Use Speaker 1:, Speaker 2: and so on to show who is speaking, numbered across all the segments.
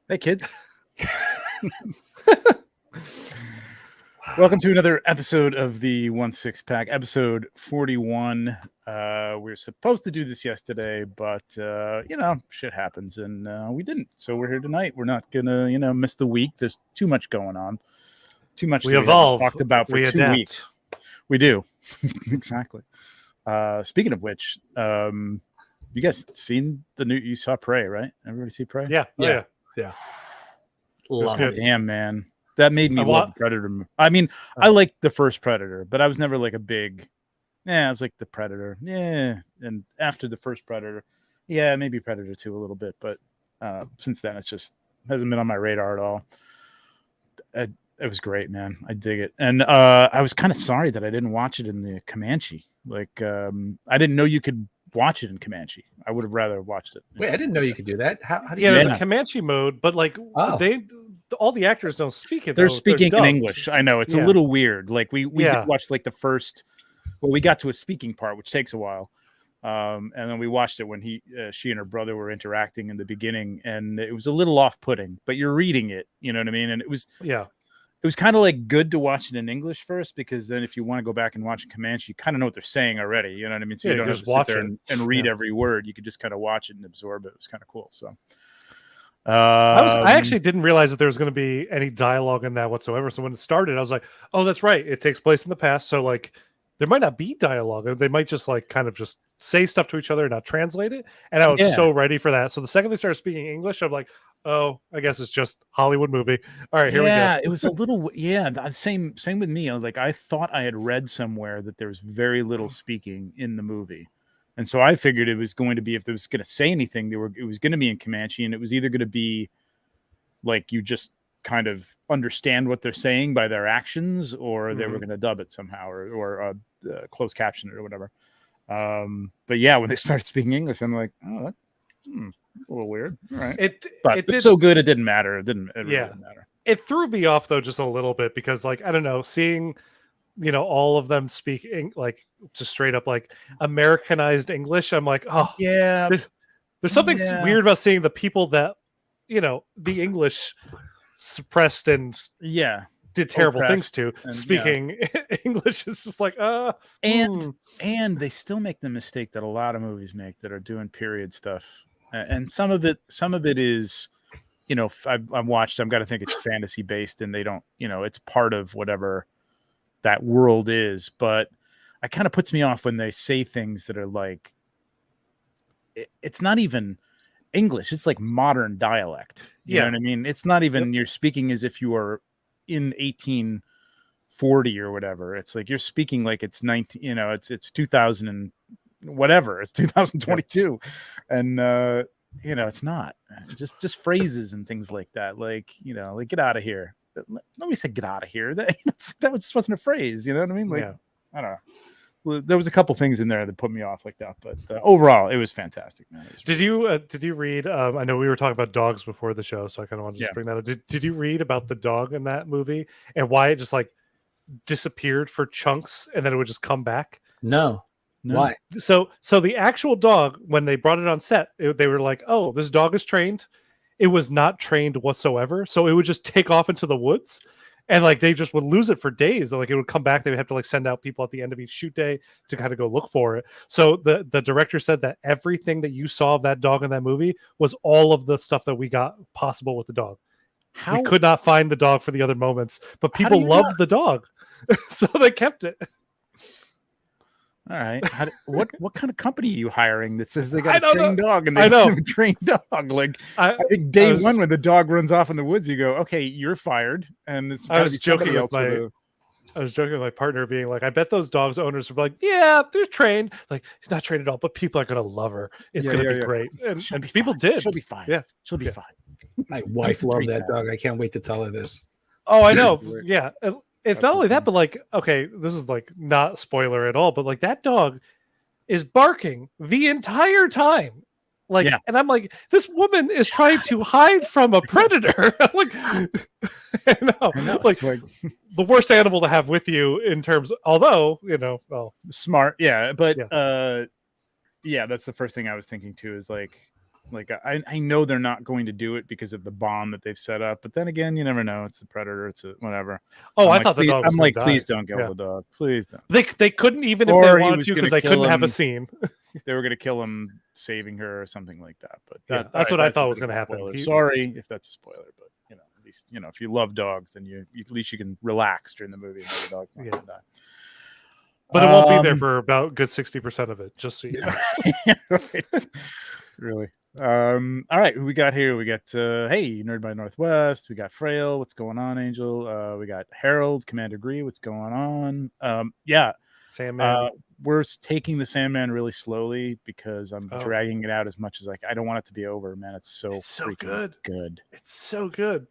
Speaker 1: Hey, kids. Welcome to another episode of the 1/6 Pack, episode 41. We were supposed to do this yesterday, but shit happens, and we didn't. So we're here tonight. We're not gonna, miss the week. There's too much going on. Too much.
Speaker 2: We evolve.
Speaker 1: Talked about for
Speaker 2: we
Speaker 1: 2
Speaker 2: adapt.
Speaker 1: weeks. We do. Exactly. Speaking of which, you guys seen the new? You saw Prey, right? Everybody see Prey?
Speaker 2: Yeah.
Speaker 3: Yeah.
Speaker 2: Love it.
Speaker 1: Damn, man. That made me love the Predator. I mean, I liked the first Predator, but I was never like a big. I was like the Predator. Yeah, and after the first Predator, maybe Predator 2 a little bit, but since then it's just hasn't been on my radar at all. It was great, man. I dig it, and I was kind of sorry that I didn't watch it in the Comanche. Like, I didn't know you could watch it in Comanche. I would have rather watched it.
Speaker 3: Wait, I didn't know you could do that. How do you
Speaker 2: Yeah,
Speaker 3: do
Speaker 2: there's
Speaker 3: that?
Speaker 2: a Comanche mode, but like all the actors don't speak it.
Speaker 1: They're speaking in English. I know it's a little weird. Like we did watch like the first. Well, we got to a speaking part, which takes a while, and then we watched it when she and her brother were interacting in the beginning, and it was a little off-putting. But you're reading it, you know what I mean? And it was kind of like good to watch it in English first, because then if you want to go back and watch in Comanche, you kind of know what they're saying already. You know what I mean? So you don't have to sit there and read every word. You could just kind of watch it and absorb it. It was kind of cool. So
Speaker 2: I actually didn't realize that there was going to be any dialogue in that whatsoever. So when it started, I was like, oh, that's right. It takes place in the past. So like there might not be dialogue. They might just like kind of just say stuff to each other and not translate it. And I was so ready for that. So the second they started speaking English, I'm like, oh, I guess it's just Hollywood movie. All right, here we go.
Speaker 1: Yeah, it was a little same with me. I thought I had read somewhere that there was very little speaking in the movie. And so I figured it was going to be, if it was going to say anything, it was going to be in Comanche, and it was either going to be like you just kind of understand what they're saying by their actions, or they were going to dub it somehow, or closed caption it or whatever. But yeah, when they started speaking English, I'm like, oh, that's a little weird. All right. It's so good it didn't matter. It really didn't matter.
Speaker 2: It threw me off though just a little bit, because like I don't know, seeing all of them speaking like just straight up like Americanized English, I'm like, oh yeah, there's something weird about seeing the people that the English suppressed and did terrible things to speaking English. Is just like
Speaker 1: and they still make the mistake that a lot of movies make that are doing period stuff, and some of it is I've watched. I've got to think it's fantasy based, and they don't it's part of whatever that world is, but it kind of puts me off when they say things that are like it's not even English, it's like modern dialect. You know what I mean? It's not even you're speaking as if you are in 1840 or whatever. It's like you're speaking like it's 19, it's 2000 and whatever, it's 2022. And it's not just phrases and things like that, like like get out of here. Nobody said get out of here. That just wasn't a phrase. You know what I mean? Like I don't know. Well, there was a couple things in there that put me off like that, but overall, it was fantastic, man.
Speaker 2: Did you read? I know we were talking about dogs before the show, so I kind of wanted to just bring that up. Did you read about the dog in that movie and why it just like disappeared for chunks and then it would just come back?
Speaker 3: No. Why?
Speaker 2: So the actual dog, when they brought it on set, they were like, "Oh, this dog is trained." It was not trained whatsoever, so it would just take off into the woods, and like they just would lose it for days. Like it would come back, they would have to like send out people at the end of each shoot day to kind of go look for it. So the director said that everything that you saw of that dog in that movie was all of the stuff that we got possible with the dog. We could not find the dog for the other moments, but people loved the dog, so they kept it.
Speaker 1: All right. What kind of company are you hiring that says they got a trained dog and they
Speaker 2: don't
Speaker 1: have a trained dog? Like I think day one when the dog runs off in the woods, you go, okay, you're fired. And this
Speaker 2: I was joking with my partner, being like, I bet those dogs owners were like, yeah, they're trained. Like he's not trained at all, but people are gonna love her. It's gonna be great. And people did.
Speaker 1: She'll be fine.
Speaker 2: Yeah,
Speaker 1: she'll be fine.
Speaker 3: My wife loved that dog. I can't wait to tell her this.
Speaker 2: Oh, I know. Yeah. It's not only that, but like, okay, this is like not spoiler at all, but like that dog is barking the entire time. Like, and I'm like, this woman is trying to hide from a predator. I'm like, I know. Like the worst animal to have with you in terms, although,
Speaker 1: smart. Yeah. But, that's the first thing I was thinking too, is like, Like I know they're not going to do it because of the bond that they've set up, but then again, you never know. It's the Predator. It's a whatever.
Speaker 2: Oh,
Speaker 1: I'm
Speaker 2: I
Speaker 1: like,
Speaker 2: thought the dog was going to die.
Speaker 1: please don't kill
Speaker 2: Yeah.
Speaker 1: the dog. Please don't.
Speaker 2: They couldn't even if
Speaker 1: Or
Speaker 2: they
Speaker 1: he
Speaker 2: wanted
Speaker 1: was
Speaker 2: to because
Speaker 1: gonna
Speaker 2: they couldn't
Speaker 1: kill
Speaker 2: have a
Speaker 1: him.
Speaker 2: scene.
Speaker 1: They were going to kill him saving her or something like that. But
Speaker 2: Yeah,
Speaker 1: that,
Speaker 2: that's
Speaker 1: all
Speaker 2: what I
Speaker 1: that's a
Speaker 2: thought
Speaker 1: bit
Speaker 2: was
Speaker 1: of
Speaker 2: going
Speaker 1: a
Speaker 2: to happen.
Speaker 1: spoiler. Sorry if that's a spoiler, but at least if you love dogs, then you at least you can relax during the movie and know the dog's not going to die.
Speaker 2: But it won't be there for about good 60% of it, just so you know.
Speaker 1: Right. Really. All right, who we got here? We got hey, Nerd by Northwest. We got Frail. What's going on, Angel? We got Harold, Commander Gree. What's going on? Yeah.
Speaker 2: Sandman.
Speaker 1: We're taking the Sandman really slowly because I'm
Speaker 2: Oh.
Speaker 1: dragging it out as much as I don't want it to be over, man. It's so
Speaker 2: good.
Speaker 1: Good.
Speaker 2: It's so good.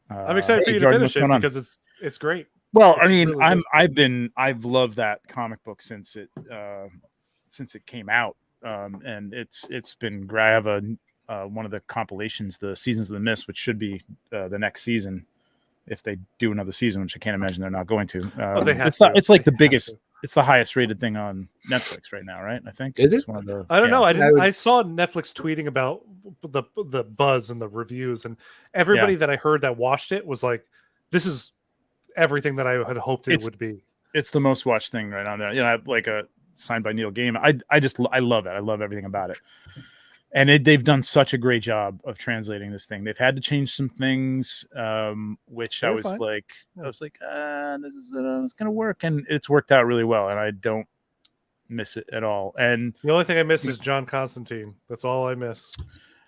Speaker 2: I'm excited for you
Speaker 1: Jordan,
Speaker 2: to finish it because it's great.
Speaker 1: Well,
Speaker 2: It's
Speaker 1: I mean,
Speaker 2: really
Speaker 1: I've loved that comic book since it came out, and it's been great. I have one of the compilations, the Seasons of the Mist, which should be the next season if they do another season, which I can't imagine they're not going to.
Speaker 2: They have
Speaker 1: it's like the biggest, it's the highest rated thing on Netflix right now, right? I think
Speaker 3: is it?
Speaker 1: it's one of the.
Speaker 2: I don't know. I saw Netflix tweeting about the buzz and the reviews, and everybody that I heard that watched it was like, "This is everything that I had hoped it would be."
Speaker 1: It's the most watched thing right on there. Like a signed by Neil Gaiman. I love it. I love everything about it. And they've done such a great job of translating this thing. They've had to change some things, which I was like, this is going to work, and it's worked out really well. And I don't miss it at all. And
Speaker 2: the only thing I miss is John Constantine. That's all I miss.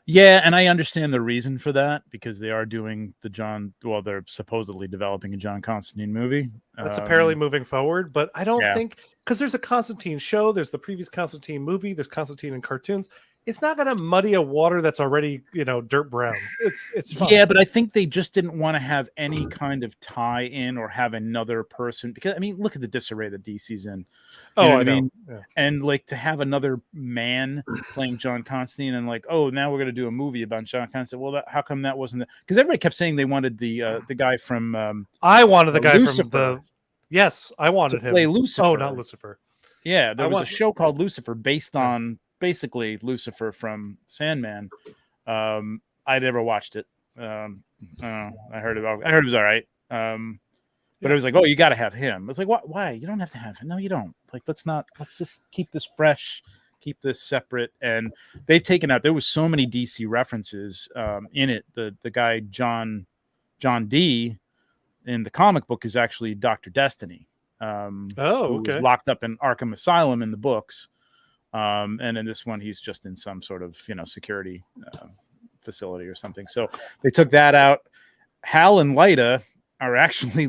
Speaker 1: Yeah, and I understand the reason for that because they are doing they're supposedly developing a John Constantine movie.
Speaker 2: That's apparently moving forward, but I don't think because there's a Constantine show, there's the previous Constantine movie, there's Constantine in cartoons. It's not going to muddy a water that's already, dirt brown. It's fine.
Speaker 1: Yeah, but I think they just didn't want to have any kind of tie in or have another person because look at the disarray that DC's in. You know what I mean? Yeah. And like to have another man playing John Constantine and like, oh, now we're going to do a movie about John Constantine. Well, how come that wasn't? Because everybody kept saying they wanted the guy from.
Speaker 2: I wanted the guy
Speaker 1: Lucifer
Speaker 2: from the. Yes, I wanted him
Speaker 1: to play Lucifer.
Speaker 2: Oh, not Lucifer.
Speaker 1: Yeah, there was a show called Lucifer based on basically Lucifer from Sandman. I never watched it. I heard it was all right. But it was like, oh, you got to have him. It's like, what? Why? You don't have to have him. No, you don't. Like, let's just keep this fresh, keep this separate. And they've taken out. There was so many DC references in it. The guy John D in the comic book is actually Dr. Destiny. Who was locked up in Arkham Asylum in the books. And in this one, he's just in some sort of security facility or something. So they took that out. Hal and Lyta are actually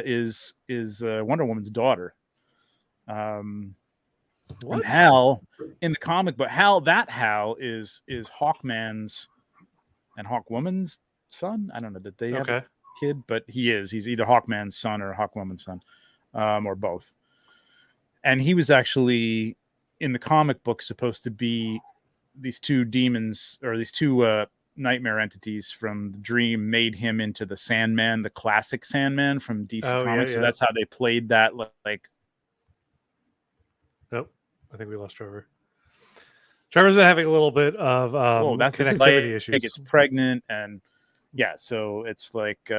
Speaker 1: is Wonder Woman's daughter. And Hal in the comic book, Hal is Hawkman's and Hawkwoman's son. I don't know that they have a kid, but he's either Hawkman's son or Hawkwoman's son, or both. And he was actually in the comic book supposed to be these two demons or these two nightmare entities from the dream made him into the Sandman, the classic Sandman from DC Comics. Yeah. So that's how they played that. Like,
Speaker 2: nope, I think we lost Trevor. Trevor's been having a little bit of connectivity issues.
Speaker 1: He gets pregnant, and so it's like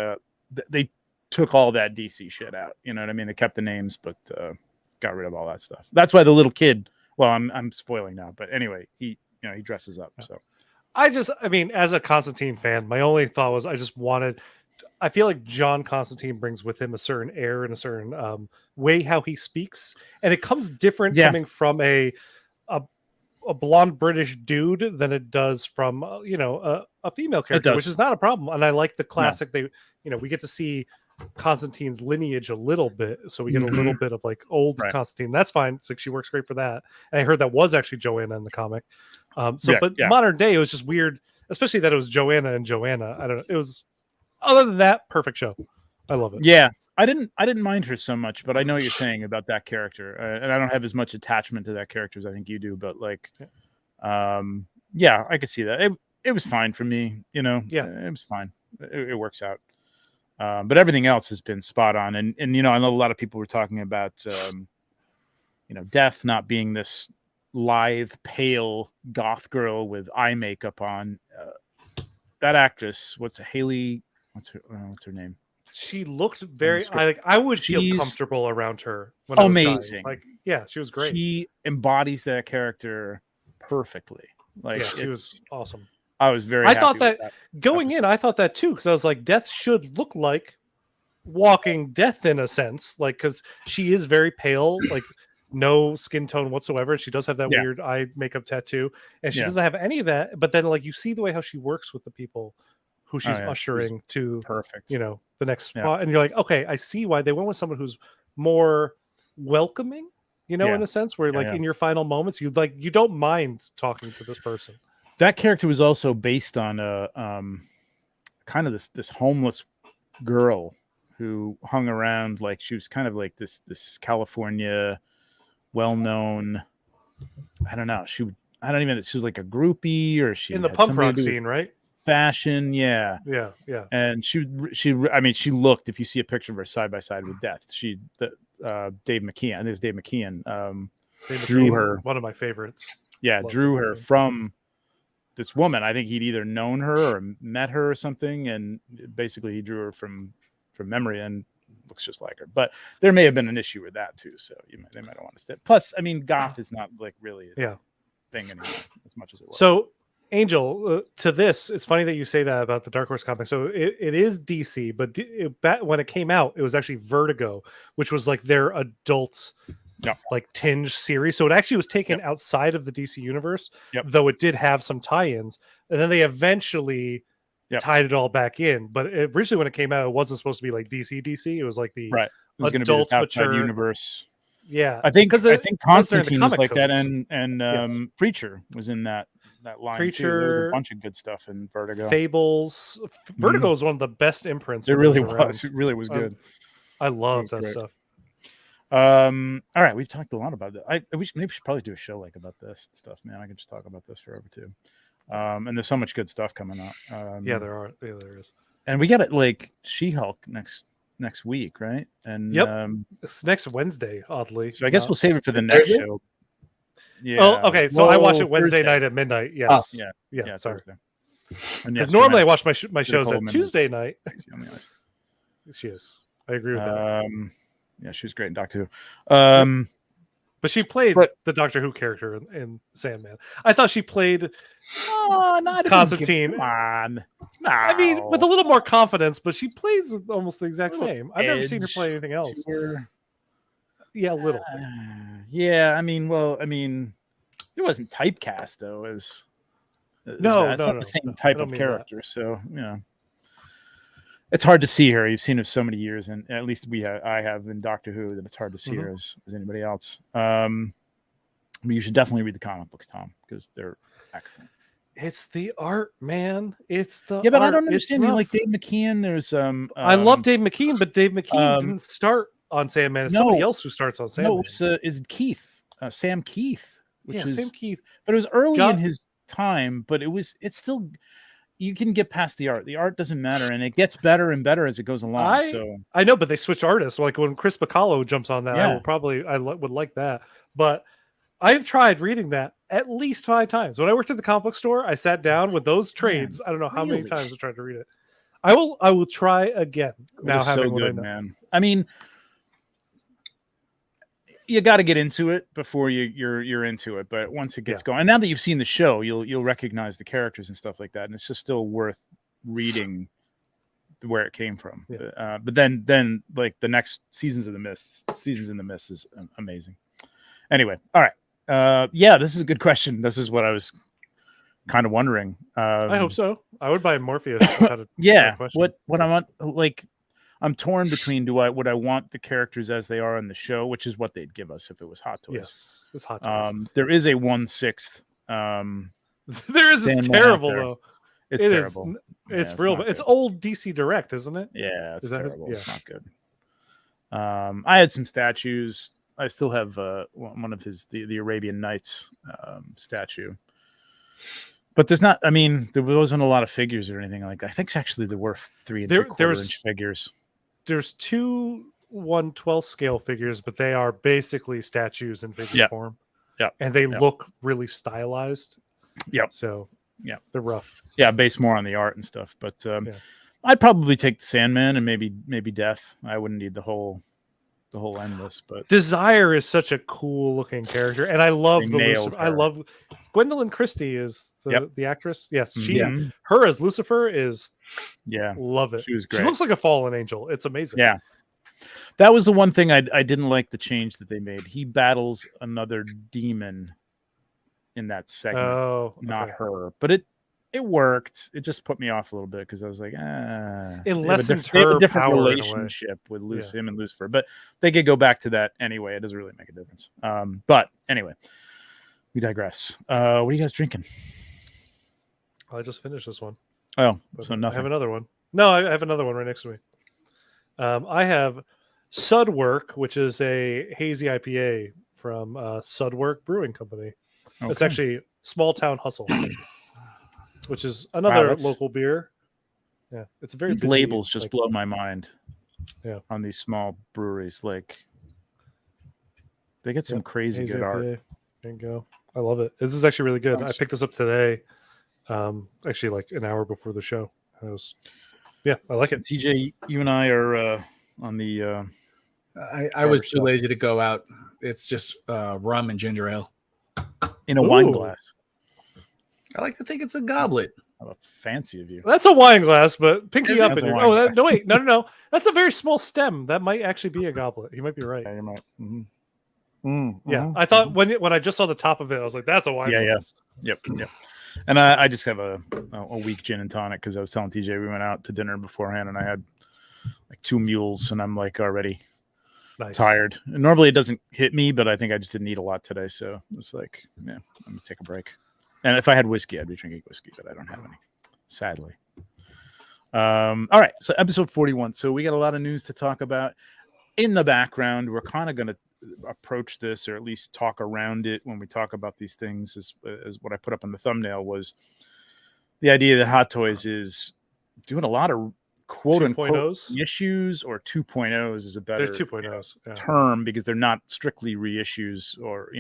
Speaker 1: they took all that DC shit out. You know what I mean? They kept the names, but got rid of all that stuff. That's why the little kid. Well, I'm spoiling now, but anyway, he dresses up. So.
Speaker 2: As a Constantine fan, my only thought was I feel like John Constantine brings with him a certain air and a certain way how he speaks. And it comes different coming from a blonde British dude than it does from, a female character, which is not a problem. And I like the classic, we get to see Constantine's lineage a little bit. So we get a little bit of like old Constantine. That's fine. So she works great for that. And I heard that was actually Joanna in the comic. Modern day, it was just weird, especially that it was Joanna and Joanna. I don't know. It was, other than that, perfect show. I love it.
Speaker 1: Yeah, I didn't mind her so much, but I know what you're saying about that character, and I don't have as much attachment to that character as I think you do. But like, I could see that. It was fine for me. It was fine. It works out. But everything else has been spot on, and I know a lot of people were talking about Death not being this lithe, pale goth girl with eye makeup on. That actress, what's her name?
Speaker 2: She looked very. I would feel
Speaker 1: She's
Speaker 2: comfortable around her when I was
Speaker 1: amazing.
Speaker 2: dying. Like, yeah, she was great.
Speaker 1: She embodies that character perfectly. Like,
Speaker 2: yeah, she was awesome.
Speaker 1: I was very.
Speaker 2: I
Speaker 1: happy
Speaker 2: thought that
Speaker 1: with
Speaker 2: going in, I thought that too, because I was like, Death should look like Walking Death in a sense, like because she is very pale, like no skin tone whatsoever. She does have that weird eye makeup tattoo, and she doesn't have any of that. But then, like, you see the way how she works with the people who she's ushering to
Speaker 1: perfect.
Speaker 2: You know, the next spot, and you're like, okay, I see why they went with someone who's more welcoming. You know, in a sense where like in your final moments, you don't mind talking to this person.
Speaker 1: That character was also based on a kind of this homeless girl who hung around, like she was kind of like this California well-known, I don't know, she was like a groupie, or she
Speaker 2: in the punk rock scene, right?
Speaker 1: Fashion, yeah. And she looked, if you see a picture of her side by side with Death, Dave McKeon, I think it was Dave McKeon, drew her,
Speaker 2: one of my favorites.
Speaker 1: Drew her from this woman. I think he'd either known her or met her or something, and basically he drew her from memory and looks just like her. But there may have been an issue with that too, so they might want to step. Plus, I mean, goth is not like really a thing anymore as much as it was.
Speaker 2: So, Angel, to this, it's funny that you say that about the Dark Horse comic. So it is DC, but when it came out, it was actually Vertigo, which was like their adult like tinge series. So it actually was taken outside of the DC universe, though it did have some tie-ins, and then they eventually tied it all back in. But originally when it came out, it wasn't supposed to be like DC. It was like the
Speaker 1: it was going to be this outside universe.
Speaker 2: I think
Speaker 1: Constantine was like that, and Preacher was in that line.
Speaker 2: Preacher,
Speaker 1: too. There was a bunch of good stuff in Vertigo.
Speaker 2: Fables. Vertigo is one of the best imprints.
Speaker 1: It really was. It really was good.
Speaker 2: I love that stuff.
Speaker 1: All right, we've talked a lot about that. Maybe we should probably do a show like about this stuff, man. I could just talk about this forever too. And there's so much good stuff coming out.
Speaker 2: There is.
Speaker 1: And we got it like She-Hulk next week, right? And
Speaker 2: it's next Wednesday, oddly.
Speaker 1: So I guess we'll save it for the next show.
Speaker 2: Yeah. Oh, okay. So I watch it Wednesday night at midnight. Yes.
Speaker 1: Oh,
Speaker 2: yeah. Sorry.
Speaker 1: Because
Speaker 2: normally I watch my shows at Tuesday night. She is. I agree with that.
Speaker 1: Yeah, she was great in Doctor Who.
Speaker 2: But she played the Doctor Who character in Sandman. I thought she played Constantine.
Speaker 1: Come on. No.
Speaker 2: I mean, with a little more confidence, but she plays almost the exact same. I've never seen her play anything else. Yeah, a little.
Speaker 1: Yeah, I mean, it wasn't typecast though. It's not the same type of character. So it's hard to see her. You've seen her so many years, and at least I have in Doctor Who, that it's hard to see her as anybody else. But you should definitely read the comic books, Tom, because they're excellent.
Speaker 2: It's the art, man. It's the
Speaker 1: but
Speaker 2: art.
Speaker 1: I don't understand. You like Dave McKean? There's
Speaker 2: I love Dave McKean, but Dave McKean didn't start on Sandman. It's somebody else who starts on Sandman.
Speaker 1: No, it's Keith, Sam Keith.
Speaker 2: Sam Keith.
Speaker 1: But it was early in his time. But it's still. You can get past the art. The art doesn't matter, and it gets better and better as it goes along.
Speaker 2: I know, but they switch artists. Like when Chris Bacallo jumps on that, I would like that. But I've tried reading that at least 5 times. When I worked at the comic book store, I sat down with those trades. I don't know how many times I tried to read it. I will try again. Now having what I know.
Speaker 1: Man. I mean, you got to get into it before you're into it. But once it gets going, and now that you've seen the show, you'll recognize the characters and stuff like that, and it's just still worth reading where it came from. But then like the next Seasons in the Mist is amazing. Anyway, all right. This is a good question. This is what I was kind of wondering.
Speaker 2: I hope so. I would buy Morpheus.
Speaker 1: What I want, like, I'm torn between would I want the characters as they are in the show, which is what they'd give us if it was Hot Toys.
Speaker 2: Yes, it's Hot Toys.
Speaker 1: There is a 1/6.
Speaker 2: There is. It's terrible though.
Speaker 1: It's terrible.
Speaker 2: It's real. It's old DC Direct, isn't it?
Speaker 1: Yeah, it's terrible. It's not good. I had some statues. I still have one of the Arabian Nights statue. But there's not. I mean, there wasn't a lot of figures or anything like that. I think actually there were 3 3/4-inch figures.
Speaker 2: There's 2 1/12 scale figures, but they are basically statues in figure form.
Speaker 1: Yep.
Speaker 2: and they
Speaker 1: Yep.
Speaker 2: look really stylized.
Speaker 1: Yep.
Speaker 2: So
Speaker 1: Yep.
Speaker 2: they're rough.
Speaker 1: Yeah, based more on the art and stuff. But
Speaker 2: Yeah.
Speaker 1: I'd probably take the Sandman and maybe Death. I wouldn't need the whole endless. But
Speaker 2: Desire is such a cool looking character, and I love
Speaker 1: They
Speaker 2: the
Speaker 1: nailed
Speaker 2: Lucifer. I
Speaker 1: her.
Speaker 2: love Gwendolyn Christie is the actress. Yes,
Speaker 1: Mhm.
Speaker 2: her as Lucifer is
Speaker 1: yeah,
Speaker 2: love it.
Speaker 1: she was
Speaker 2: She
Speaker 1: great.
Speaker 2: looks like a fallen angel. It's amazing.
Speaker 1: Yeah. That was the one thing I didn't like the change that they made. He battles another demon in that segment,
Speaker 2: Oh,
Speaker 1: not
Speaker 2: okay.
Speaker 1: her. But it worked. It just put me off a little bit because I was like,
Speaker 2: It
Speaker 1: they have a
Speaker 2: lessened
Speaker 1: they have a
Speaker 2: her
Speaker 1: different
Speaker 2: power in a way.
Speaker 1: relationship with him and Lucifer. But they could go back to that anyway. It doesn't really make a difference. But anyway, we digress. What are you guys drinking?
Speaker 2: I just finished this one.
Speaker 1: Oh,
Speaker 2: But
Speaker 1: so
Speaker 2: I
Speaker 1: nothing.
Speaker 2: have another one. No, I have another one right next to me. I have Sudwork, which is a hazy IPA from Sudwork Brewing Company. It's
Speaker 1: Okay.
Speaker 2: actually Small Town Hustle, which is another
Speaker 1: that's-
Speaker 2: local beer. Yeah, it's a very
Speaker 1: These
Speaker 2: busy,
Speaker 1: labels just
Speaker 2: like,
Speaker 1: blow my mind.
Speaker 2: Yeah.
Speaker 1: On these small breweries, like they get some crazy
Speaker 2: hazy
Speaker 1: good art.
Speaker 2: IPA. There you go. I love it. This is actually really good.
Speaker 1: Nice.
Speaker 2: I picked this up today, actually like an hour before the show. I like it.
Speaker 1: TJ, you and I are on the.
Speaker 3: I was too lazy to go out. It's just rum and ginger ale
Speaker 1: in a wine glass.
Speaker 3: I like to think it's a goblet.
Speaker 1: How fancy of you.
Speaker 2: That's a wine glass, but pinky up.
Speaker 1: That's
Speaker 2: In
Speaker 1: a
Speaker 2: your,
Speaker 1: wine glass.
Speaker 2: no, wait, no. That's a very small stem. That might actually be a goblet. You might be right.
Speaker 1: Yeah, you might.
Speaker 2: Yeah, I thought when I just saw the top of it, I was like, "That's a wine glass."
Speaker 1: Yep. And I just have a weak gin and tonic because I was telling TJ we went out to dinner beforehand and I had like 2 mules and I'm like already tired. And normally it doesn't hit me, but I think I just didn't eat a lot today, so it's like, yeah, I'm gonna take a break. And if I had whiskey, I'd be drinking whiskey, but I don't have any, sadly. All right, so episode 41. So we got a lot of news to talk about. In the background, we're kind of going to approach this, or at least talk around it when we talk about these things. As what I put up on the thumbnail was the idea that Hot Toys is doing a lot of quote unquote issues, or 2.0s is a better
Speaker 2: There's 2.0s
Speaker 1: term because they're not strictly reissues or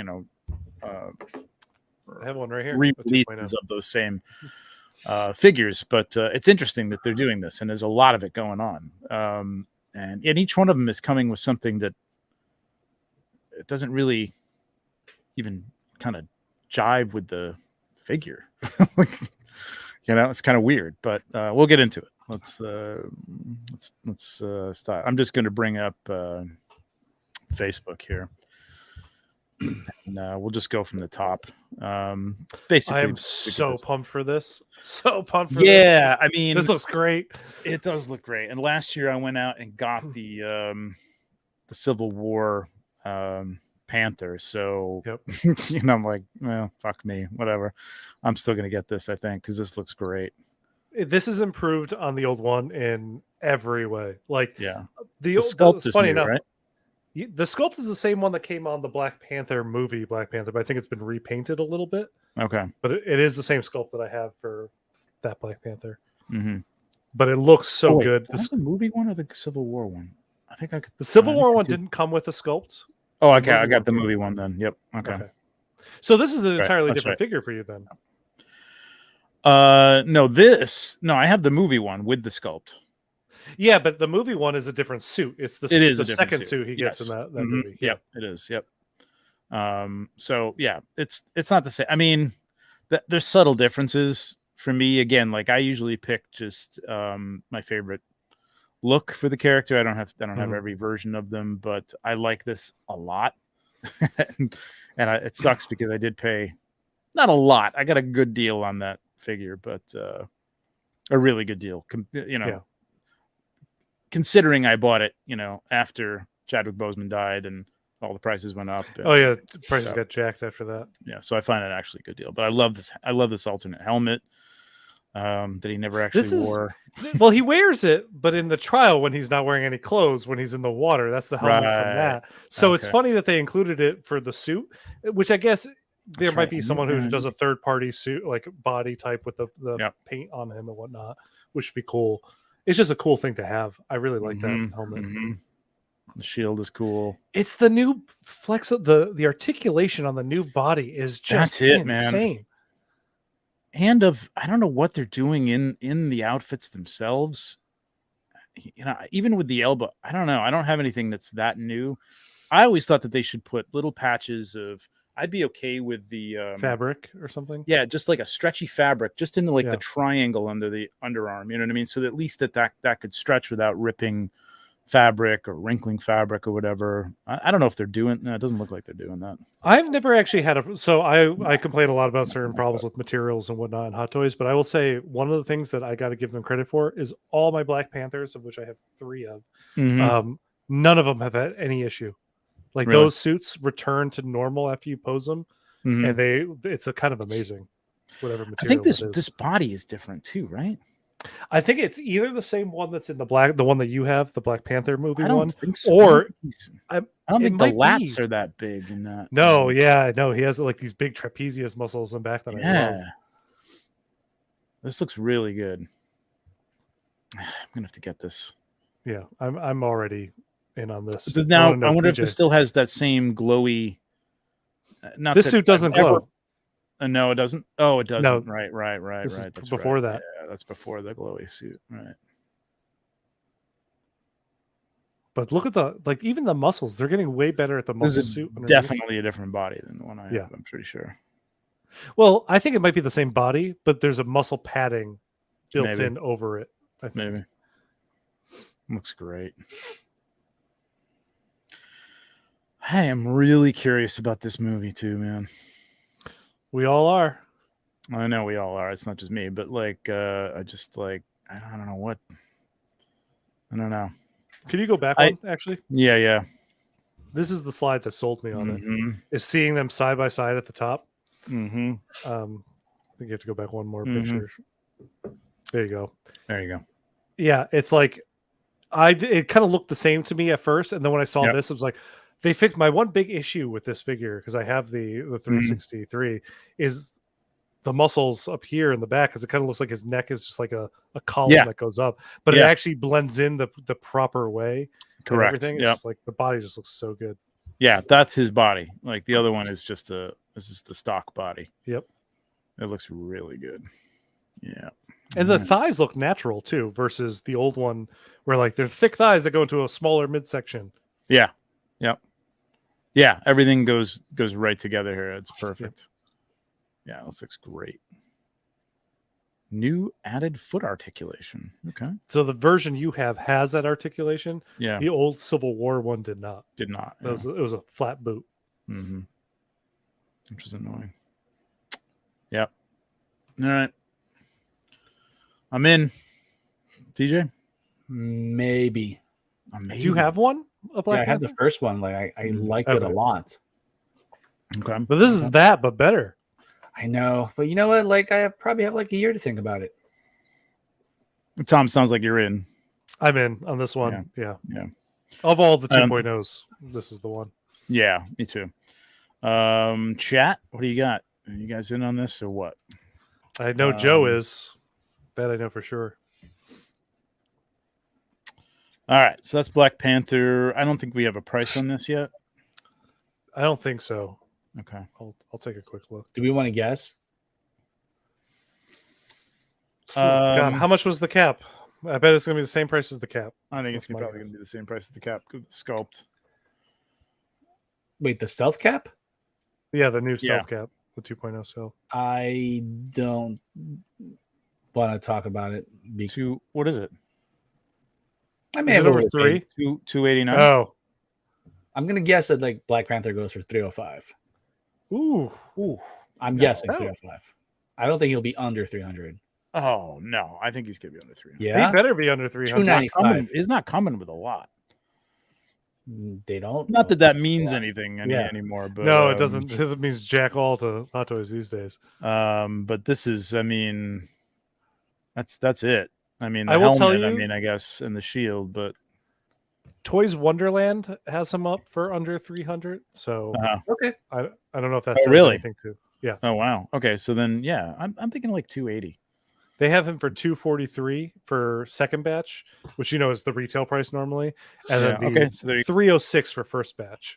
Speaker 2: I have one right here.
Speaker 1: Releases of those same figures, but it's interesting that they're doing this, and there's a lot of it going on. And each one of them is coming with something that it doesn't really even kind of jive with the figure. It's kind of weird, but we'll get into it. Let's start. I'm just going to bring up Facebook here. And we'll just go from the top. Basically,
Speaker 2: I am so pumped for this. So pumped for
Speaker 1: this. I mean,
Speaker 2: this looks great.
Speaker 1: It does look great. And last year I went out and got the Civil War Panther. So I'm like, well, fuck me, whatever. I'm still gonna get this, I think, because this looks great.
Speaker 2: This is improved on the old one in every way. Like,
Speaker 1: the sculpt is
Speaker 2: funny
Speaker 1: new,
Speaker 2: enough,
Speaker 1: right?
Speaker 2: The sculpt is the same one that came on the Black Panther movie, Black Panther, but I think it's been repainted a little bit.
Speaker 1: Okay.
Speaker 2: But it is the same sculpt that I have for that Black Panther.
Speaker 1: Mm-hmm.
Speaker 2: But it looks so good.
Speaker 1: Is that the movie one or the Civil War one? I think I could.
Speaker 2: The Civil War one didn't come with a sculpt.
Speaker 1: Oh, okay. I got the movie one then. Yep. Okay.
Speaker 2: So this is an entirely different figure for you then.
Speaker 1: No, I have the movie one with the sculpt.
Speaker 2: Yeah, but the movie one is a different suit. It's the second suit he gets in that movie.
Speaker 1: Yep, it is. Yep. So yeah, it's not the same. I mean, there's subtle differences for me. Again, like I usually pick just my favorite look for the character. I don't have every version of them, but I like this a lot. and it sucks because I did pay not a lot. I got a good deal on that figure, but a really good deal. Considering I bought it, after Chadwick Boseman died and all the prices went up.
Speaker 2: The prices got jacked after that.
Speaker 1: Yeah, so I find it actually a good deal. But I love this. I love this alternate helmet that he never actually wore.
Speaker 2: Well, he wears it, but in the trial when he's not wearing any clothes, when he's in the water, that's the helmet from that. So it's funny that they included it for the suit, which I guess there might be someone who does a third-party suit, like body type with the paint on him and whatnot, which would be cool. It's just a cool thing to have. I really like that helmet.
Speaker 1: The shield is cool.
Speaker 2: It's the new flex. The articulation on the new body is just
Speaker 1: That's it, man.
Speaker 2: insane.
Speaker 1: And I don't know what they're doing in the outfits themselves. You know, even with the elbow, I don't know. I don't have anything that's that new. I always thought that they should put little patches of. I'd be okay with the
Speaker 2: Fabric or something.
Speaker 1: Yeah, just like a stretchy fabric, just in the
Speaker 2: Yeah.
Speaker 1: the triangle under the underarm. You know what I mean? So that at least that could stretch without ripping fabric or wrinkling fabric or whatever. I don't know if they're doing. No, it doesn't look like they're doing that.
Speaker 2: I've never actually had a. So I complain a lot about certain problems with materials and whatnot in Hot Toys, but I will say one of the things that I got to give them credit for is all my Black Panthers, of which I have 3 of.
Speaker 1: Mhm.
Speaker 2: None of them have had any issue. Like
Speaker 1: Really?
Speaker 2: those suits return to normal after you pose them,
Speaker 1: Mhm.
Speaker 2: and it's a kind of amazing. Whatever
Speaker 1: I
Speaker 2: material
Speaker 1: think this
Speaker 2: it is.
Speaker 1: this body is different too, right?
Speaker 2: I think it's either the same one that's in the one that you have, the Black Panther movie
Speaker 1: I don't
Speaker 2: one,
Speaker 1: think so.
Speaker 2: or
Speaker 1: I don't
Speaker 2: it
Speaker 1: think the
Speaker 2: might
Speaker 1: lats
Speaker 2: be.
Speaker 1: are that big in that.
Speaker 2: No, yeah, no, he has like these big trapezius muscles in back that I love.
Speaker 1: Yeah. This looks really good. I'm gonna have to get this.
Speaker 2: Yeah, I'm already in on this.
Speaker 1: Now
Speaker 2: wanna know,
Speaker 1: I wonder if
Speaker 2: PJ.
Speaker 1: this still has that same glowy. Not
Speaker 2: This
Speaker 1: that
Speaker 2: suit doesn't
Speaker 1: I've ever-
Speaker 2: glow.
Speaker 1: No, it doesn't. Oh, it doesn't.
Speaker 2: No.
Speaker 1: Right.
Speaker 2: This is
Speaker 1: That's
Speaker 2: before
Speaker 1: right.
Speaker 2: that.
Speaker 1: Yeah, that's before the glowy suit. Right.
Speaker 2: But look at even the muscles. They're getting way better at the muscle
Speaker 1: This is
Speaker 2: suit. underneath.
Speaker 1: definitely a different body than the one I
Speaker 2: Yeah.
Speaker 1: have. I'm pretty sure.
Speaker 2: Well, I think it might be the same body, but there's a muscle padding built
Speaker 1: Maybe.
Speaker 2: in over it. I think.
Speaker 1: Maybe. Looks great. I am really curious about this movie too, man.
Speaker 2: We all are.
Speaker 1: I know we all are. It's not just me, but like, I just like, I don't know what. I don't know.
Speaker 2: Can you go back one, actually?
Speaker 1: Yeah.
Speaker 2: This is the slide that sold me on it.
Speaker 1: Mhm.
Speaker 2: Is seeing them side by side at the top.
Speaker 1: Mhm.
Speaker 2: I think you have to go back one more
Speaker 1: Mhm.
Speaker 2: picture. There you go.
Speaker 1: There you go.
Speaker 2: Yeah, it's like it kind of looked the same to me at first, and then when I saw
Speaker 1: Yep.
Speaker 2: this, I was like, they fixed my one big issue with this figure because I have the 363 is the muscles up here in the back because it kind of looks like his neck is just like a column that goes up, but it
Speaker 1: Yeah.
Speaker 2: actually blends in the proper way.
Speaker 1: Correct.
Speaker 2: Everything. It's just like the body just looks so good.
Speaker 1: Yeah, that's his body. Like the other one is just the stock body.
Speaker 2: Yep.
Speaker 1: It looks really good. Yeah.
Speaker 2: And the thighs look natural too, versus the old one where like they're thick thighs that go into a smaller midsection.
Speaker 1: Yeah. Yep. Yeah. Everything goes right together here. It's perfect. Yeah, this looks great. New added foot articulation. Okay.
Speaker 2: So the version you have has that articulation.
Speaker 1: Yeah.
Speaker 2: The old Civil War one did not.
Speaker 1: Did not.
Speaker 2: It was a flat boot.
Speaker 1: Mm-hmm. Which is annoying. Yep. All right. I'm in. TJ?
Speaker 3: Maybe.
Speaker 2: Do you have one? A Black
Speaker 3: Yeah, I had the
Speaker 2: Panther?
Speaker 3: first one. Like I liked it a
Speaker 2: Okay.
Speaker 3: lot.
Speaker 1: Okay.
Speaker 2: But this is that, but better.
Speaker 3: I know, but you know what? Like I probably have like a year to think about it.
Speaker 1: Tom, sounds like you're in.
Speaker 2: I'm in on this one. Yeah.
Speaker 1: Yeah.
Speaker 2: Of all the 2.0s, this is the one.
Speaker 1: Yeah, me too. Chat, what do you got? Are you guys in on this or what?
Speaker 2: I know Joe is. That I know for sure.
Speaker 1: All right, so that's Black Panther. I don't think we have a price on this yet.
Speaker 2: I don't think so.
Speaker 1: Okay.
Speaker 2: I'll take a quick look.
Speaker 3: Do we want to guess?
Speaker 2: God, how much was the cap? I bet it's gonna be the same price as the cap.
Speaker 1: I think
Speaker 2: That's
Speaker 1: it's
Speaker 2: my
Speaker 1: probably
Speaker 2: guess.
Speaker 1: going to be the same price as the cap. Sculpt.
Speaker 3: Wait, the stealth cap?
Speaker 2: Yeah, the new stealth cap, the 2.0 stealth.
Speaker 3: I don't want to talk about it.
Speaker 1: What is it?
Speaker 3: I may
Speaker 2: Is
Speaker 3: have
Speaker 2: it over
Speaker 3: overpaid.
Speaker 2: 3?
Speaker 1: 289.
Speaker 2: Oh,
Speaker 3: I'm gonna guess that like Black Panther goes for 305.
Speaker 2: ooh.
Speaker 3: I'm guessing
Speaker 2: No.
Speaker 3: 305. I don't think he'll be under 300.
Speaker 1: Oh no, I think he's going to be under 300.
Speaker 3: Yeah,
Speaker 2: He better be under 300.
Speaker 3: 295.
Speaker 1: He's not coming with a lot.
Speaker 3: They don't.
Speaker 1: Not that means anything
Speaker 3: Yeah.
Speaker 1: anymore, but
Speaker 2: No, it doesn't. It means jack all to Hot Toys these days.
Speaker 1: But this is, I mean, that's it. I mean, the
Speaker 2: I will
Speaker 1: helmet,
Speaker 2: tell you-
Speaker 1: I mean, I guess, and the shield, but
Speaker 2: Toys Wonderland has them up for under 300. So
Speaker 3: Okay.
Speaker 2: I don't know if that
Speaker 1: Oh,
Speaker 2: says
Speaker 1: really?
Speaker 2: anything too. Yeah.
Speaker 1: oh wow, okay, so then yeah, I'm thinking like 280.
Speaker 2: They have him for $243 for second batch, which is the retail price normally, and then
Speaker 1: okay, so
Speaker 2: $306 for first batch.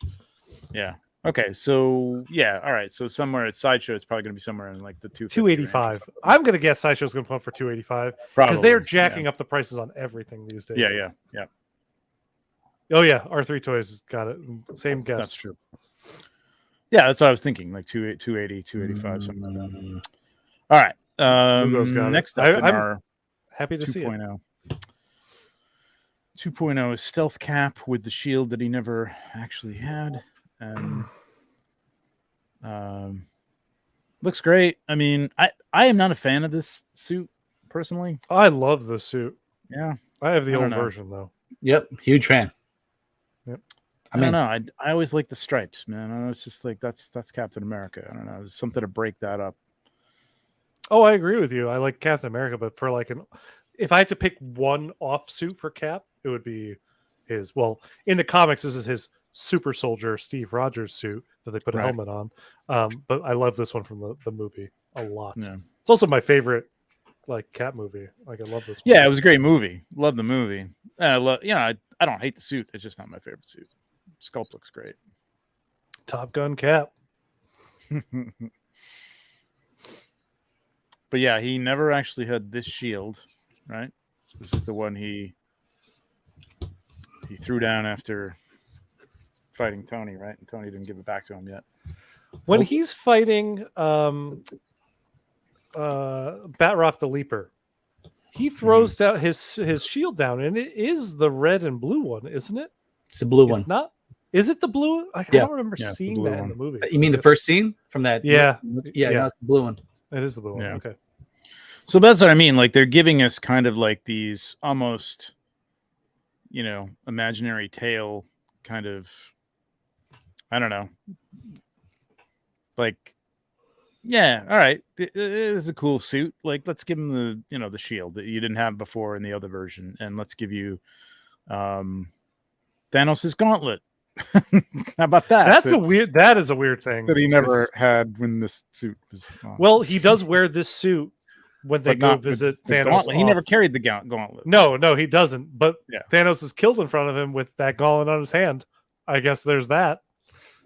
Speaker 1: Yeah. Okay. So yeah. All right. So somewhere at Sideshow, it's probably going to be somewhere in like the
Speaker 2: 285. I'm gonna guess Sideshow's gonna put for 285 because they're jacking up the prices on everything these days.
Speaker 1: Yeah.
Speaker 2: Oh yeah, R3 Toys got it. Same guess.
Speaker 1: That's true. Yeah, that's what I was thinking. Like 280, 285, something like that. All right.
Speaker 2: Hugo's got
Speaker 1: next
Speaker 2: it.
Speaker 1: up in
Speaker 2: I'm
Speaker 1: our
Speaker 2: happy to see it.
Speaker 1: 2.0 is Stealth Cap with the shield that he never actually had. And looks great. I mean, I am not a fan of this suit personally.
Speaker 2: I love this suit.
Speaker 1: Yeah.
Speaker 2: I have the old version though.
Speaker 3: Yep. Huge fan.
Speaker 2: Yep.
Speaker 1: I don't know. I always like the stripes, man. I know it's just like that's Captain America. I don't know. There's something to break that up.
Speaker 2: Oh, I agree with you. I like Captain America, but for if I had to pick one off suit for Cap, it would be his. Well, in the comics, this is his super soldier Steve Rogers suit that they put a helmet on. But I love this one from the movie a lot.
Speaker 1: Yeah.
Speaker 2: It's also my favorite Cap movie. I love this one.
Speaker 1: Yeah, it was a great movie. Love the movie. I don't hate the suit. It's just not my favorite suit. Sculpt looks great.
Speaker 2: Top Gun Cap.
Speaker 1: But yeah, he never actually had this shield, right? This is the one he threw down after fighting Tony, right? And Tony didn't give it back to him yet.
Speaker 2: When he's fighting Batroc the Leaper, he throws down his shield down, and it is the red and blue one, isn't it?
Speaker 3: It's the blue one.
Speaker 2: It's not. Is it the blue? I don't remember seeing that in the movie.
Speaker 3: You mean the first scene from that?
Speaker 2: Yeah.
Speaker 3: No, it's the blue one.
Speaker 2: It is the blue one.
Speaker 1: Yeah.
Speaker 2: Okay.
Speaker 1: So that's what I mean. Like they're giving us kind of like these almost, imaginary tale kind of, I don't know. Like, yeah, all right. It is a cool suit. Like, let's give him the, the shield that you didn't have before in the other version. And let's give you Thanos' gauntlet. How about that?
Speaker 2: That is a weird thing
Speaker 1: that he never had when this suit was on.
Speaker 2: Well, he does wear this suit when they go visit Thanos.
Speaker 1: He never carried the gauntlet.
Speaker 2: No, he doesn't. But Thanos is killed in front of him with that gauntlet on his hand. I guess there's that.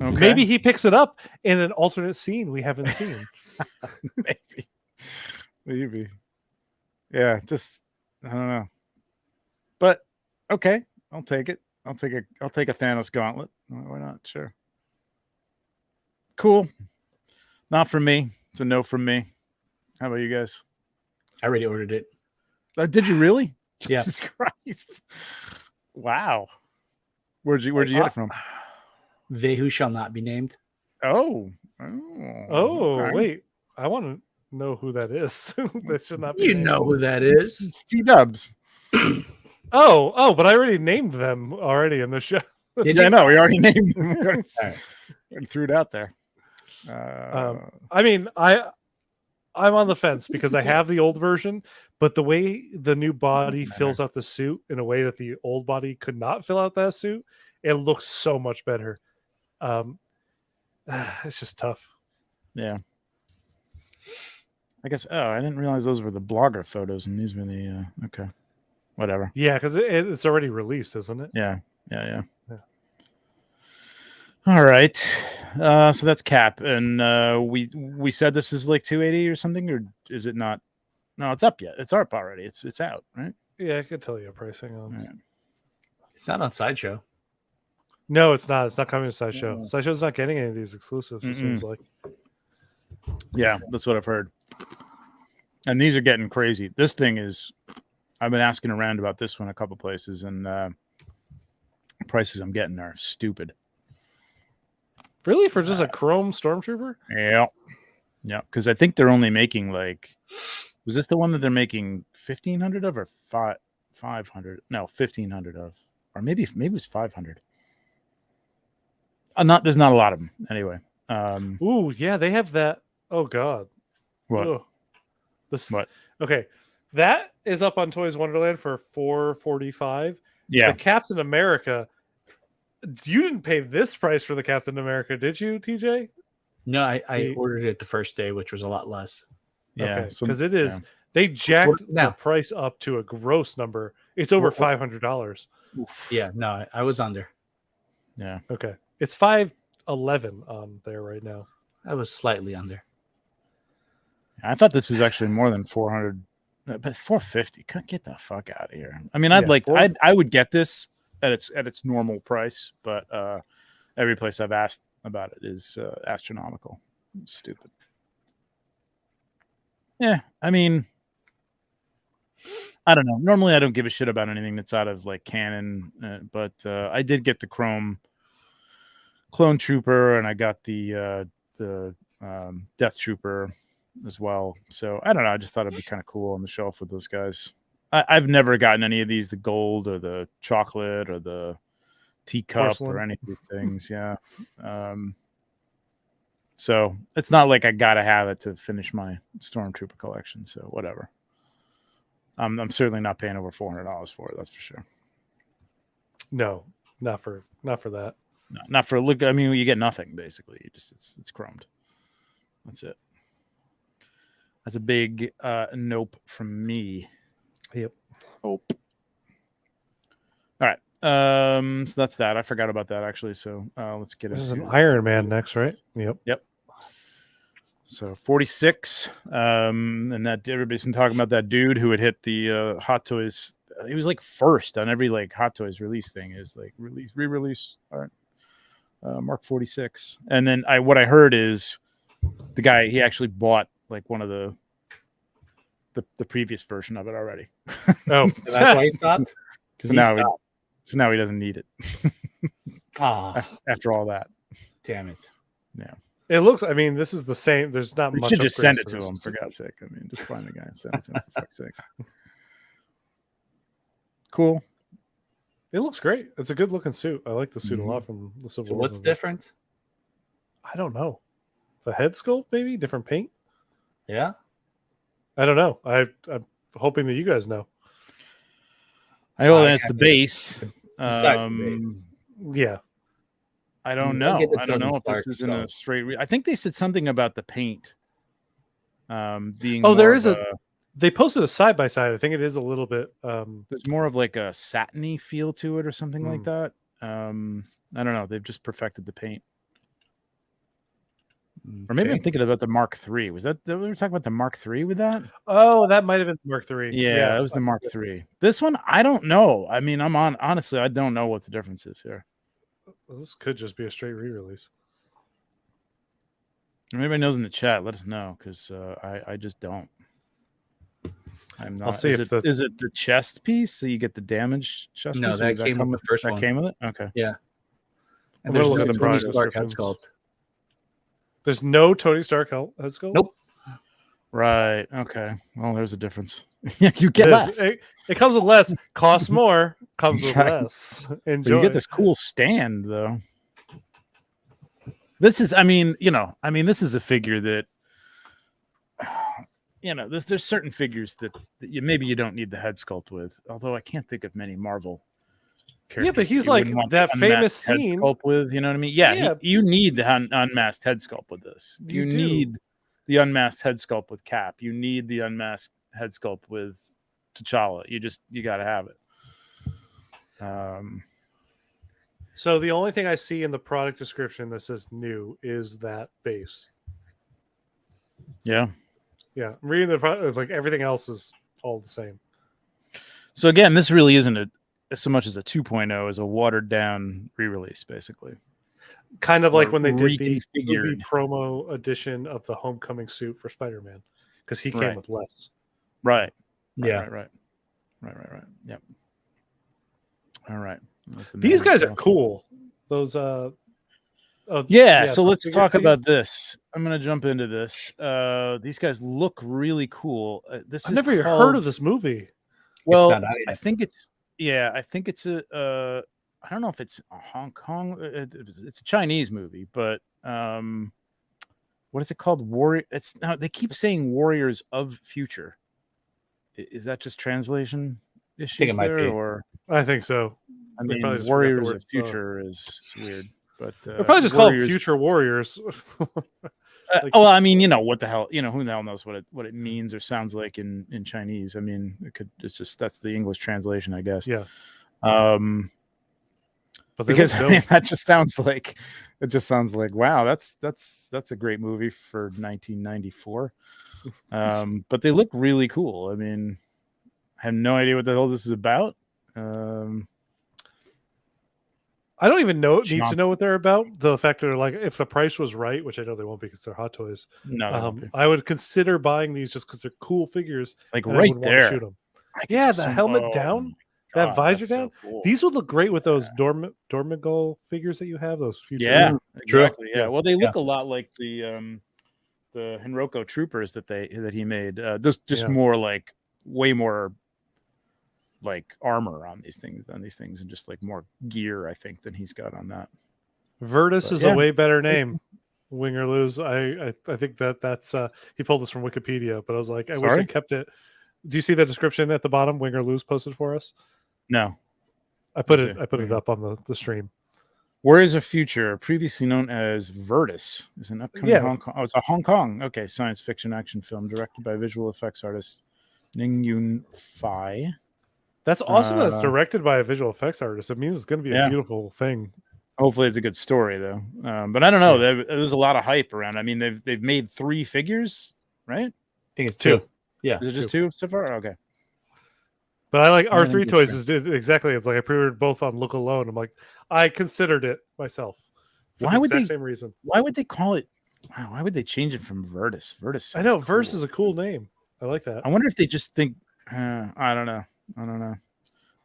Speaker 2: Okay. Maybe he picks it up in an alternate scene we haven't seen.
Speaker 1: Maybe. Yeah, just I don't know. But okay, I'll take it. I'll take a Thanos gauntlet. Why not? Sure. Cool. Not from me. It's a no from me. How about you guys?
Speaker 3: I already ordered it.
Speaker 1: Did you really?
Speaker 3: Yeah.
Speaker 1: Jesus Christ. Wow. Where'd you get it from?
Speaker 3: They Who Shall Not Be Named.
Speaker 1: Oh,
Speaker 2: okay. Wait. I want to know who that is. That should not be.
Speaker 3: You know who that is?
Speaker 1: It's T-Dubs.
Speaker 2: Oh, but I already named them in the show.
Speaker 1: I know. We already named them. We already threw it out there.
Speaker 2: I mean, I'm on the fence because I have the old version, but the way the new body fills out the suit in a way that the old body could not fill out that suit, it looks so much better. It's just tough.
Speaker 1: Yeah. I guess. Oh, I didn't realize those were the blogger photos, and these were the okay. Whatever.
Speaker 2: Yeah, because it's already released, isn't it?
Speaker 1: Yeah. All right. So that's Cap, and we said this is like 280 or something, or is it not? No, it's up yet. It's up already. It's out, right?
Speaker 2: Yeah, I could tell you a pricing on.
Speaker 1: Right.
Speaker 3: It's not on Sideshow.
Speaker 2: No, it's not. It's not coming to Sideshow. No. Sideshow's not getting any of these exclusives. It seems like.
Speaker 1: Yeah, that's what I've heard. And these are getting crazy. This thing is. I've been asking around about this one a couple places, and prices I'm getting are stupid.
Speaker 2: Really, for just a chrome stormtrooper?
Speaker 1: Yeah, because I think they're only making like. Was this the one that they're making 1,500 of, or 500? No, 1,500 of, or maybe it was 500. There's not a lot of them anyway.
Speaker 2: Ooh, yeah, they have that. Oh God.
Speaker 1: What?
Speaker 2: Ugh.
Speaker 1: What?
Speaker 2: Okay. That is up on Toys Wonderland for $445.
Speaker 1: Yeah.
Speaker 2: The Captain America. You didn't pay this price for the Captain America, did you, TJ?
Speaker 3: No, I ordered it the first day, which was a lot less.
Speaker 1: Yeah,
Speaker 2: because it is They jacked the
Speaker 3: now?
Speaker 2: price up to a gross number. It's over $500.
Speaker 3: Yeah, no, I was under.
Speaker 1: Yeah.
Speaker 2: Okay, it's 511 on there right now.
Speaker 3: I was slightly under.
Speaker 1: I thought this was actually more than 400, but 450. Get the fuck out of here. I mean, I would get this at its normal price, but every place I've asked about it is astronomical. It's stupid. Yeah, I mean, I don't know. Normally, I don't give a shit about anything that's out of like canon, but I did get the Chrome Clone Trooper, and I got the Death Trooper as well. So I don't know. I just thought it'd be kind of cool on the shelf with those guys. I've never gotten any of these, the gold or the chocolate or the teacup
Speaker 2: Porcelain.
Speaker 1: or any of these things. Yeah. So it's not like I gotta have it to finish my Stormtrooper collection. So whatever. I'm certainly not paying over $400 for it. That's for sure.
Speaker 2: No, not for that.
Speaker 1: No, not for look. I mean, you get nothing basically. You just it's chromed. That's it. That's a big nope from me.
Speaker 2: Yep.
Speaker 1: Nope. All right. So that's that. I forgot about that actually. So let's get
Speaker 2: This is
Speaker 1: into
Speaker 2: an Iron Man next, right? Yep.
Speaker 1: So 46. And that everybody's been talking about that dude who had hit the Hot Toys. He was like first on every like Hot Toys release thing. Is like re-release. All right. Mark 46. And then what I heard is the guy, he actually bought like one of the previous version of it already.
Speaker 2: Oh,
Speaker 3: So that's why he stopped.
Speaker 1: So now he doesn't need it. After all that,
Speaker 3: Damn it.
Speaker 1: Yeah.
Speaker 2: it looks. I mean, this is the same. There's not
Speaker 1: You
Speaker 2: much.
Speaker 1: should just send it
Speaker 2: upgrades
Speaker 1: to
Speaker 2: this.
Speaker 1: him for God's sake. I mean, just find the guy and send it to him for fuck's sake. Cool.
Speaker 2: It looks great. It's a good looking suit. I like the suit a lot from the Civil
Speaker 3: So
Speaker 2: War
Speaker 3: what's
Speaker 2: movie.
Speaker 3: different?
Speaker 2: I don't know. The head sculpt, maybe different paint.
Speaker 3: Yeah.
Speaker 2: I don't know. I'm hoping that you guys know.
Speaker 1: I know that's the base.
Speaker 3: Besides the base.
Speaker 2: Yeah.
Speaker 1: I don't know. I don't know if this is in a straight. I think they said something about the paint. Being
Speaker 2: Oh, there
Speaker 1: more
Speaker 2: is
Speaker 1: of
Speaker 2: They posted a side by side. I think it is a little bit.
Speaker 1: There's more of like a satiny feel to it or something like that. I don't know. They've just perfected the paint. Or maybe I'm thinking about the Mark III. Was that we were talking about the Mark III with that?
Speaker 2: Oh, that might have been Mark III.
Speaker 1: Yeah, it was the Mark III. This one, I don't know. I mean, honestly, I don't know what the difference is here.
Speaker 2: This could just be a straight re-release.
Speaker 1: If anybody knows in the chat, let us know because I just don't. I'm not.
Speaker 2: I'll see
Speaker 1: is
Speaker 2: if
Speaker 1: it the chest piece so you get the damaged chest
Speaker 3: No,
Speaker 1: piece?
Speaker 3: that came with the first one.
Speaker 1: That came with it? Okay.
Speaker 3: Yeah. And
Speaker 2: I'm
Speaker 3: there's
Speaker 2: gonna
Speaker 3: no
Speaker 2: look at the
Speaker 3: Tony
Speaker 2: product
Speaker 3: Stark head
Speaker 2: descriptions.
Speaker 3: sculpt.
Speaker 2: There's no Tony Stark head sculpt?
Speaker 3: Nope.
Speaker 1: Right. Okay. Well, there's a difference. Yeah, you get
Speaker 2: It
Speaker 1: less.
Speaker 2: is. It comes with less. Costs more. Comes with
Speaker 1: Right.
Speaker 2: less.
Speaker 1: But
Speaker 2: Enjoy.
Speaker 1: you get this cool stand though. This is, this is a figure that, there's certain figures that maybe you don't need the head sculpt with. Although I can't think of many Marvel characters.
Speaker 2: Yeah, but he's
Speaker 1: you
Speaker 2: like
Speaker 1: wouldn't want
Speaker 2: that
Speaker 1: the
Speaker 2: famous
Speaker 1: unmasked head
Speaker 2: scene.
Speaker 1: sculpt with. You know what I mean? Yeah.
Speaker 2: Yeah.
Speaker 1: You need the unmasked head sculpt with this.
Speaker 2: You do.
Speaker 1: Need the unmasked head sculpt with Cap. You need the unmasked head sculpt with T'Challa. You got to have it.
Speaker 2: So the only thing I see in the product description that says new is that base.
Speaker 1: Yeah.
Speaker 2: Yeah, I'm reading the product. Like everything else is all the same.
Speaker 1: So again, this really isn't so much as a 2.0 as a watered down re-release, basically.
Speaker 2: Kind of
Speaker 1: Or
Speaker 2: like when they did the
Speaker 1: reconfigured.
Speaker 2: movie promo edition of the Homecoming suit for Spider-Man, because he came
Speaker 1: Right.
Speaker 2: with less.
Speaker 1: Right.
Speaker 3: Yeah.
Speaker 1: Right. Yep. All right.
Speaker 2: These guys are cool. Those
Speaker 1: Yeah, so let's
Speaker 2: figure
Speaker 1: talk
Speaker 2: things.
Speaker 1: about this. I'm going to jump into this. These guys look really cool.
Speaker 2: I've never even heard of this movie.
Speaker 1: Well,
Speaker 3: not out yet.
Speaker 1: I think it's a I don't know if it's a Hong Kong. It's a Chinese movie, but what is it called? They keep saying Warriors of Future. Is that just translation issues
Speaker 3: it might
Speaker 1: there,
Speaker 3: be.
Speaker 1: or
Speaker 2: I think so.
Speaker 1: I
Speaker 2: They
Speaker 1: mean,
Speaker 2: probably just forgot the
Speaker 1: Warriors
Speaker 2: word,
Speaker 1: of Future is weird, but
Speaker 2: They're probably just called
Speaker 1: Warriors-
Speaker 2: Future Warriors.
Speaker 1: well, I mean, what the hell, who the hell knows what it means or sounds like in Chinese. I mean, it's just that's the English translation, I guess.
Speaker 2: Yeah.
Speaker 1: But because I mean, that just sounds like wow, that's a great movie for 1994. But they look really cool. I mean, I have no idea what the hell this is about.
Speaker 2: I don't even need to know what they're about. The fact that they're like, if the price was right, which I know they won't be because they're Hot Toys.
Speaker 1: No, they won't be.
Speaker 2: I would consider buying these just because they're cool figures.
Speaker 1: Like right there.
Speaker 2: Shoot them. Yeah, the helmet down, that visor down. So cool. These would look great with those Dormigol figures that you have. Those future.
Speaker 1: Yeah, exactly. Yeah. Well, they look a lot like the Hinroko troopers that he made. Just more like way more like armor on these things and just like more gear, I think, than he's got on that.
Speaker 2: Virtus is a way better name. Wing or lose. I think that's he pulled this from Wikipedia, but I was like, I wish I kept it. Do you see the description at the bottom? Wing or lose posted for us? No. I put it up on the stream.
Speaker 1: Warriors of Future, previously known as Virtus, is an upcoming Hong Kong. Oh, it's a Hong Kong. Okay, science fiction action film directed by visual effects artist Ning Yun Fai.
Speaker 2: That's awesome that it's directed by a visual effects artist. It means it's going to be a beautiful thing.
Speaker 1: Hopefully it's a good story, though. But I don't know. There's a lot of hype around. I mean, they've made 3 figures, right? I
Speaker 3: think it's 2. Yeah.
Speaker 1: Is it just 2 so far? Okay.
Speaker 2: But I like R3 Toys is exactly. It's like I pre-ordered both on Look Alone. I'm like, I considered it myself.
Speaker 1: Why would they?
Speaker 2: Same reason.
Speaker 1: Why would they call it? Wow. Why would they change it from Virtus? Virtus.
Speaker 2: I know Virtus is a cool name. I like that.
Speaker 1: I wonder if they just think. I don't know.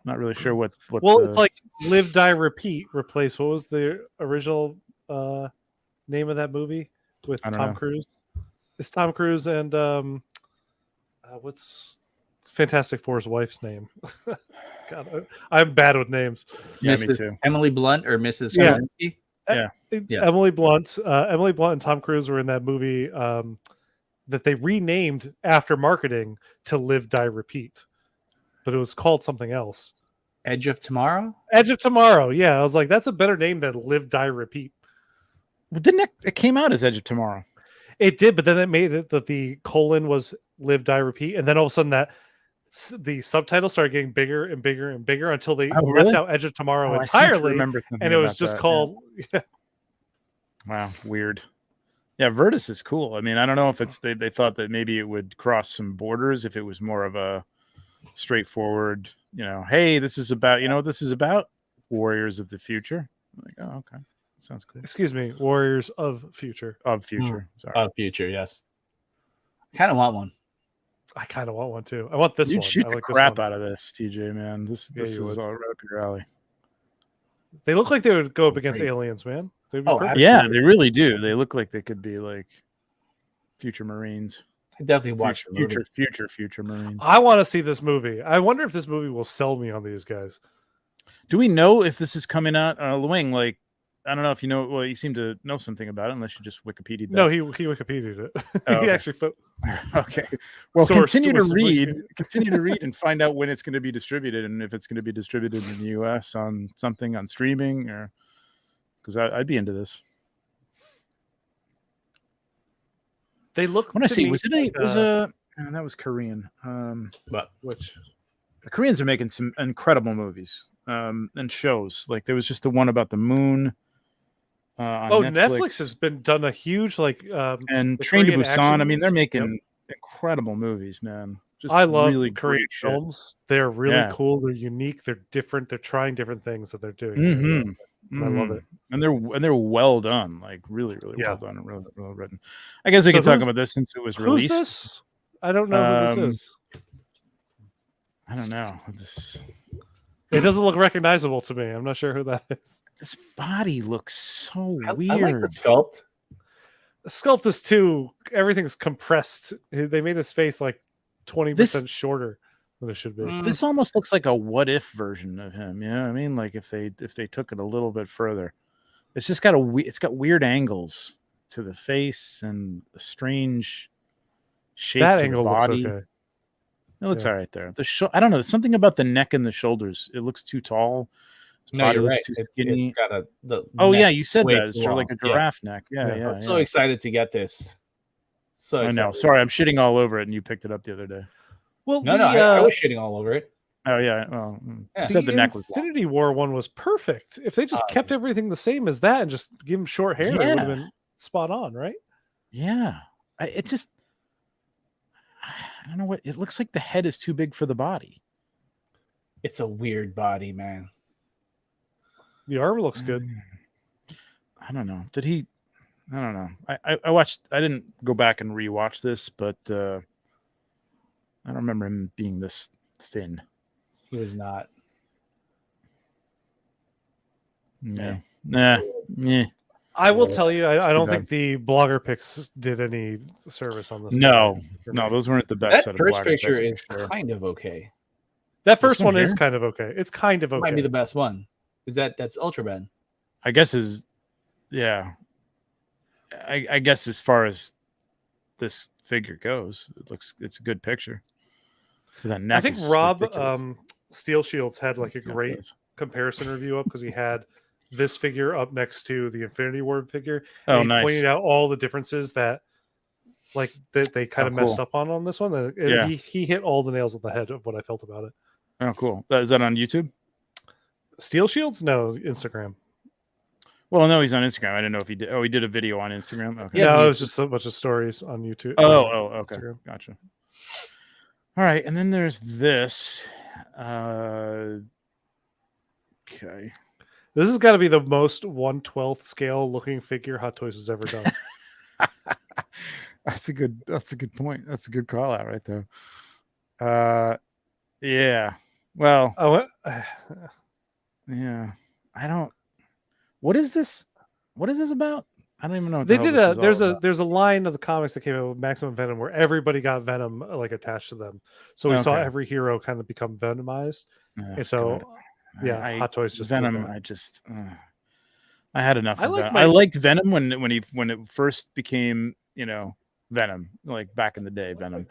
Speaker 1: Not really sure what.
Speaker 2: Well, it's like Live, Die, Repeat. Replace what was the original name of that movie with Tom Cruise? It's Tom Cruise and what's Fantastic Four's wife's name? God, I'm bad with names.
Speaker 3: Me too. Emily Blunt or Mrs.
Speaker 2: Krasinski? Yeah. Emily Blunt. Emily Blunt and Tom Cruise were in that movie that they renamed after marketing to Live, Die, Repeat. But it was called something else.
Speaker 3: Edge of Tomorrow?
Speaker 2: Edge of Tomorrow. Yeah, I was like, that's a better name than Live, Die, Repeat.
Speaker 1: Well, didn't it came out as Edge of Tomorrow?
Speaker 2: It did, but then it made it that the colon was Live, Die, Repeat, and then all of a sudden the subtitles started getting bigger and bigger and bigger until they left out Edge of Tomorrow entirely, and it was just called. Yeah.
Speaker 1: Wow, weird. Yeah, Virtus is cool. I mean, I don't know if it's they thought that maybe it would cross some borders if it was more of a straightforward, hey, this is about, what this is about? Warriors of the Future. I'm like, oh, okay. Sounds cool.
Speaker 2: Excuse me, Warriors of Future.
Speaker 1: Of Future. Sorry.
Speaker 3: Of Future, yes. I kind of want one.
Speaker 2: I kind of want one too. I want this one.
Speaker 1: You'd shoot the crap out of this, TJ, man. This is all right up your alley.
Speaker 2: They look like they would go up against aliens, man.
Speaker 1: Yeah, they really do. They look like they could be like future Marines.
Speaker 3: I definitely watch
Speaker 1: future Marines.
Speaker 2: I want to see this movie. I wonder if this movie will sell me on these guys.
Speaker 1: Do we know if this is coming out? Wing, like, I don't know if you know. Well, you seem to know something about it, unless you just Wikipedia'd that.
Speaker 2: No, he Wikipedia'd it.
Speaker 1: Oh,
Speaker 2: he actually put.
Speaker 1: Okay. Well, continue to read and find out when it's going to be distributed, and if it's going to be distributed in the U.S. on something on streaming, or because I'd be into this.
Speaker 2: They look.
Speaker 1: I want to see. Was it that was Korean.
Speaker 3: But which
Speaker 1: the Koreans are making some incredible movies and shows. Like there was just the one about the moon. On
Speaker 2: Netflix has been done a huge
Speaker 1: and Train to Busan. I mean, they're making incredible movies, man. Just
Speaker 2: I love
Speaker 1: really
Speaker 2: Korean films. They're really cool. They're unique. They're different. They're trying different things that they're doing.
Speaker 1: Mm-hmm.
Speaker 2: I love it.
Speaker 1: And they're well done, like really well done and really well written. I guess we can talk about this since it was released.
Speaker 2: Who's this? I don't know who this is.
Speaker 1: I don't know.
Speaker 2: It doesn't look recognizable to me. I'm not sure who that is.
Speaker 1: This body looks so weird. I
Speaker 3: like the sculpt.
Speaker 2: The sculpt is too. Everything's compressed. They made his face like 20% shorter than it should be.
Speaker 1: This almost looks like a what if version of him. You know what I mean? Like if they took it a little bit further. It's just got it's got weird angles to the face and a strange shape
Speaker 2: that
Speaker 1: to
Speaker 2: angle
Speaker 1: the body.
Speaker 2: Looks okay.
Speaker 1: It looks all right there. I don't know. There's something about the neck and the shoulders. It looks too tall.
Speaker 3: No,
Speaker 1: body
Speaker 3: you're
Speaker 1: looks
Speaker 3: right.
Speaker 1: too
Speaker 3: It's
Speaker 1: skinny.
Speaker 3: got the
Speaker 1: Oh
Speaker 3: neck
Speaker 1: yeah, you said
Speaker 3: way
Speaker 1: that. It's
Speaker 3: too
Speaker 1: sort of
Speaker 3: long.
Speaker 1: like a
Speaker 3: Yeah.
Speaker 1: giraffe neck. Yeah,
Speaker 2: Yeah.
Speaker 1: yeah.
Speaker 3: I was so excited to get this. So
Speaker 1: I know.
Speaker 3: excited.
Speaker 1: Sorry, I'm shitting all over it, and you picked it up the other day.
Speaker 2: Well,
Speaker 3: No, I was shitting all over it.
Speaker 1: Oh yeah. Well,
Speaker 3: Yeah.
Speaker 1: you said the neck was long.
Speaker 2: Infinity War one was perfect. If they just kept everything the same as that and just give him short hair, it would have been spot on, right?
Speaker 1: Yeah. I don't know what it looks like. The head is too big for the body.
Speaker 3: It's a weird body, man.
Speaker 2: The armor looks good.
Speaker 1: I don't know. Did he? I don't know. I watched. I didn't go back and rewatch this, but I don't remember him being this thin.
Speaker 3: He was not.
Speaker 1: Yeah. Nah. Yeah.
Speaker 2: I will tell you, I don't
Speaker 1: bad.
Speaker 2: think the blogger pics did any service on this.
Speaker 1: No,
Speaker 2: for
Speaker 1: no,
Speaker 2: me.
Speaker 1: those weren't the best.
Speaker 3: That
Speaker 1: set
Speaker 3: first
Speaker 1: of blogger
Speaker 3: picture
Speaker 1: pics,
Speaker 3: is
Speaker 1: for sure.
Speaker 3: kind of okay.
Speaker 2: That first
Speaker 1: This
Speaker 2: one
Speaker 1: one
Speaker 2: is
Speaker 1: here?
Speaker 2: kind of okay. It's kind of okay.
Speaker 3: Might be the best one. That's Ultra Ben.
Speaker 1: I guess is, yeah. I guess as far as this figure goes, it's a good picture. That neck
Speaker 2: I think
Speaker 1: is
Speaker 2: Rob
Speaker 1: ridiculous.
Speaker 2: Steel Shields had like a
Speaker 1: Yeah,
Speaker 2: great comparison review up because he had this figure up next to the Infinity War figure.
Speaker 1: Oh,
Speaker 2: and he
Speaker 1: nice.
Speaker 2: pointed out all the differences that they kind of messed up on this one. And
Speaker 1: Yeah.
Speaker 2: he hit all the nails on the head of what I felt about it.
Speaker 1: Oh, cool. Is that on YouTube?
Speaker 2: Steel Shields? No, Instagram.
Speaker 1: Well, no, he's on Instagram. I didn't know if he did. Oh, he did a video on Instagram. Okay.
Speaker 3: Yeah,
Speaker 2: No,
Speaker 3: it's
Speaker 2: it was just a bunch of stories on YouTube.
Speaker 1: Okay.
Speaker 2: Instagram.
Speaker 1: Gotcha. All right, and then there's this. Okay.
Speaker 2: This has got to be the most 1/12 scale looking figure Hot Toys has ever done.
Speaker 1: That's a good point. That's a good call out right there. Yeah. Well, yeah. I don't. What is this? What is this about? I don't even know. What
Speaker 2: They
Speaker 1: the
Speaker 2: did
Speaker 1: hell this is all about.
Speaker 2: there's a line of the comics that came out with Maximum Venom where everybody got Venom like attached to them. So we saw
Speaker 1: Okay.
Speaker 2: every hero kind of become venomized.
Speaker 1: Oh,
Speaker 2: And so
Speaker 1: God.
Speaker 2: yeah, Hot Toys just did
Speaker 1: Venom.
Speaker 2: that.
Speaker 1: I had enough of
Speaker 2: like
Speaker 1: Venom.
Speaker 2: my-
Speaker 1: I liked Venom when it first became, Venom, like back in the day, Venom.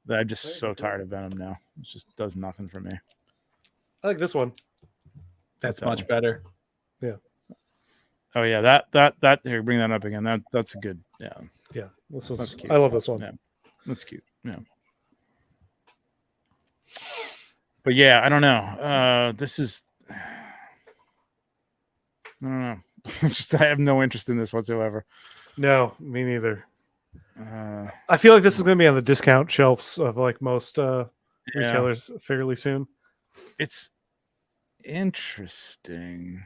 Speaker 1: I'm just so tired of Venom now. It just does nothing for me.
Speaker 2: I like this one.
Speaker 3: That's much better.
Speaker 2: Yeah.
Speaker 1: Oh yeah, that here, bring that up again. That's a good, yeah.
Speaker 2: Yeah. This
Speaker 1: That's
Speaker 2: was
Speaker 1: cute.
Speaker 2: I love this one.
Speaker 1: Yeah. That's cute. Yeah. But yeah, I don't know. This is I don't know. I have no interest in this whatsoever.
Speaker 2: No, me neither.
Speaker 1: Uh,
Speaker 2: I feel like this is going to be on the discount shelves of like most retailers fairly soon.
Speaker 1: It's interesting.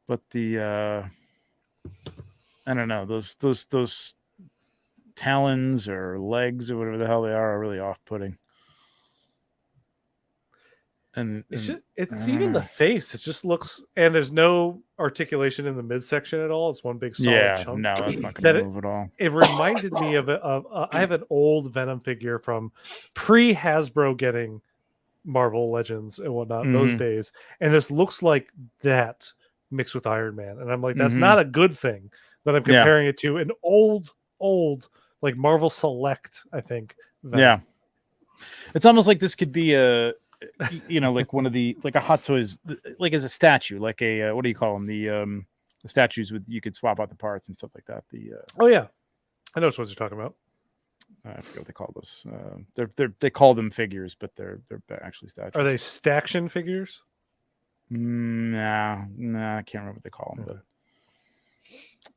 Speaker 1: But the I don't know, those talons or legs or whatever the hell they are really off-putting. And
Speaker 2: It's even the face. It just looks, and there's no articulation in the midsection at all. It's one big solid chunk.
Speaker 1: no, that's not going to move at all.
Speaker 2: It reminded me of I have an old Venom figure from pre Hasbro getting Marvel Legends and whatnot those days, and this looks like that mixed with Iron Man, and I'm like, that's not a good thing. But I'm comparing it to an old like Marvel Select, I think. Venom.
Speaker 1: Yeah, it's almost like this could be a. Like one of the like a Hot Toys, like as a statue, like a what do you call them? The statues with you could swap out the parts and stuff like that. The
Speaker 2: oh yeah, I know what you're talking about.
Speaker 1: I forget what they call those. They call them figures, but they're actually statues.
Speaker 2: Are they staction figures?
Speaker 1: Nah, I can't remember what they call them.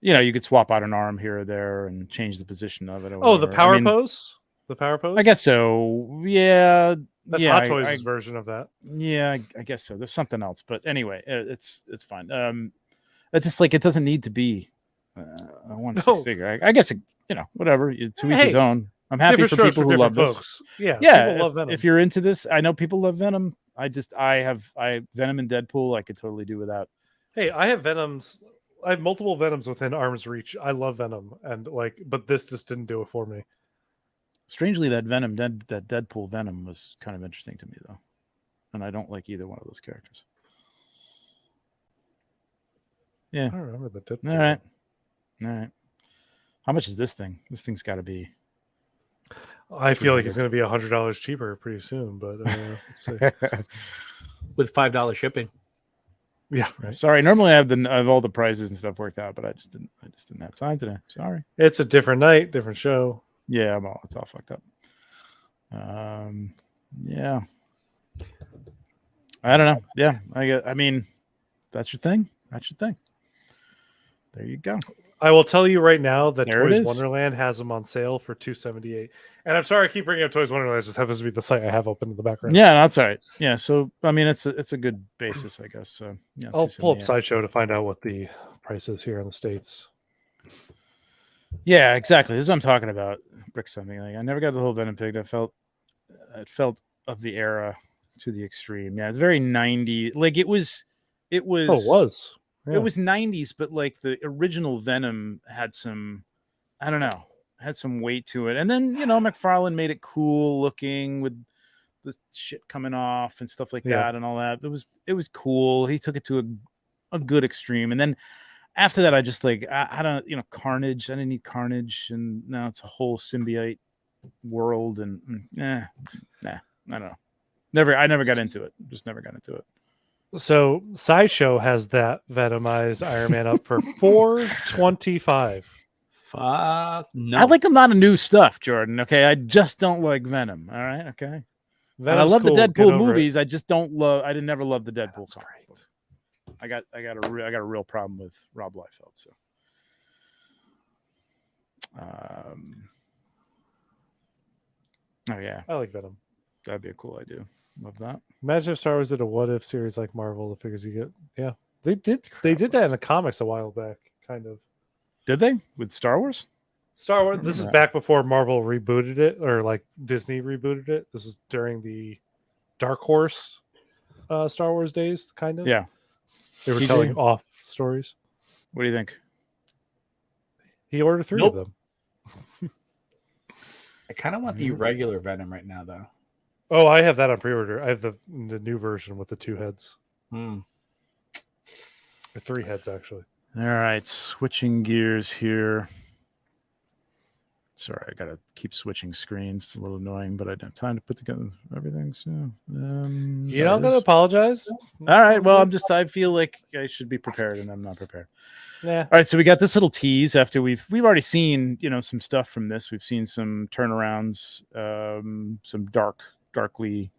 Speaker 1: But you could swap out an arm here or there and change the position of it.
Speaker 2: Oh, the power pose. The power pose.
Speaker 1: I guess so. Yeah.
Speaker 2: That's Hot Toys' version of that.
Speaker 1: Yeah, I guess so. There's something else, but anyway, it's fine. It's just like it doesn't need to be a 1/6 figure. I guess whatever. To each his own. I'm happy for people who love this.
Speaker 2: Yeah,
Speaker 1: people love Venom. If you're into this, I know people love Venom. I have Venom and Deadpool. I could totally do without.
Speaker 2: Hey, I have Venoms. I have multiple Venoms within arm's reach. I love Venom, and but this just didn't do it for me.
Speaker 1: Strangely, that Deadpool Venom was kind of interesting to me, though. And I don't like either one of those characters. Yeah.
Speaker 2: I remember the Deadpool.
Speaker 1: All right. How much is this thing? This thing's got to be...
Speaker 2: I feel like it's going to be $100 cheaper pretty soon, but let's see.
Speaker 3: with $5 shipping.
Speaker 2: Yeah, right.
Speaker 1: Sorry. Normally I have all the prices and stuff worked out, but I just didn't have time today. Sorry.
Speaker 2: It's a different night, different show.
Speaker 1: Yeah, it's all fucked up. Yeah. I don't know. Yeah, I mean, that's your thing. That's your thing. There you go.
Speaker 2: I will tell you right now that
Speaker 1: There it
Speaker 2: Toys
Speaker 1: is.
Speaker 2: Wonderland has them on sale for $278. And I'm sorry I keep bringing up Toys Wonderland. It just happens to be the site I have open in the background.
Speaker 1: Yeah, that's all right. Yeah, so I mean, it's a good basis, I guess. So yeah,
Speaker 2: I'll pull up
Speaker 1: 278.
Speaker 2: Sideshow to find out what the price is here in the States.
Speaker 1: Yeah, exactly. This is what I'm talking about. Brick something. Like I never got the whole Venom fig. It felt of the era to the extreme. Yeah, it's very 90s. Like it was.
Speaker 2: Oh, it was. Yeah.
Speaker 1: It was 90s, but like the original Venom had some, I don't know, had some weight to it. And then, McFarlane made it cool looking with the shit coming off and stuff like that and all that. It was cool. He took it to a good extreme. And then after that, I just like, I don't, Carnage. I didn't need Carnage. And now it's a whole symbiote world. And I don't know. I never got into it. Just never got into it.
Speaker 2: So Sideshow has that Venomized Iron Man up for $425.
Speaker 3: Fuck no.
Speaker 1: I like a lot of new stuff, Jordan. Okay, I just don't like Venom. All right, okay. And I love
Speaker 2: cool.
Speaker 1: the
Speaker 2: Get
Speaker 1: Deadpool
Speaker 2: over
Speaker 1: movies. I just don't love. I didn't never love the Deadpool.
Speaker 2: That's
Speaker 1: comic
Speaker 2: great.
Speaker 1: book. I got a real problem with Rob Liefeld. So, oh yeah,
Speaker 2: I like Venom.
Speaker 1: that'd be a cool idea. Love that.
Speaker 2: Imagine if Star Wars did a what if series like Marvel, the figures you get. Yeah. They did that in the comics a while back, kind of.
Speaker 1: Did they with Star Wars?
Speaker 2: Star Wars, this is back before Marvel rebooted it, or like Disney rebooted it. This is during the Dark Horse Star Wars days, kind of.
Speaker 1: Yeah.
Speaker 2: They were
Speaker 1: TJ?
Speaker 2: telling off stories.
Speaker 1: What do you think?
Speaker 2: He ordered 3 of them.
Speaker 3: I kind of want the regular Venom right now, though.
Speaker 2: Oh, I have that on pre-order. I have the new version with the 2 heads. Or 3 heads, actually.
Speaker 1: All right, switching gears here. Sorry, I gotta keep switching screens. It's a little annoying, but I don't have time to put together everything. So,
Speaker 2: You're not gonna apologize.
Speaker 1: All right. Well, I feel like I should be prepared, and I'm not prepared.
Speaker 2: Yeah.
Speaker 1: All right. So we got this little tease after we've already seen some stuff from this. We've seen some turnarounds, some darkly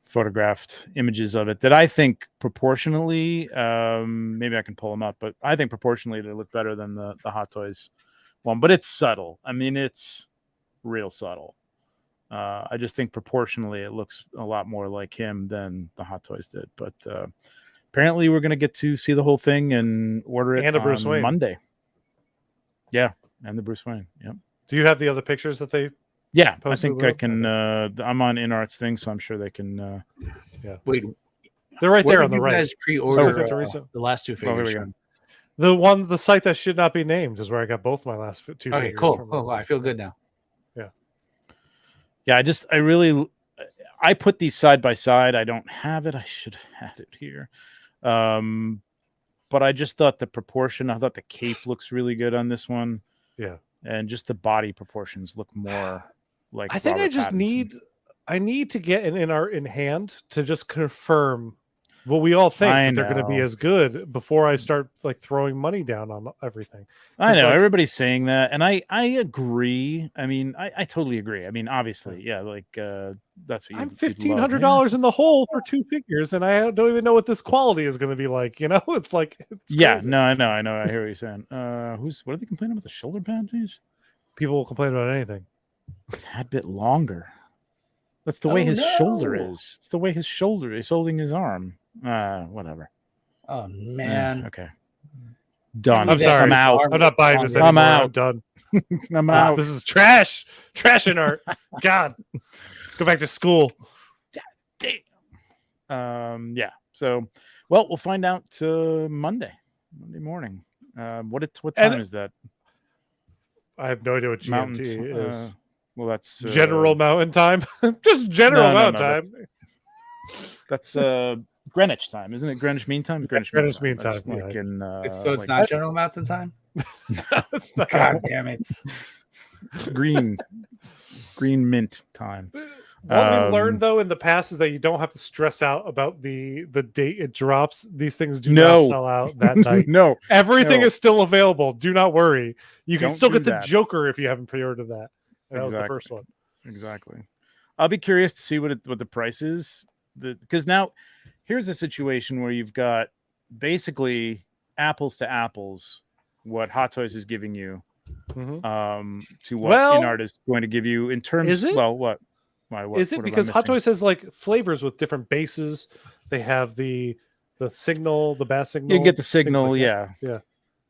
Speaker 1: photographed images of it that I think proportionally, maybe I can pull them up, but I think proportionally they look better than the Hot Toys one. But it's subtle. I mean, it's real subtle. I just think proportionally it looks a lot more like him than the Hot Toys did. But apparently we're going to get to see the whole thing and order it
Speaker 2: And a Bruce
Speaker 1: on
Speaker 2: Wayne.
Speaker 1: Monday. Yeah, and the Bruce Wayne. Yep.
Speaker 2: Do you have the other pictures that they?
Speaker 1: Yeah, I
Speaker 2: Posted
Speaker 1: think
Speaker 2: with
Speaker 1: I can. I'm on InArt's thing, so I'm sure they can.
Speaker 3: Wait,
Speaker 2: They're right
Speaker 3: where
Speaker 2: there on
Speaker 3: did
Speaker 2: the
Speaker 3: you
Speaker 2: right.
Speaker 3: guys pre-order
Speaker 2: So, Teresa.
Speaker 3: the last 2
Speaker 1: Oh, here
Speaker 3: figures?
Speaker 1: we go.
Speaker 3: from?
Speaker 2: The site that should not be named is where I got both my last 2
Speaker 3: Okay,
Speaker 2: figures.
Speaker 3: cool.
Speaker 2: from.
Speaker 3: Oh, I feel good now.
Speaker 1: Yeah, I put these side by side. I don't have it. I should have had it here. But I just thought the proportion. I thought the cape looks really good on this one.
Speaker 2: Yeah.
Speaker 1: And just the body proportions look more like.
Speaker 2: I think
Speaker 1: Robert
Speaker 2: I just
Speaker 1: Pattinson.
Speaker 2: need to get an InArt in hand to just confirm what we all think
Speaker 1: I
Speaker 2: that they're going to be
Speaker 1: know.
Speaker 2: as good before I start like throwing money down on everything.
Speaker 1: I
Speaker 2: It's
Speaker 1: know
Speaker 2: like-
Speaker 1: everybody's saying that, and I agree. I mean, I totally agree. I mean, obviously, yeah, like that's what
Speaker 2: I'm
Speaker 1: you'd love,
Speaker 2: $1,500 in the hole for 2 figures, and I don't even know what this quality is going to be like. It's like it's
Speaker 1: Yeah,
Speaker 2: crazy.
Speaker 1: no, I know. I hear what you're saying. What are they complaining about the shoulder pad? Geez?
Speaker 2: People will complain about anything.
Speaker 1: A tad bit longer. That's the way his shoulder is. It's the way his shoulder is holding his arm. Whatever.
Speaker 3: Oh man.
Speaker 1: Okay. Done.
Speaker 2: I'm sorry.
Speaker 1: I'm out.
Speaker 2: I'm not buying this
Speaker 1: I'm
Speaker 2: anymore.
Speaker 1: out.
Speaker 2: I'm done.
Speaker 1: I'm out.
Speaker 2: This is trash. Trash in art. God. Go back to school.
Speaker 1: Yeah. So, well, we'll find out Monday morning. What time is that?
Speaker 2: I have no idea what GMT
Speaker 1: Mountains.
Speaker 2: is.
Speaker 1: Well, that's
Speaker 2: General Mountain Time. Just General
Speaker 1: No,
Speaker 2: Mountain
Speaker 1: no,
Speaker 2: Time.
Speaker 1: That's Greenwich time, isn't it? Greenwich Mean Time.
Speaker 2: Greenwich Mean
Speaker 1: That's
Speaker 2: Time,
Speaker 1: like
Speaker 2: yeah.
Speaker 1: in,
Speaker 3: It's
Speaker 1: like
Speaker 3: not General Mountain time.
Speaker 2: It's not.
Speaker 3: God damn it.
Speaker 1: green mint time.
Speaker 2: What we learned though in the past is that you don't have to stress out about the date it drops. These things do not sell out that night.
Speaker 1: No,
Speaker 2: everything is still available. Do not worry. You can still get the
Speaker 1: that.
Speaker 2: Joker if you haven't pre-ordered that. And that was the first one.
Speaker 1: Exactly. I'll be curious to see what the price is. Because now here's a situation where you've got basically apples to apples what Hot Toys is giving you to what InArt is going to give you in terms.
Speaker 2: Is it?
Speaker 1: Well, what? What
Speaker 2: is it because Hot Toys has like flavors with different bases? They have the signal, the bass signal.
Speaker 1: You get the signal,
Speaker 2: like
Speaker 1: yeah.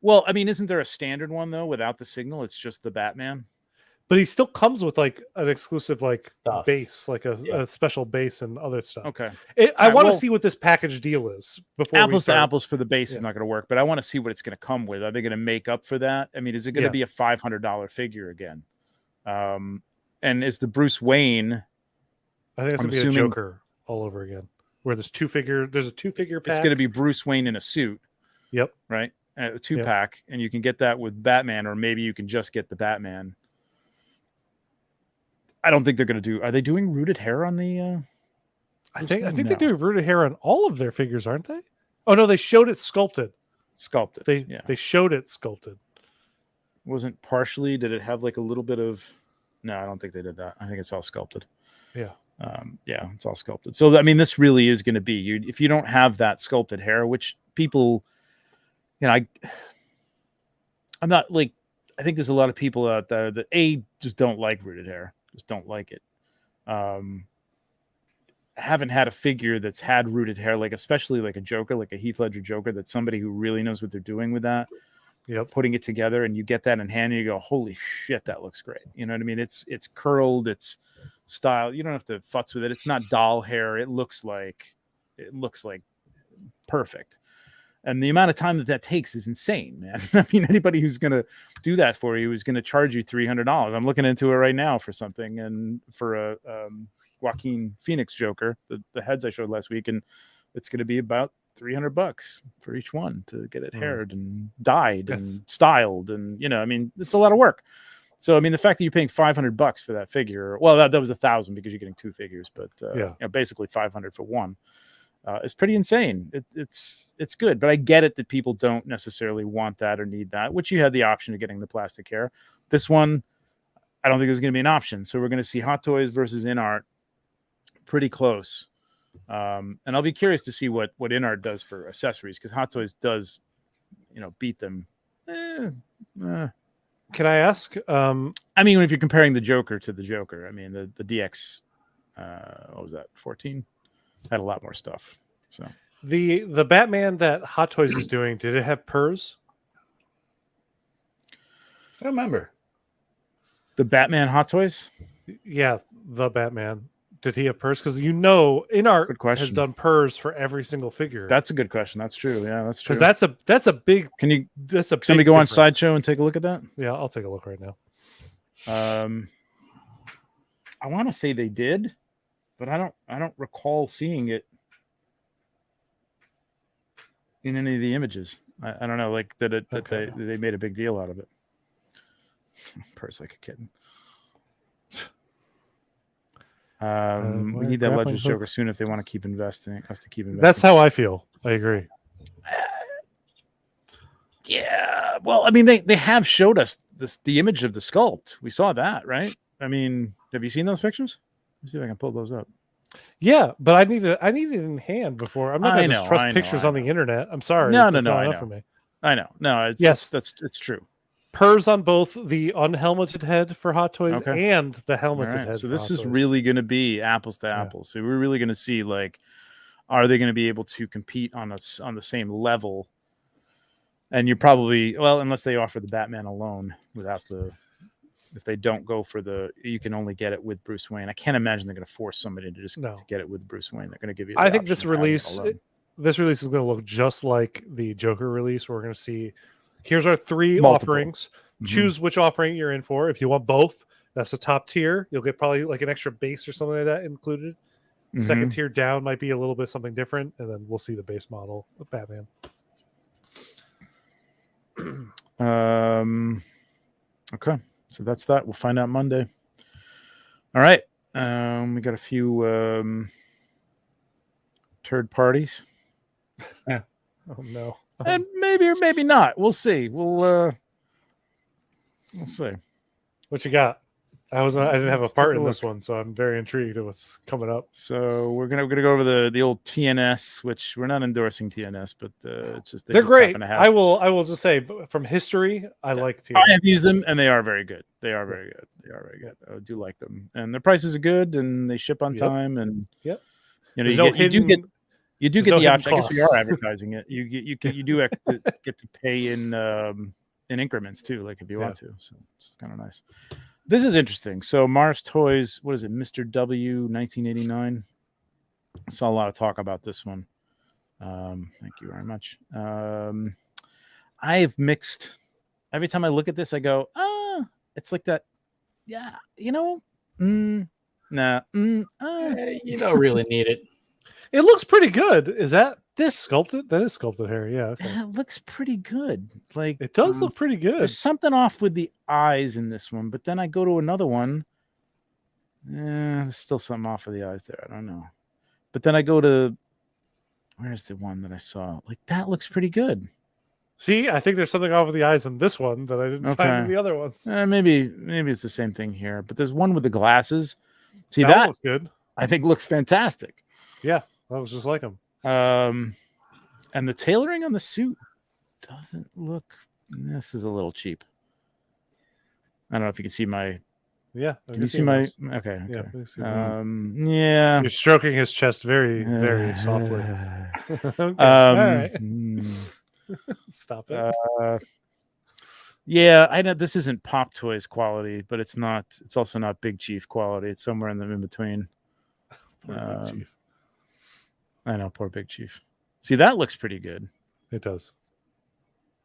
Speaker 1: Well, I mean, isn't there a standard one though without the signal? It's just the Batman.
Speaker 2: But he still comes with like an exclusive like
Speaker 3: stuff.
Speaker 2: Base, like a special base and other stuff.
Speaker 1: Okay.
Speaker 2: I want to see what this package deal is before
Speaker 1: apples to apples for the base is not going to work, but I want to see what it's going to come with. Are they going to make up for that? I mean, is it going to be a $500 figure again? And is the Bruce Wayne?
Speaker 2: I think it's going to be a Joker all over again. Where there's a 2-figure pack.
Speaker 1: It's going to be Bruce Wayne in a suit.
Speaker 2: Yep.
Speaker 1: Right. A 2-pack, and you can get that with Batman, or maybe you can just get the Batman. I don't think they're going to do. Are they doing rooted hair on the?
Speaker 2: I think they're doing rooted hair on all of their figures, aren't they? Oh no, they showed it sculpted. They showed it sculpted.
Speaker 1: Wasn't partially? Did it have like a little bit of? No, I don't think they did that. I think it's all sculpted.
Speaker 2: Yeah.
Speaker 1: It's all sculpted. So I mean, this really is going to be if you don't have that sculpted hair, which people, I'm not like. I think there's a lot of people out there that just don't like rooted hair. Just don't like it. Haven't had a figure that's had rooted hair, like especially like a Joker, like a Heath Ledger Joker, that's somebody who really knows what they're doing with that. Putting it together, and you get that in hand, and you go, "Holy shit, that looks great!" You know what I mean? It's curled, it's styled. You don't have to futz with it. It's not doll hair. It looks like perfect. And the amount of time that takes is insane, man. I mean, anybody who's going to do that for you is going to charge you $300. I'm looking into it right now for something, and for a Joaquin Phoenix Joker, the heads I showed last week, and it's going to be about $300 for each one to get it haired and dyed and styled, and I mean, it's a lot of work. So I mean, the fact that you're paying $500 for that figure, well, that was $1,000 because you're getting 2 figures, but basically $500 for one. It's pretty insane. It's good, but I get it that people don't necessarily want that or need that, which you had the option of getting the plastic hair. This one, I don't think there's going to be an option. So we're going to see Hot Toys versus InArt pretty close. And I'll be curious to see what InArt does for accessories, because Hot Toys does, beat them.
Speaker 2: Can I ask?
Speaker 1: I mean, if you're comparing the Joker to the Joker, I mean, the DX, what was that, 14? Had a lot more stuff. So
Speaker 2: the Batman that Hot Toys is doing, did it have purrs?
Speaker 3: I don't remember.
Speaker 1: The Batman Hot Toys?
Speaker 2: Yeah, the Batman. Did he have purrs? Because InArt has done purrs for every single figure.
Speaker 1: That's a good question. That's true. Yeah, that's true.
Speaker 2: Because that's a big.
Speaker 1: Somebody go on Sideshow and take a look at that?
Speaker 2: Yeah, I'll take a look right now.
Speaker 1: I want to say they did, but I don't recall seeing it in any of the images. I don't know, like that they made a big deal out of it. Purse like a kitten. We need that Legends Joker soon if they want to keep investing.
Speaker 2: That's how I feel. I agree.
Speaker 1: Yeah. Well, I mean, they have showed us the image of the sculpt. We saw that, right? I mean, have you seen those pictures? Let's see if I can pull those up.
Speaker 2: Yeah, but I need it in hand before. I'm not going to just trust pictures on the internet. I'm sorry.
Speaker 1: No. I know. For me. I know. No, it's true.
Speaker 2: Purrs on both the unhelmeted head for Hot Toys and the helmeted head.
Speaker 1: So this is really going to be apples to apples. So we're really going to see, like, are they going to be able to compete on the same level? And you're probably, well, unless they offer the Batman alone if they don't go for you can only get it with Bruce Wayne. I can't imagine they're going to force somebody to to get it with Bruce Wayne. They're going to give you.
Speaker 2: I think this release is going to look just like the Joker release. Where we're going to see, here's our 3 offerings. Mm-hmm. Choose which offering you're in for. If you want both, that's the top tier. You'll get probably like an extra base or something like that included. Mm-hmm. Second tier down might be a little bit something different, and then we'll see the base model of Batman.
Speaker 1: Okay. So that's that. We'll find out Monday. All right. We got a few third parties,
Speaker 2: Oh no.
Speaker 1: and maybe or maybe not. We'll see. We'll see.
Speaker 2: What you got? I didn't have a
Speaker 1: Let's
Speaker 2: part
Speaker 1: take a
Speaker 2: in this
Speaker 1: look.
Speaker 2: one, so I'm very intrigued at what's coming up.
Speaker 1: So we're gonna go over the old TNS, which we're not endorsing TNS, but it's just
Speaker 2: They're
Speaker 1: just
Speaker 2: great.
Speaker 1: happen to have.
Speaker 2: I will just say from history, I like TNS.
Speaker 1: I have used them, and they are very good. They are very good. They are very good. I do like them, and their prices are good, and they ship on time. And
Speaker 2: Yep.
Speaker 1: you know,
Speaker 2: There's
Speaker 1: you do get
Speaker 2: there's
Speaker 1: the
Speaker 2: no hidden
Speaker 1: option. I guess we
Speaker 2: costs.
Speaker 1: are advertising it. You do have to get to pay in increments too, like if you want to. So it's kind of nice. This is interesting. So Mars Toys, what is it, Mr. W 1989? I saw a lot of talk about this one. Thank you very much. I have mixed. Every time I look at this, I go, it's like that. Yeah, you know, nah.
Speaker 3: You don't really need it.
Speaker 2: It looks pretty good. Is that
Speaker 1: This
Speaker 2: sculpted? That is sculpted hair. Yeah. Okay.
Speaker 1: it looks pretty good. Like
Speaker 2: It does look pretty good.
Speaker 1: there's something off with the eyes in this one, but then I go to another one. There's still something off with the eyes there. I don't know. But then I go to where's the one that I saw? Like that looks pretty good.
Speaker 2: See, I think there's something off with the eyes in this one that I didn't find in the other ones.
Speaker 1: Maybe it's the same thing here, but there's one with the glasses. See
Speaker 2: that
Speaker 1: that
Speaker 2: looks good.
Speaker 1: I think looks fantastic.
Speaker 2: Yeah, that was just like him.
Speaker 1: And the tailoring on the suit doesn't look. This is a little cheap. I don't know if you can see my.
Speaker 2: Yeah,
Speaker 1: Can you see my? Okay.
Speaker 2: Yeah. You're stroking his chest very, very softly. Okay. All right. Stop it.
Speaker 1: Yeah, I know this isn't Pop Toys quality, but it's not. It's also not Big Chief quality. It's somewhere in the in between.
Speaker 2: Big Chief.
Speaker 1: I know, poor Big Chief. See, that looks pretty good.
Speaker 2: It does.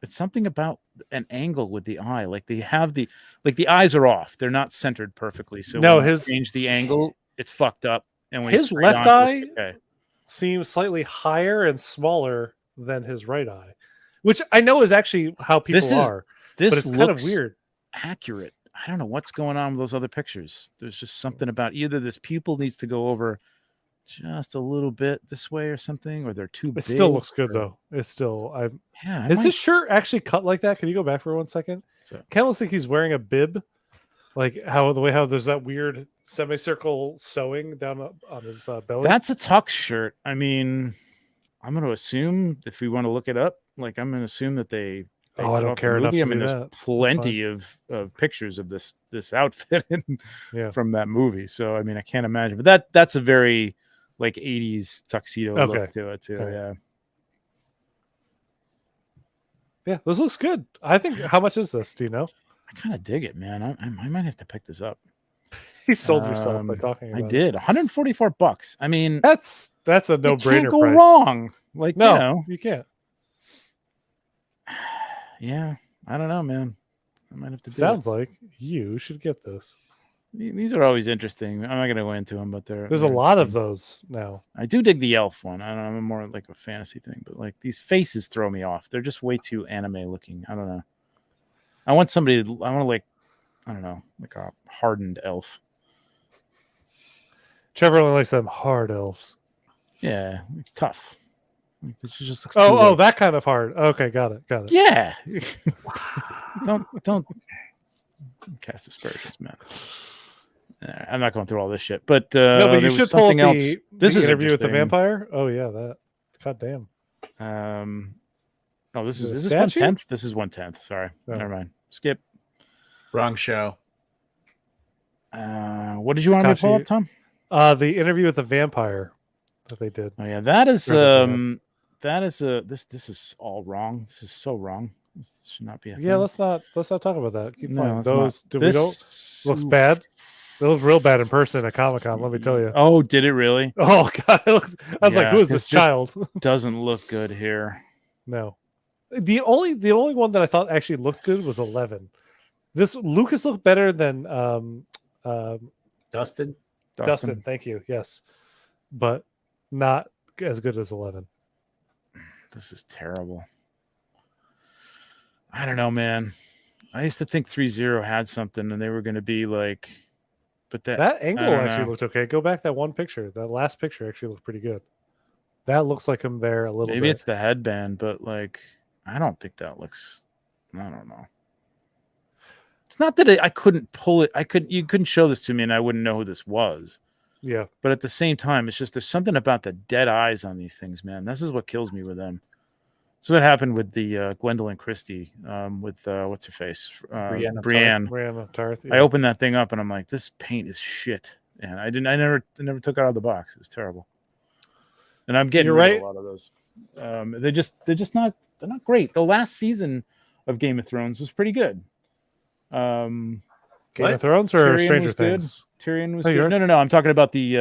Speaker 1: It's something about an angle with the eye. Like they have the eyes are off. They're not centered perfectly. So
Speaker 2: no,
Speaker 1: when you change the angle, it's fucked up. And when
Speaker 2: his left eye seems slightly higher and smaller than his right eye, which I know is actually how people are. But it's kind of weird.
Speaker 1: Accurate. I don't know what's going on with those other pictures. There's just something about either this pupil needs to go over just a little bit this way or something, or they're too big.
Speaker 2: It still looks good though. It's still is his shirt actually cut like that? Can you go back for 1 second? Kind of looks like he's wearing a bib, like how there's that weird semicircle sewing down on his belly.
Speaker 1: That's a tux shirt. I mean, I'm going to assume if we want to look it up, like I'm going to assume that they.
Speaker 2: I don't care enough. I mean,
Speaker 1: there's plenty of pictures of this outfit from that movie. So I mean, I can't imagine. But that's a very like 80s tuxedo look to it too. Okay.
Speaker 2: Yeah, this looks good. I think. How much is this? Do you know?
Speaker 1: I kind of dig it, man. I might have to pick this up.
Speaker 2: You sold yourself by talking about
Speaker 1: I did. $144. I mean,
Speaker 2: that's a no-brainer.
Speaker 1: Can't go wrong. Like
Speaker 2: no, you can't.
Speaker 1: Yeah, I don't know, man. I might have to.
Speaker 2: Sounds like you should get this.
Speaker 1: These are always interesting. I'm not going to go into them, but there's
Speaker 2: a lot of those now. I
Speaker 1: do dig the elf one. I don't know, I'm more like a fantasy thing, but like these faces throw me off. They're just way too anime looking. I don't know. I want like, I don't know, like a hardened elf.
Speaker 2: Trevor only likes them hard elves.
Speaker 1: Yeah, like tough. Like, just
Speaker 2: that kind of hard. Okay, got it.
Speaker 1: Yeah. don't cast aspersions, man. I'm not going through all this shit, but
Speaker 2: no, but you should pull up
Speaker 1: else.
Speaker 2: This is Interview with the Vampire. Oh yeah, that. God damn.
Speaker 1: This is 1/10. This is 1/10. Sorry, never mind. Skip.
Speaker 3: Wrong show.
Speaker 1: What did you want me to pull up, Tom?
Speaker 2: The Interview with the Vampire that they did.
Speaker 1: Oh yeah, that is this is all wrong. This is so wrong. This should not be a thing.
Speaker 2: Yeah, let's not talk about that. Keep
Speaker 1: no,
Speaker 2: those. Looks bad. It looks real bad in person at Comic-Con, let me tell you.
Speaker 1: Oh, did it really?
Speaker 2: Oh god, I was like, who is this child?
Speaker 1: Doesn't look good here.
Speaker 2: No. The only one that I thought actually looked good was 11. This Lucas looked better than
Speaker 3: Dustin,
Speaker 2: thank you. Yes. But not as good as 11.
Speaker 1: This is terrible. I don't know, man. I used to think 3.0 had something and they were going to be like, But that
Speaker 2: That angle
Speaker 1: don't
Speaker 2: actually
Speaker 1: know.
Speaker 2: looked okay. Go back that one picture. That last picture actually looked pretty good. That looks like him there a little
Speaker 1: maybe
Speaker 2: bit.
Speaker 1: it's the headband, but like I don't think that looks. I don't know. It's not that I couldn't pull it. You couldn't show this to me, and I wouldn't know who this was.
Speaker 2: Yeah.
Speaker 1: But at the same time, it's just there's something about the dead eyes on these things, man. This is what kills me with them. So what happened with the Gwendolyn Christie with what's her face, Brienne.
Speaker 2: Brianna Tarth.
Speaker 1: I opened that thing up and I'm like, this paint is shit, and I never took it out of the box. It was terrible. And I'm getting rid of a lot of those. They're not great. The last season of Game of Thrones was pretty good.
Speaker 2: Game of Thrones or
Speaker 1: Tyrion
Speaker 2: Stranger
Speaker 1: was good.
Speaker 2: Things?
Speaker 1: Tyrion was good. No. I'm talking about the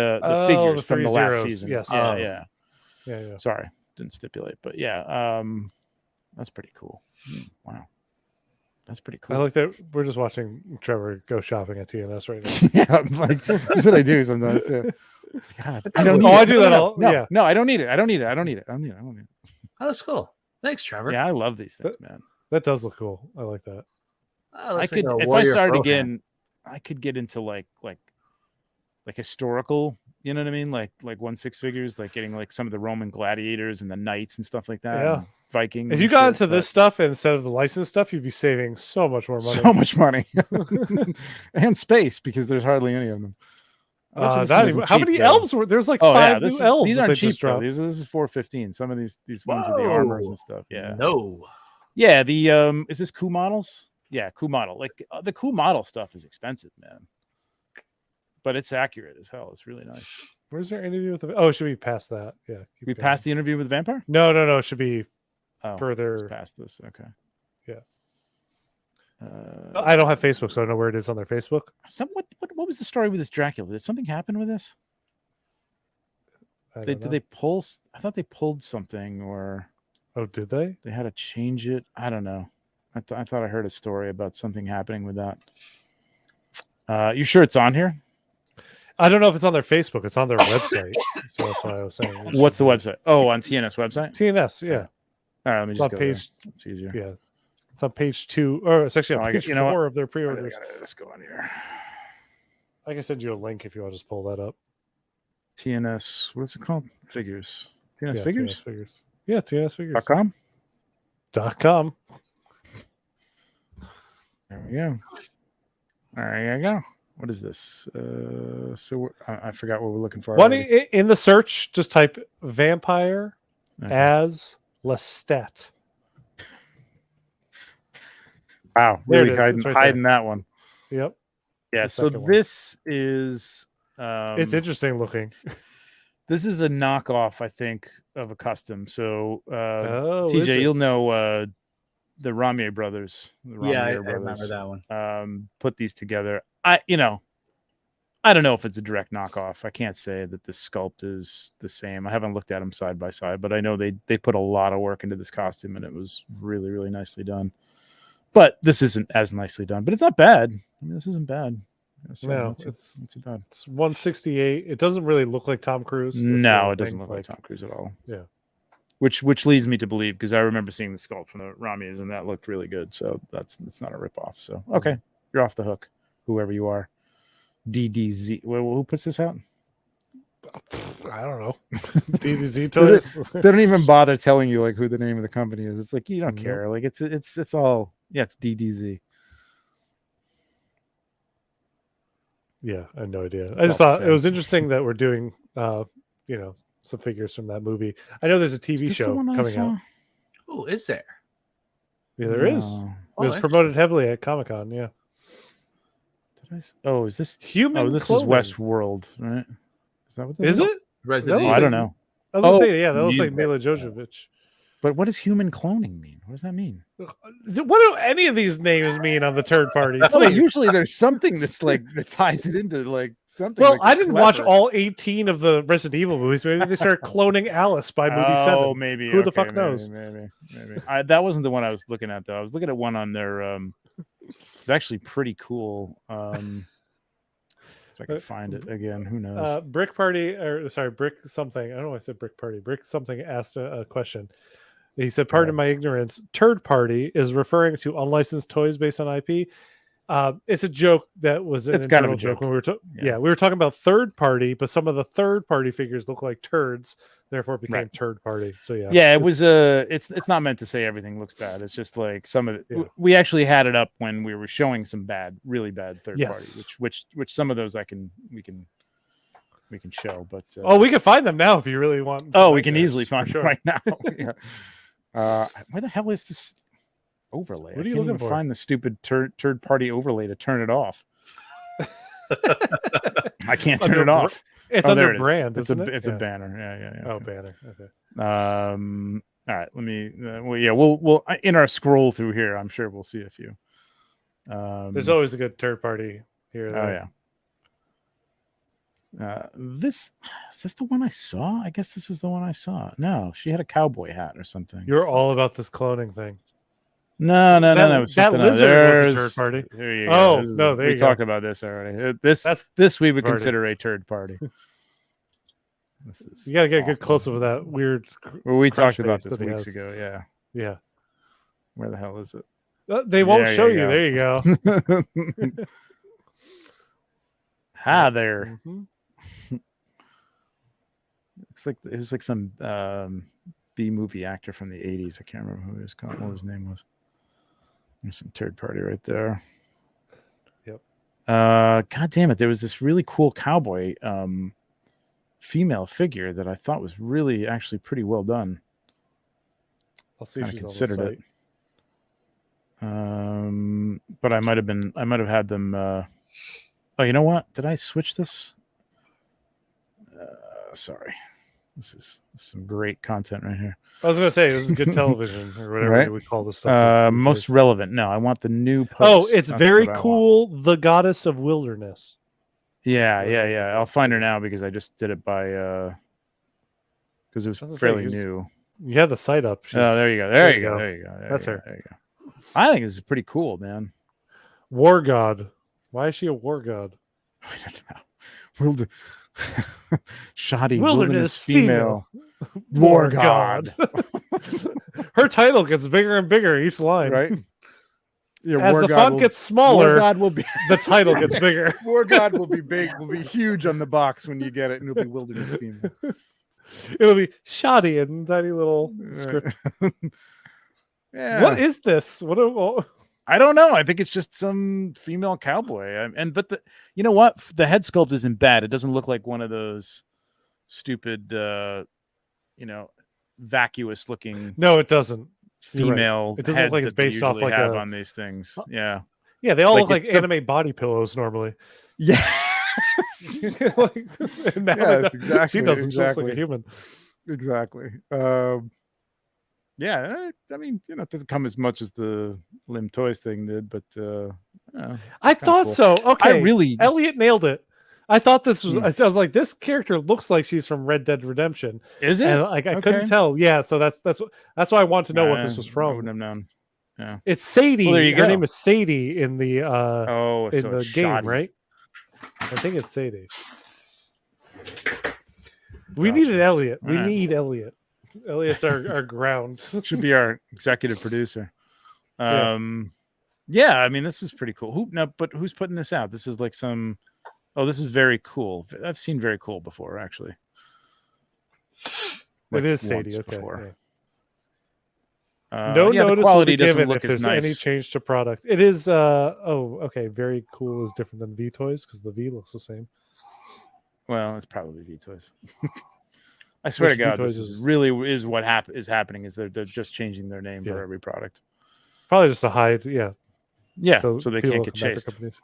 Speaker 1: figures
Speaker 2: the
Speaker 1: from the last
Speaker 2: zeros.
Speaker 1: season.
Speaker 2: Yes.
Speaker 1: Yeah. Sorry, didn't stipulate, but yeah, that's pretty cool. Wow, that's pretty cool.
Speaker 2: I like that. We're just watching Trevor go shopping at TNS right now.
Speaker 1: Yeah, I'm like that's what I do sometimes too. God,
Speaker 2: I do that all. Yeah.
Speaker 1: No, I don't need it. I don't need it.
Speaker 3: Oh, that's cool. Thanks, Trevor.
Speaker 1: Yeah, I love these things, man.
Speaker 2: That does look cool. I like that.
Speaker 1: I could, if I started again, I could get into like historical. You know what I mean? Like 1/6 figures, like getting like some of the Roman gladiators and the knights and stuff like that.
Speaker 2: Yeah,
Speaker 1: Vikings.
Speaker 2: If you got into this stuff instead of the licensed stuff, you'd be saving so much more money.
Speaker 1: So much money and space because there's hardly any of them.
Speaker 2: How many elves were there's like 5 new elves?
Speaker 1: These aren't cheap though. This is 415. Some of these ones with the armors and stuff. Yeah.
Speaker 3: No.
Speaker 1: Yeah. The is this coup models? Yeah, coup model. Like the coup model stuff is expensive, man. But it's accurate as hell. It's really nice.
Speaker 2: Where's their interview with the? Oh, should we pass that? Yeah.
Speaker 1: We passed the interview with the vampire?
Speaker 2: No. It should be further
Speaker 1: past this. Okay.
Speaker 2: Yeah. I don't have Facebook, so I don't know where it is on their Facebook.
Speaker 1: What was the story with this Dracula? Did something happen with this? Did they pull? I thought they pulled something, or
Speaker 2: did they?
Speaker 1: They had to change it. I don't know. I thought I heard a story about something happening with that. You sure it's on here?
Speaker 2: I don't know if it's on their Facebook. It's on their website. So that's what I was saying.
Speaker 1: What's the website? Oh, on TNS website?
Speaker 2: TNS, yeah.
Speaker 1: All right, let me just go
Speaker 2: page.
Speaker 1: There. It's easier.
Speaker 2: Yeah. It's on page 2. Or it's actually on page 4 of their pre-orders.
Speaker 1: Let's go on here.
Speaker 2: I can send you a link if you want to just pull that up.
Speaker 1: TNS, what is it called? Figures. TNS Figures?
Speaker 2: TNS Figures. Yeah, TNS Figures.
Speaker 1: .com? There we go. All right, here we go. What is this? So I forgot what we're looking for.
Speaker 2: In the search, just type vampire as Lestat.
Speaker 1: Wow, really hiding that one.
Speaker 2: Yep.
Speaker 1: Yeah, so this is
Speaker 2: it's interesting looking.
Speaker 1: This is a knockoff, I think, of a custom. So TJ, you'll know the Ramier brothers.
Speaker 3: I remember that one.
Speaker 1: Put these together. I don't know if it's a direct knockoff. I can't say that the sculpt is the same. I haven't looked at them side by side, but I know they put a lot of work into this costume, and it was really, really nicely done. But this isn't as nicely done, but it's not bad. I mean, this isn't bad.
Speaker 2: No, it's not too bad. It's 168. It doesn't really look like Tom Cruise.
Speaker 1: No, it doesn't look like Tom Cruise at all.
Speaker 2: Yeah.
Speaker 1: Which leads me to believe, because I remember seeing the sculpt from the Ramiers, and that looked really good. So that's not a ripoff. So okay, you're off the hook, whoever you are. DDZ. Who puts this out?
Speaker 2: I don't know. DDZ Toys.
Speaker 1: They don't even bother telling you like who the name of the company is. It's like you don't care. Like it's all it's DDZ.
Speaker 2: Yeah, I had no idea. I just thought it was interesting that we're doing some figures from that movie. I know there's a TV show coming out.
Speaker 3: Oh, is there?
Speaker 2: Yeah, there is. It was promoted heavily at Comic-Con, yeah.
Speaker 1: Oh, is this
Speaker 2: human?
Speaker 1: Oh, this is Westworld, right? Is that what this
Speaker 2: is? It?
Speaker 3: Resident
Speaker 1: I don't know.
Speaker 2: I was gonna say, yeah, that looks like Mila Jovovich.
Speaker 1: But what does human cloning mean? What does that mean?
Speaker 2: What do any of these names mean on the third party?
Speaker 1: Well, usually there's something that's like that ties it into like something.
Speaker 2: Well, I didn't watch all 18 of the Resident Evil movies. Maybe they started cloning Alice by movie 7.
Speaker 1: Oh, maybe.
Speaker 2: Who the fuck knows?
Speaker 1: Maybe. That wasn't the one I was looking at though. I was looking at one on their. It's actually pretty cool. If I can find it again, who knows?
Speaker 2: Brick something. I don't know why I said Brick Party. Brick something asked a question. He said, "Pardon my ignorance. Turd party is referring to unlicensed toys based on IP. It's a joke that was an
Speaker 1: It's kind of
Speaker 2: internal
Speaker 1: a
Speaker 2: joke
Speaker 1: joke.
Speaker 2: when we were
Speaker 1: Yeah.
Speaker 2: we were talking about third party, but some of the third party figures look like turds, therefore it became
Speaker 1: Right.
Speaker 2: turd party. So
Speaker 1: Yeah, it was it's not meant to say everything looks bad. It's just like some of it.
Speaker 2: Yeah.
Speaker 1: We actually had it up when we were showing some really bad third
Speaker 2: Yes.
Speaker 1: party, which some of those we can show. But
Speaker 2: we can find them now if you really want.
Speaker 1: Oh, we can easily find them
Speaker 2: sure.
Speaker 1: right now. Yeah. Where the hell is this overlay?
Speaker 2: What are
Speaker 1: I
Speaker 2: you
Speaker 1: can't
Speaker 2: looking
Speaker 1: even
Speaker 2: for?
Speaker 1: find the stupid third party overlay to turn it off. I can't turn it off.
Speaker 2: It's
Speaker 1: there
Speaker 2: under
Speaker 1: it is.
Speaker 2: brand,
Speaker 1: It's
Speaker 2: isn't
Speaker 1: a
Speaker 2: it?
Speaker 1: it's a banner. Yeah.
Speaker 2: Oh,
Speaker 1: Okay.
Speaker 2: banner. Okay.
Speaker 1: All right. Let me. We'll in our scroll through here. I'm sure we'll see a few.
Speaker 2: There's always a good third party here.
Speaker 1: Oh yeah. This is this the one I saw? I guess this is the one I saw. No, she had a cowboy hat or something.
Speaker 2: You're all about this cloning thing.
Speaker 1: No. It was
Speaker 2: That
Speaker 1: something
Speaker 2: lizard was a
Speaker 1: There's-
Speaker 2: third party.
Speaker 1: There you
Speaker 2: Oh,
Speaker 1: go.
Speaker 2: no, there
Speaker 1: we
Speaker 2: you go.
Speaker 1: talked about this already. This we would
Speaker 2: party.
Speaker 1: consider a third party. This is
Speaker 2: You gotta get a good
Speaker 1: awful.
Speaker 2: close up of that weird.
Speaker 1: Well, we
Speaker 2: crunch
Speaker 1: talked about
Speaker 2: face
Speaker 1: this
Speaker 2: that he
Speaker 1: weeks
Speaker 2: has.
Speaker 1: ago. Yeah.
Speaker 2: Yeah.
Speaker 1: Where the hell is it?
Speaker 2: They won't
Speaker 1: There
Speaker 2: show
Speaker 1: you
Speaker 2: you.
Speaker 1: go.
Speaker 2: There you go.
Speaker 1: Hi there.
Speaker 2: Mhm.
Speaker 1: It was like some B movie actor from the 80s. I can't remember who he was called, what his name was. There's some third party right there.
Speaker 2: Yep.
Speaker 1: God damn it. There was this really cool cowboy female figure that I thought was really actually pretty well done.
Speaker 2: I'll see if
Speaker 1: Kind of
Speaker 2: she's on the
Speaker 1: considered
Speaker 2: site.
Speaker 1: it. But I might have had them. Oh, you know what? Did I switch this? Sorry. This is some great content right here.
Speaker 2: I was gonna say this is good television or whatever
Speaker 1: Right?
Speaker 2: we call this stuff. these
Speaker 1: Most
Speaker 2: days.
Speaker 1: relevant. No, I want the new post.
Speaker 2: Oh, it's
Speaker 1: That's
Speaker 2: very
Speaker 1: what I want.
Speaker 2: cool. The goddess of wilderness.
Speaker 1: Yeah.
Speaker 2: That's
Speaker 1: I'll find her now because I just did it by because it
Speaker 2: I was
Speaker 1: was
Speaker 2: gonna say,
Speaker 1: fairly
Speaker 2: here's-
Speaker 1: new.
Speaker 2: You have the site up.
Speaker 1: Oh, there you go.
Speaker 2: there you go. That's her.
Speaker 1: There you go. I think this is pretty cool, man.
Speaker 2: War god. Why is she a war god?
Speaker 1: I don't know. Shoddy wilderness female war god.
Speaker 2: Her title gets bigger and bigger each line.
Speaker 1: Right? Yeah,
Speaker 2: As the font gets smaller,
Speaker 1: War God will be
Speaker 2: the title gets bigger.
Speaker 1: War God will be big, will be huge on the box when you get it, and it'll be wilderness female.
Speaker 2: It'll be shoddy and tiny little script.
Speaker 1: Yeah.
Speaker 2: What is this? What?
Speaker 1: I don't know. I think it's just some female cowboy. But you know what? The head sculpt isn't bad. It doesn't look like one of those stupid, vacuous looking
Speaker 2: No, it doesn't. You're right.
Speaker 1: female.
Speaker 2: It doesn't look like
Speaker 1: heads
Speaker 2: it's
Speaker 1: that they
Speaker 2: based off
Speaker 1: usually
Speaker 2: like
Speaker 1: have
Speaker 2: a-
Speaker 1: on these things. Yeah.
Speaker 2: Yeah, they all
Speaker 1: Like,
Speaker 2: look like
Speaker 1: it's the-
Speaker 2: anime body pillows normally.
Speaker 1: Yeah.
Speaker 2: Like, now
Speaker 1: Yeah,
Speaker 2: they
Speaker 1: it's exactly.
Speaker 2: she doesn't. She looks
Speaker 1: exactly.
Speaker 2: like a human.
Speaker 1: Exactly. Yeah, I mean, it doesn't come as much as the Limb Toys thing did, but yeah,
Speaker 2: I
Speaker 1: kinda
Speaker 2: thought
Speaker 1: cool.
Speaker 2: so. Okay,
Speaker 1: I really
Speaker 2: Elliot nailed it. I thought this was.
Speaker 1: Hmm.
Speaker 2: I was like, this character looks like she's from Red Dead Redemption,
Speaker 1: is it.
Speaker 2: and like I couldn't
Speaker 1: Okay.
Speaker 2: tell. Yeah, so that's why I want to know what this was
Speaker 1: I
Speaker 2: from.
Speaker 1: wouldn't have known. Yeah.
Speaker 2: It's Sadie.
Speaker 1: Well, there you
Speaker 2: Her
Speaker 1: go.
Speaker 2: name is Sadie in the
Speaker 1: Oh,
Speaker 2: in
Speaker 1: so
Speaker 2: the
Speaker 1: it's
Speaker 2: game,
Speaker 1: shoddy.
Speaker 2: right? I think it's Sadie. We
Speaker 1: Gotcha.
Speaker 2: needed Elliot. We
Speaker 1: Alright.
Speaker 2: need Elliot. Elliot's our ground.
Speaker 1: Should be our executive producer.
Speaker 2: Yeah.
Speaker 1: Yeah, I mean, this is pretty cool. But who's putting this out? This is like some. Oh, this is very cool. I've seen very cool before, actually.
Speaker 2: It is
Speaker 1: once
Speaker 2: Sadie. Okay.
Speaker 1: before.
Speaker 2: yeah.
Speaker 1: Yeah,
Speaker 2: No
Speaker 1: the
Speaker 2: notice will
Speaker 1: quality
Speaker 2: be
Speaker 1: doesn't
Speaker 2: given
Speaker 1: look
Speaker 2: if
Speaker 1: as
Speaker 2: there's any
Speaker 1: nice.
Speaker 2: change to product. It is okay, very cool is different than V Toys because the V looks the same.
Speaker 1: Well, it's probably V-Toys. I swear
Speaker 2: Which
Speaker 1: to God,
Speaker 2: V-Toys
Speaker 1: this
Speaker 2: is-
Speaker 1: really is what is happening. Is they're just changing their name for
Speaker 2: Yeah.
Speaker 1: every product.
Speaker 2: Probably just a hide, yeah.
Speaker 1: Yeah, so they
Speaker 2: people
Speaker 1: can't
Speaker 2: will
Speaker 1: get
Speaker 2: come back to
Speaker 1: chased.
Speaker 2: companies.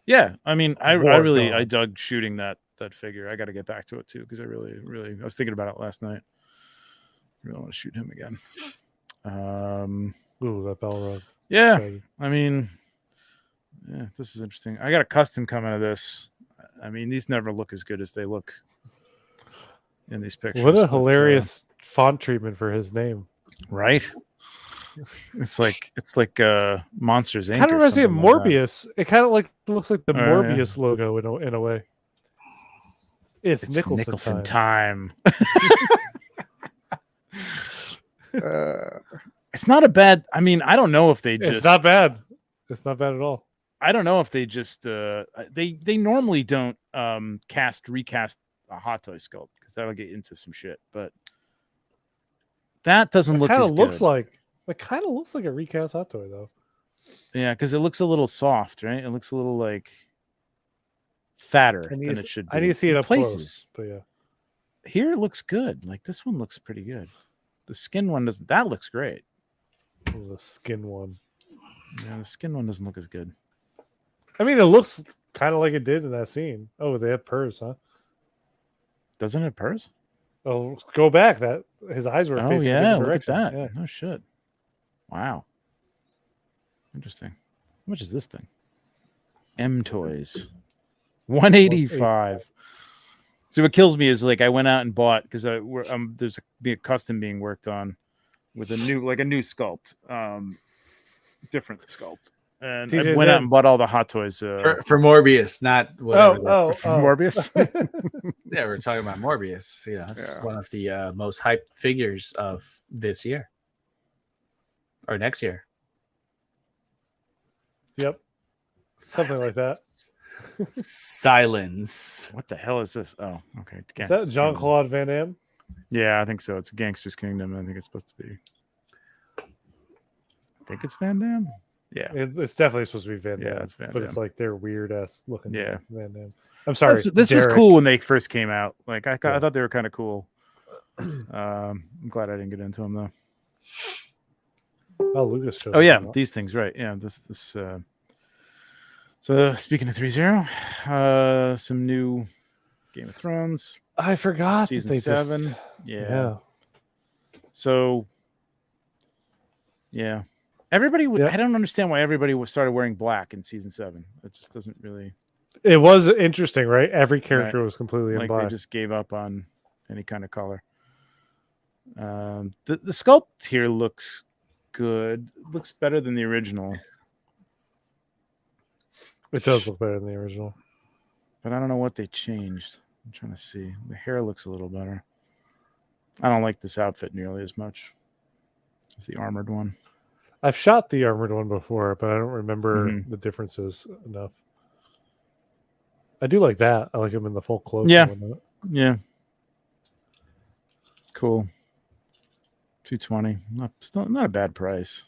Speaker 1: Yeah, I mean, I
Speaker 2: War
Speaker 1: really
Speaker 2: God.
Speaker 1: dug shooting that figure. I got to get back to it too because I really I was thinking about it last night. I really want to shoot him again.
Speaker 2: Ooh, that Balrog.
Speaker 1: Yeah,
Speaker 2: Shaggy.
Speaker 1: I mean, yeah, this is interesting. I got a custom coming to this. I mean, these never look as good as they look in these pictures.
Speaker 2: What a
Speaker 1: but,
Speaker 2: hilarious font treatment for his name.
Speaker 1: right? It's like Monsters Inc.
Speaker 2: Kind of
Speaker 1: or
Speaker 2: reminds me of
Speaker 1: something like that.
Speaker 2: Morbius. It kind of like looks like the
Speaker 1: Oh, yeah.
Speaker 2: Morbius logo in a way. It's
Speaker 1: It's
Speaker 2: Nicholson, time.
Speaker 1: time. It's not a bad. I mean, I don't know if they just.
Speaker 2: It's not bad. It's not bad at all.
Speaker 1: I don't know if they just. They normally don't recast a Hot Toy sculpt because that'll get into some shit. But that doesn't look.
Speaker 2: Kind
Speaker 1: as
Speaker 2: of looks
Speaker 1: good.
Speaker 2: like. It kind of looks like a recast Hot Toy though.
Speaker 1: Yeah, because it looks a little soft, right? It looks a little like fatter than it should be.
Speaker 2: I need to see it
Speaker 1: in
Speaker 2: up close, but yeah.
Speaker 1: Here it looks good. Like this one looks pretty good. The skin one doesn't. That looks great.
Speaker 2: Oh, the skin one.
Speaker 1: Yeah, the skin one doesn't look as good.
Speaker 2: I mean, it looks kind of like it did in that scene. Oh, they have purrs, huh?
Speaker 1: Doesn't it purrs?
Speaker 2: Oh, go back. That his eyes were.
Speaker 1: Oh
Speaker 2: facing a
Speaker 1: yeah,
Speaker 2: different
Speaker 1: look at
Speaker 2: direction.
Speaker 1: that.
Speaker 2: Yeah.
Speaker 1: No shit. Wow. Interesting. How much is this thing? M Toys. 185. So what kills me is like I went out and bought because there's a custom being worked on with a new sculpt, different sculpt, and I went out and bought all the Hot Toys
Speaker 3: for Morbius, not whatever.
Speaker 1: Morbius.
Speaker 3: Yeah, we're talking about Morbius. You know, it's one of the most hyped figures of this year or next year.
Speaker 2: Yep, something like that.
Speaker 3: Silence.
Speaker 1: What the hell is this? Oh, okay.
Speaker 2: Is that Jean-Claude Van Damme?
Speaker 1: Yeah, I think so. It's a Gangster's Kingdom. I think it's supposed to be. I think it's Van Damme. Yeah,
Speaker 2: it's definitely supposed to be Van Damme.
Speaker 1: Yeah, it's Van
Speaker 2: but
Speaker 1: Damme.
Speaker 2: It's like they're weird ass looking.
Speaker 1: Yeah,
Speaker 2: Van Damme. I'm sorry.
Speaker 1: This was cool when they first came out. Like I thought they were kind of cool. I'm glad I didn't get into them though.
Speaker 2: Oh, Lucas showed.
Speaker 1: Oh yeah, these things, right? Yeah, this. So speaking of 3-0, some new Game of Thrones.
Speaker 2: I forgot
Speaker 1: season 7.
Speaker 2: Just...
Speaker 1: Yeah. So. Yeah. Everybody. I don't understand why everybody started wearing black in season 7. It just doesn't really.
Speaker 2: It was interesting, right? Every character was completely in black.
Speaker 1: They just gave up on any kind of color. The sculpt here looks good. It looks better than the original.
Speaker 2: It does look better than the original.
Speaker 1: But I don't know what they changed. I'm trying to see. The hair looks a little better. I don't like this outfit nearly as much as the armored one.
Speaker 2: I've shot the armored one before, but I don't remember the differences enough. I do like that. I like him in the full cloak.
Speaker 1: Yeah. Yeah. Cool. $220. Not a bad price.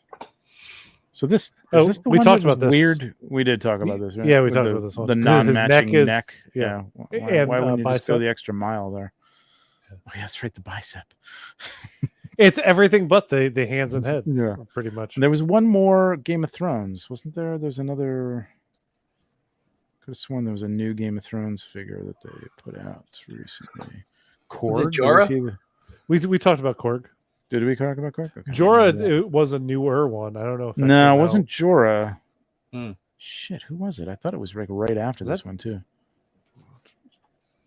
Speaker 1: So this is this the
Speaker 2: we
Speaker 1: one
Speaker 2: talked
Speaker 1: that was
Speaker 2: about this.
Speaker 1: Weird. We did talk about this, right?
Speaker 2: Yeah, we talked about this one.
Speaker 1: The non-matching neck.
Speaker 2: Yeah.
Speaker 1: Why wouldn't you just go the extra mile there? Yeah. Oh yeah, that's right. The bicep.
Speaker 2: It's everything but the hands and head.
Speaker 1: Yeah,
Speaker 2: pretty much.
Speaker 1: And there was one more Game of Thrones, wasn't there? There's another. Could have sworn there was a new Game of Thrones figure that they put out recently. Korg.
Speaker 3: Was it Jorah?
Speaker 2: We talked about Korg.
Speaker 1: Did we talk about Korg? Okay.
Speaker 2: Jorah it was a newer one. I don't know if that
Speaker 1: no, it wasn't Jorah.
Speaker 3: Hmm.
Speaker 1: Shit, who was it? I thought it was right after this one too.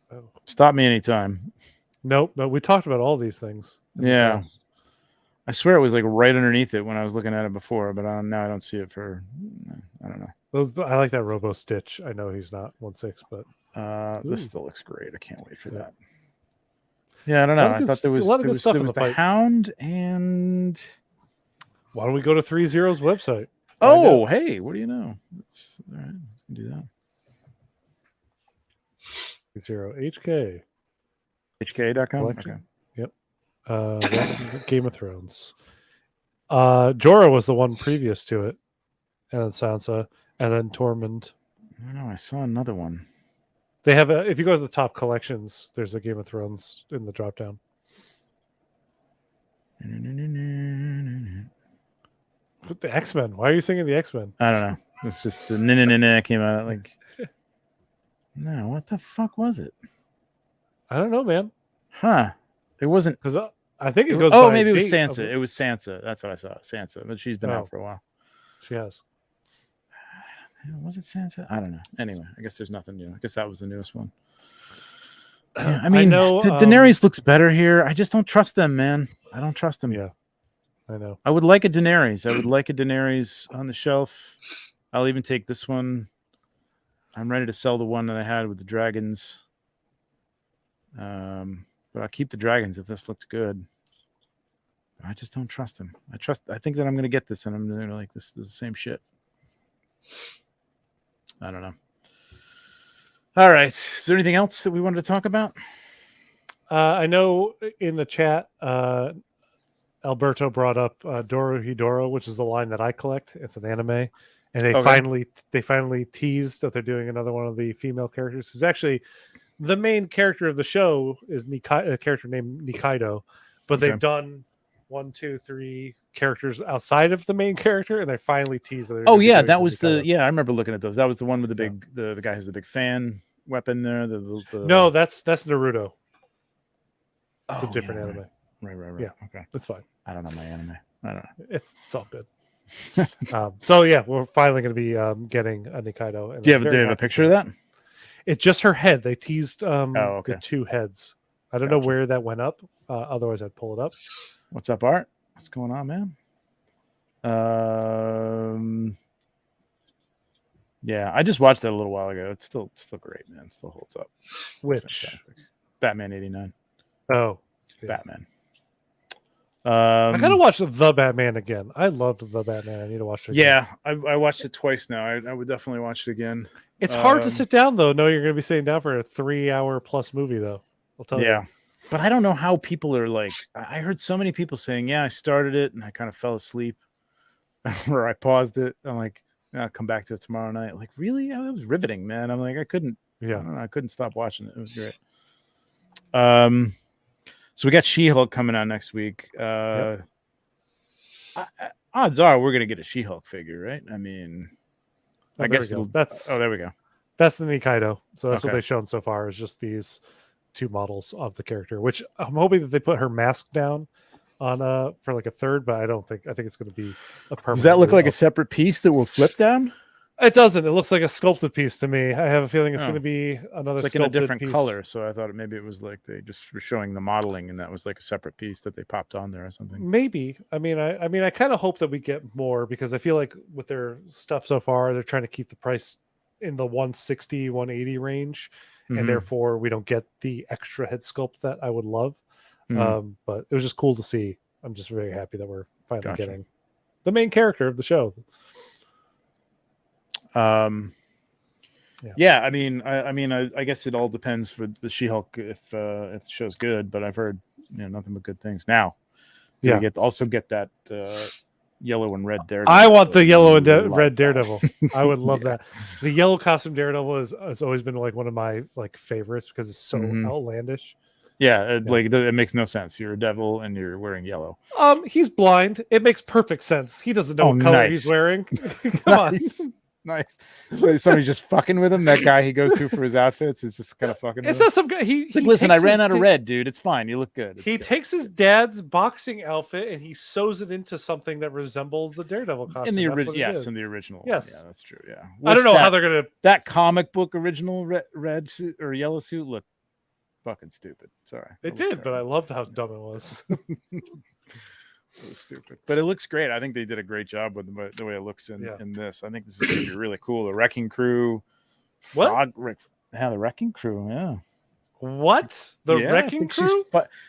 Speaker 2: Oh.
Speaker 1: Stop me anytime.
Speaker 2: Nope. No, we talked about all these things.
Speaker 1: Yeah. I swear it was like right underneath it when I was looking at it before, but now I don't see it for. I don't know.
Speaker 2: I like that Robo Stitch. I know he's not 1/6, but
Speaker 1: this still looks great. I can't wait for that. Yeah, I don't know. I thought there was the Hound and.
Speaker 2: Why don't we go to 3-0's website?
Speaker 1: Oh, hey, what do you know? That's all right. Let's do that.
Speaker 2: 3-0 HK.
Speaker 1: HK.com.
Speaker 2: Okay. Yep. Game of Thrones. Jorah was the one previous to it, and then Sansa, and then Tormund.
Speaker 1: I don't know. I saw another one.
Speaker 2: They have if you go to the top collections, there's a Game of Thrones in the drop down. The X-Men. Why are you singing the X-Men?
Speaker 1: I don't know. It's just the na came out like. No, what the fuck was it?
Speaker 2: I don't know, man.
Speaker 1: Huh? It wasn't
Speaker 2: because I think it goes.
Speaker 1: Oh, maybe it was Sansa. It was Sansa. That's what I saw. Sansa, but she's been out for a while.
Speaker 2: She has.
Speaker 1: Was it Sansa? I don't know. Anyway, I guess there's nothing new. I guess that was the newest one. Yeah, I mean, Daenerys looks better here. I just don't trust them, man. I don't trust them.
Speaker 2: Yeah, I know.
Speaker 1: I would like a Daenerys. I would like a Daenerys on the shelf. I'll even take this one. I'm ready to sell the one that I had with the dragons. But I'll keep the dragons if this looked good. I just don't trust him. I think that I'm going to get this, and I'm going to like this is the same shit. I don't know. All right. Is there anything else that we wanted to talk about?
Speaker 2: I know in the chat, Alberto brought up Dorohedoro, which is the line that I collect. It's an anime, and they finally teased that they're doing another one of the female characters. Because actually, the main character of the show is a character named Nikaido, but they've done 1, 2, 3 characters outside of the main character, and they finally teased. That
Speaker 1: Oh yeah, that was Nikaido. I remember looking at those. That was the one with the big the guy has the big fan weapon there.
Speaker 2: No, that's Naruto. It's a different anime.
Speaker 1: Right.
Speaker 2: Yeah,
Speaker 1: okay,
Speaker 2: that's fine.
Speaker 1: I don't know my anime. I don't know.
Speaker 2: It's all good. So yeah, we're finally going to be getting a Nikaido.
Speaker 1: Do you have a picture of that?
Speaker 2: It's just her head. They teased
Speaker 1: the
Speaker 2: 2 heads. I don't know where that went up. Otherwise, I'd pull it up.
Speaker 1: What's up, Art? What's going on, man? Yeah, I just watched that a little while ago. It's still great, man. It still holds up.
Speaker 2: Which?
Speaker 1: Fantastic. Batman 89.
Speaker 2: Oh, yeah.
Speaker 1: Batman.
Speaker 2: I gotta watch The Batman again. I loved The Batman. I need to watch it again.
Speaker 1: Yeah, I watched it twice now. I would definitely watch it again.
Speaker 2: It's hard to sit down though. No, you're gonna be sitting down for a 3-hour plus movie though. I'll tell you.
Speaker 1: Yeah. But I don't know how people are like. I heard so many people saying, "Yeah, I started it and I kind of fell asleep, or I paused it." I'm like, "I'll come back to it tomorrow night." Like, really? It was riveting, man. I'm like, I couldn't. Yeah, I couldn't stop watching it. It was great. So we got She-Hulk coming out next week. Odds are we're gonna get a She-Hulk figure, right? I mean, I guess that's. Oh, there we go.
Speaker 2: That's the Nikaido. So that's what they've shown so far is just these 2 models of the character, which I'm hoping that they put her mask down on for like a third, but I think it's going to be a permanent.
Speaker 1: Does that look like a separate piece that will flip down?
Speaker 2: It doesn't. It looks like a sculpted piece to me. I have a feeling it's going to be another.
Speaker 1: It's like in a different color, so I thought maybe it was like they just were showing the modeling, and that was like a separate piece that they popped on there or something.
Speaker 2: Maybe. I mean, I kind of hope that we get more because I feel like with their stuff so far, they're trying to keep the price in the 160, 180 range. And therefore we don't get the extra head sculpt that I would love. But it was just cool to see. I'm just very happy that we're finally getting the main character of the show.
Speaker 1: Yeah, I mean, I guess it all depends for the She-Hulk if the show's good, but I've heard nothing but good things. Now, also get that yellow and red Daredevil.
Speaker 2: I want the yellow and red Daredevil. I would love that. The yellow costume Daredevil has always been like one of my like favorites because it's so outlandish.
Speaker 1: Yeah, like it makes no sense. You're a devil and you're wearing yellow.
Speaker 2: He's blind. It makes perfect sense. He doesn't know what color he's wearing. Come on.
Speaker 1: Nice. So somebody's just fucking with him. That guy he goes to for his outfits is just kind of fucking.
Speaker 2: It's not some guy.
Speaker 1: Listen, I ran out of red, dude. It's fine. You look good.
Speaker 2: He takes his dad's boxing outfit and he sews it into something that resembles the Daredevil costume.
Speaker 1: In the original, yes, in the original.
Speaker 2: Yes,
Speaker 1: yeah, that's true. Yeah,
Speaker 2: I don't know how they're gonna.
Speaker 1: That comic book original red suit or yellow suit looked fucking stupid. Sorry,
Speaker 2: it did, but I loved how dumb it was.
Speaker 1: It was stupid, but it looks great. I think they did a great job with the way it looks in this. I think this is going to be really cool. The Wrecking Crew, the Wrecking Crew, yeah.
Speaker 2: What Wrecking Crew?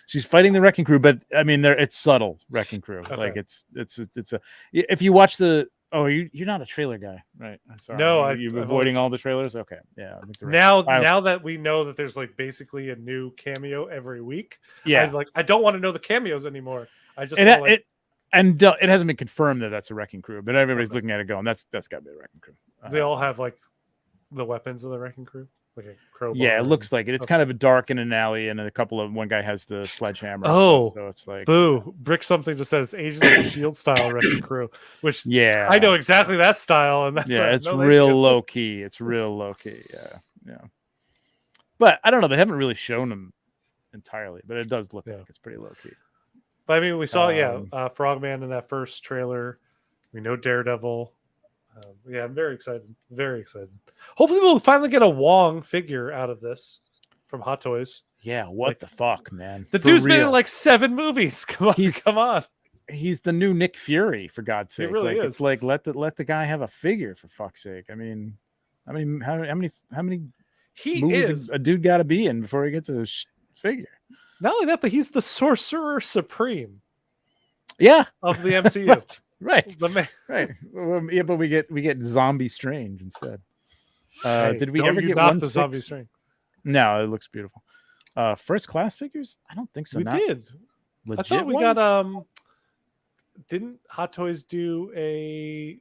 Speaker 1: She's fighting the Wrecking Crew, but I mean, it's subtle Wrecking Crew. Okay. Like it's a. If you watch the you're not a trailer guy, right? Sorry.
Speaker 2: No,
Speaker 1: you're avoiding all the trailers. Okay, yeah. I think
Speaker 2: now that we know that there's like basically a new cameo every week, I don't want to know the cameos anymore. I just
Speaker 1: it hasn't been confirmed that that's a Wrecking Crew, but everybody's looking at it going, that's got to be a Wrecking Crew.
Speaker 2: They all have like the weapons of the Wrecking Crew, like a crowbar.
Speaker 1: Yeah, it looks like it. It's kind of a dark in an alley, and one guy has the sledgehammer.
Speaker 2: Oh,
Speaker 1: so it's like
Speaker 2: Brick something just says Agents of Shield style Wrecking Crew, which I know exactly that style, and that's
Speaker 1: it's real low key. It's real low key. Yeah. But I don't know. They haven't really shown them entirely, but it does look like it's pretty low key.
Speaker 2: But I mean, we saw Frogman in that first trailer. We know Daredevil. I'm very excited. Very excited. Hopefully, we'll finally get a Wong figure out of this from Hot Toys.
Speaker 1: Yeah, what the fuck, man?
Speaker 2: The dude's been in like 7 movies. Come on.
Speaker 1: He's the new Nick Fury, for God's sake.
Speaker 2: He really is.
Speaker 1: It's like let the guy have a figure, for fuck's sake. I mean, how many movies a dude got to be in before he gets a figure?
Speaker 2: Not only that, but he's the Sorcerer Supreme. of the MCU.
Speaker 1: Right.
Speaker 2: The man.
Speaker 1: Right. Well, yeah, but we get Zombie Strange instead.
Speaker 2: Hey,
Speaker 1: Did we
Speaker 2: don't
Speaker 1: ever
Speaker 2: you
Speaker 1: get
Speaker 2: knock
Speaker 1: 1/6?
Speaker 2: the zombie string?
Speaker 1: No, it looks beautiful. First class figures? I don't think so.
Speaker 2: We
Speaker 1: Not
Speaker 2: did.
Speaker 1: legit
Speaker 2: I thought we
Speaker 1: ones?
Speaker 2: got didn't Hot Toys do a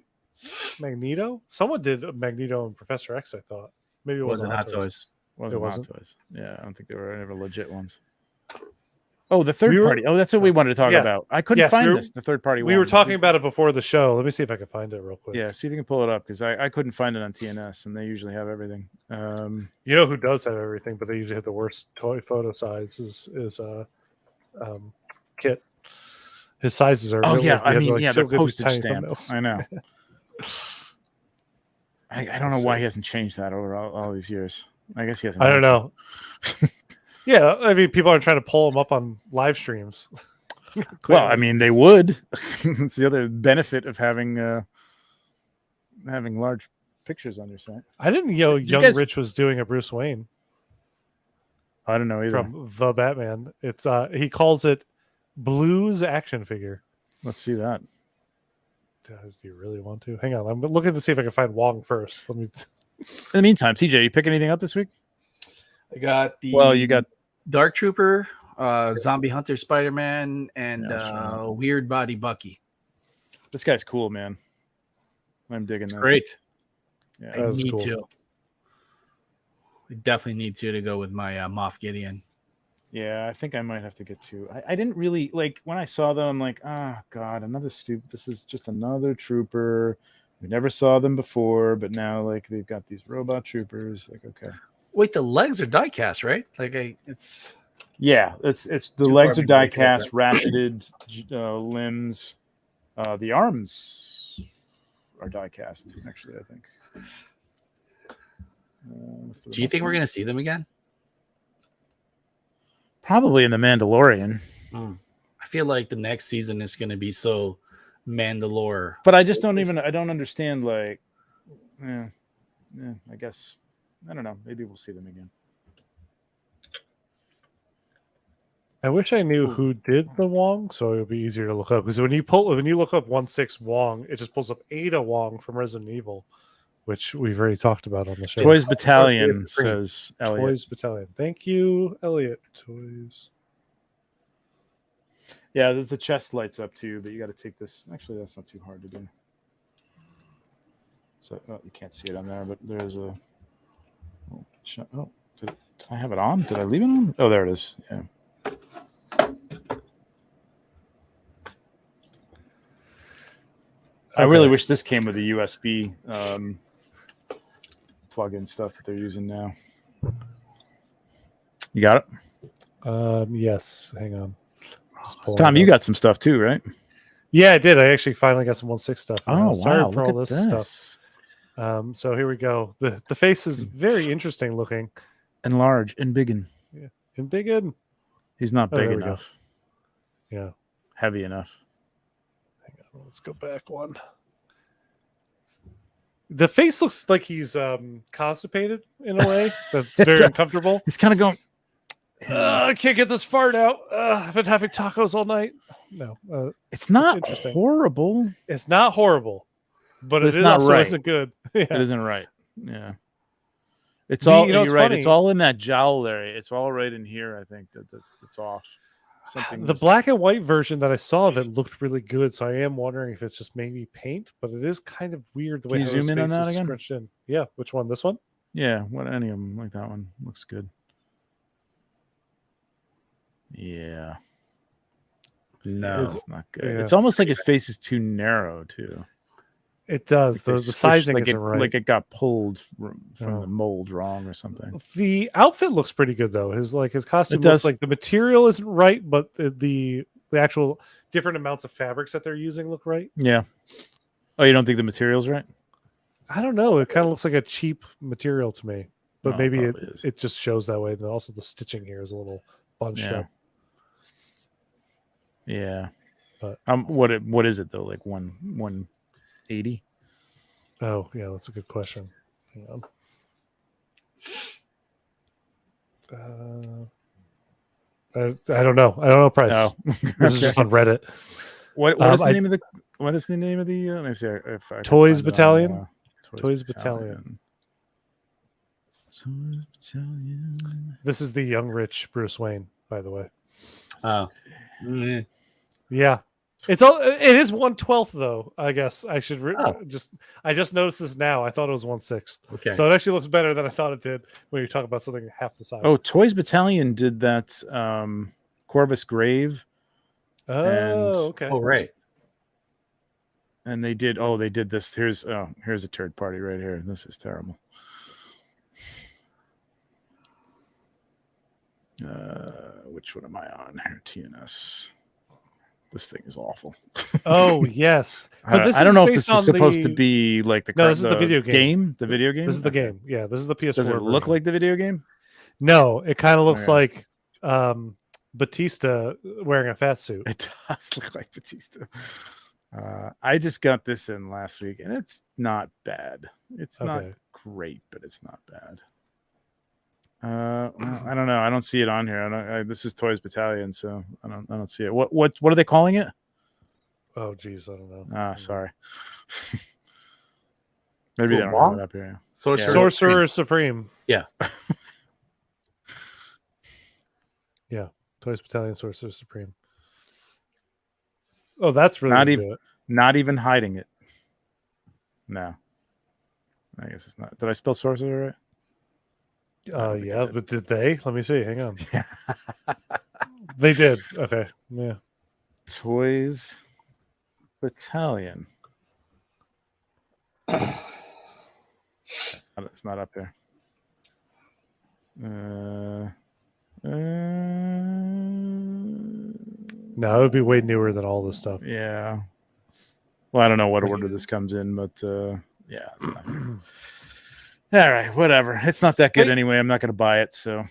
Speaker 2: Magneto? Someone did a Magneto and Professor X, I thought. Maybe it wasn't Hot Toys.
Speaker 1: Wasn't
Speaker 2: It wasn't?
Speaker 1: Hot Toys. Yeah, I don't think they were ever legit ones. Oh, the third
Speaker 2: We were-
Speaker 1: party. Oh, that's what we wanted to talk
Speaker 2: Yeah.
Speaker 1: about. I couldn't
Speaker 2: Yes,
Speaker 1: find
Speaker 2: we were-
Speaker 1: this. The third party.
Speaker 2: We were
Speaker 1: one.
Speaker 2: talking about it before the show. Let me see if I can find it real quick.
Speaker 1: Yeah, see if you can pull it up because I couldn't find it on TNS, and they usually have everything.
Speaker 2: You know who does have everything, but they usually have the worst toy photo size is Kit. His sizes are.
Speaker 1: Oh
Speaker 2: really,
Speaker 1: yeah, I
Speaker 2: they
Speaker 1: mean,
Speaker 2: have,
Speaker 1: yeah,
Speaker 2: so
Speaker 1: they're
Speaker 2: good these
Speaker 1: postage
Speaker 2: tiny
Speaker 1: stamped.
Speaker 2: thumbnails.
Speaker 1: I know. I don't know why he hasn't changed that over all these years. I guess he hasn't.
Speaker 2: I don't know. Yeah, I mean, people are trying to pull them up on live streams.
Speaker 1: Well, I mean, they would. It's the other benefit of having large pictures on your site.
Speaker 2: I didn't know
Speaker 1: Did you
Speaker 2: Young
Speaker 1: guys-
Speaker 2: Rich was doing a Bruce Wayne
Speaker 1: I don't know either.
Speaker 2: from The Batman. It's he calls it Blues action figure.
Speaker 1: Let's see that.
Speaker 2: Do you really want to? Hang on, I'm looking to see if I can find Wong first. Let me.
Speaker 1: In the meantime, TJ, you pick anything up this week?
Speaker 3: I got the
Speaker 1: You got
Speaker 3: Dark Trooper, Zombie Hunter Spider-Man, and
Speaker 1: Yeah, sure.
Speaker 3: Weird Body Bucky.
Speaker 1: this guy's cool, man. I'm digging this.
Speaker 3: Great.
Speaker 1: Yeah.
Speaker 3: I
Speaker 2: That was
Speaker 3: need
Speaker 2: cool.
Speaker 3: to. I definitely need to go with my Moff Gideon.
Speaker 1: Yeah, I think I might have to get two. I didn't really like when I saw them. I'm like, oh god, another stupid. This is just another trooper. We never saw them before, but now like they've got these robot troopers. Like, okay,
Speaker 3: Wait, the legs are die cast, right? Like it's
Speaker 1: yeah, it's the
Speaker 3: Too
Speaker 1: legs
Speaker 3: far
Speaker 1: are
Speaker 3: for me
Speaker 1: die
Speaker 3: to get
Speaker 1: cast, ratcheted limbs. The arms are die cast. Actually, I think.
Speaker 3: Do you think we're gonna see them again?
Speaker 1: Probably in the Mandalorian?
Speaker 3: I feel like the next season is gonna be so Mandalore.
Speaker 1: But I just don't understand, like, I guess, I don't know. Maybe we'll see them again.
Speaker 2: I wish I knew who did the Wong, so it would be easier to look up. Because when you look up 1/6 Wong, it just pulls up Ada Wong from Resident Evil, which we've already talked about on the show.
Speaker 1: Toys Battalion, says Elliot.
Speaker 2: Toys Battalion. Thank you, Elliot. Toys.
Speaker 1: Yeah, there's the chest lights up too, but you got to take this. Actually, that's not too hard to do. So you can't see it on there, but there's a. Did I have it on? Did I leave it on? Oh, there it is. Yeah. I really wish this came with a USB plug-in stuff that they're using now. You got it?
Speaker 2: Yes. Hang on. Just pulling
Speaker 1: Tom,
Speaker 2: it
Speaker 1: you
Speaker 2: up.
Speaker 1: got some stuff too, right?
Speaker 2: Yeah, I did. I actually finally got some 1/6 stuff.
Speaker 1: Oh,
Speaker 2: Sorry
Speaker 1: wow.
Speaker 2: for
Speaker 1: Look
Speaker 2: all
Speaker 1: at
Speaker 2: this
Speaker 1: this.
Speaker 2: stuff. So here we go. The face is very interesting looking.
Speaker 1: And large and big and
Speaker 2: And big in.
Speaker 1: he's not
Speaker 2: Oh,
Speaker 1: big
Speaker 2: there we go.
Speaker 1: enough.
Speaker 2: Yeah.
Speaker 1: Heavy enough.
Speaker 2: Hang on. Let's go back one. The face looks like he's constipated in a way. That's very uncomfortable.
Speaker 1: He's kind of going.
Speaker 2: I can't get this fart out. I've been having tacos all night. No,
Speaker 1: It's not
Speaker 2: interesting.
Speaker 1: horrible.
Speaker 2: It's not horrible, but
Speaker 1: It's
Speaker 2: it
Speaker 1: not
Speaker 2: also
Speaker 1: right.
Speaker 2: isn't good.
Speaker 1: It
Speaker 2: Yeah.
Speaker 1: isn't right. Yeah. It's
Speaker 2: The-
Speaker 1: all
Speaker 2: you know,
Speaker 1: you're
Speaker 2: it's
Speaker 1: right.
Speaker 2: funny.
Speaker 1: It's all in that jowl area. It's all right in here. I think that's off. Something.
Speaker 2: The
Speaker 1: just-
Speaker 2: black and white version that I saw of it looked really good, so I am wondering if it's just maybe paint, but it is kind of weird the way
Speaker 1: Can you
Speaker 2: how his
Speaker 1: zoom in on
Speaker 2: face
Speaker 1: that
Speaker 2: is
Speaker 1: again?
Speaker 2: scrunched in. Yeah, which one? This one?
Speaker 1: Yeah. What any of them like that one looks good. Yeah.
Speaker 3: No.
Speaker 2: Is-
Speaker 1: It's not good.
Speaker 2: yeah.
Speaker 1: It's almost like his face is too narrow too.
Speaker 2: It does.
Speaker 1: Like they
Speaker 2: The
Speaker 1: switched-
Speaker 2: sizing
Speaker 1: like
Speaker 2: isn't
Speaker 1: it,
Speaker 2: right.
Speaker 1: Like it got pulled from
Speaker 2: Oh.
Speaker 1: the mold wrong or something.
Speaker 2: The outfit looks pretty good though. His costume
Speaker 1: It
Speaker 2: looks
Speaker 1: does.
Speaker 2: like the material isn't right, but the actual different amounts of fabrics that they're using look right.
Speaker 1: Yeah. Oh, you don't think the material's right?
Speaker 2: I don't know. It kind of looks like a cheap material to me, but
Speaker 1: Oh,
Speaker 2: maybe it
Speaker 1: probably is.
Speaker 2: it just shows that way. And also the stitching here is a little bunched
Speaker 1: Yeah.
Speaker 2: up.
Speaker 1: Yeah.
Speaker 2: But-
Speaker 1: What is it though? Like 180?
Speaker 2: Oh yeah, that's a good question. Hang on. I don't know. I don't know price.
Speaker 1: Oh.
Speaker 2: This is just on Reddit.
Speaker 1: What is the name of the? What is the name of the? Let me see if I can
Speaker 2: Toys
Speaker 1: find it
Speaker 2: Battalion?
Speaker 1: on,
Speaker 2: Toys Battalion.
Speaker 1: Toys Battalion.
Speaker 2: This is the young rich Bruce Wayne, by the way.
Speaker 3: Oh. Mm.
Speaker 2: Yeah. It is 1/12 though. I guess I should I just noticed this now. I thought it was 1/6.
Speaker 3: Okay.
Speaker 2: So it actually looks better than I thought it did when you talk about something half the size.
Speaker 1: Oh, Toys Battalion did that Corvus Grave.
Speaker 2: Okay.
Speaker 3: Oh, right.
Speaker 1: And they did this. Here's a turd party right here. This is terrible. Which one am I on here? TNS. This thing is awful.
Speaker 2: Oh yes,
Speaker 1: but I don't know if this is supposed to be like the
Speaker 2: this is the video game.
Speaker 1: The video game.
Speaker 2: This is the game. Yeah, this is the PS4.
Speaker 1: Does it look like the video game?
Speaker 2: No, it kind of looks like Batista wearing a fat suit.
Speaker 1: It does look like Batista. I just got this in last week, and it's not bad. It's not great, but it's not bad. I don't know. I don't see it on here. This is Toys Battalion, so I don't see it. What are they calling it?
Speaker 2: Oh, geez, I don't know.
Speaker 1: Sorry. Maybe they don't have it up here.
Speaker 2: Sorcerer Supreme.
Speaker 3: Yeah.
Speaker 2: Yeah. Toys Battalion Sorcerer Supreme. Oh, that's really
Speaker 1: not even hiding it. No. I guess it's not. Did I spell sorcerer right?
Speaker 2: Yeah, but did they? Let me see. Hang on. Yeah. They did. Okay. Yeah.
Speaker 1: Toys Battalion. It's not up there.
Speaker 2: No, it would be way newer than all this stuff.
Speaker 1: Yeah. Well, I don't know what order this comes in, but yeah. It's not. All right, whatever. It's not that good anyway. I'm not going to buy it. So,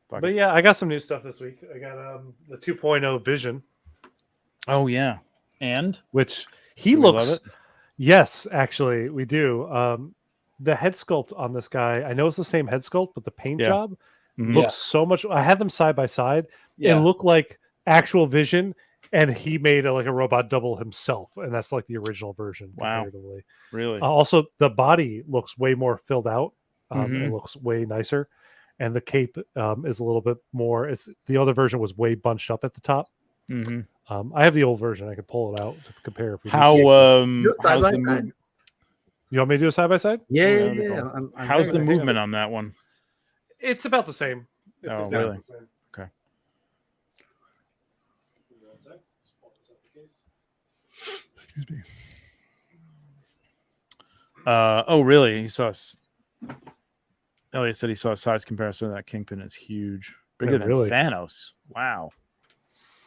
Speaker 2: but yeah, I got some new stuff this week. I got the 2.0 Vision.
Speaker 1: Oh yeah, and
Speaker 2: which he looks. Yes, actually, we do. The head sculpt on this guy. I know it's the same head sculpt, but the paint job looks so much. I had them side by side. Yeah. It looked like actual Vision. And he made a robot double himself, and that's like the original version.
Speaker 1: Wow, really?
Speaker 2: Also, the body looks way more filled out. It looks way nicer, and the cape is a little bit more. The other version was way bunched up at the top. I have the old version. I can pull it out to compare. If we
Speaker 1: how's the
Speaker 3: movement?
Speaker 2: You want me to do a side by side?
Speaker 3: Yeah.
Speaker 1: How's the movement on that one?
Speaker 2: It's about the same.
Speaker 1: Oh, really? Okay. Excuse me. Oh, really? He saw. Elliot said he saw a size comparison. That Kingpin is huge, bigger than Thanos. Wow,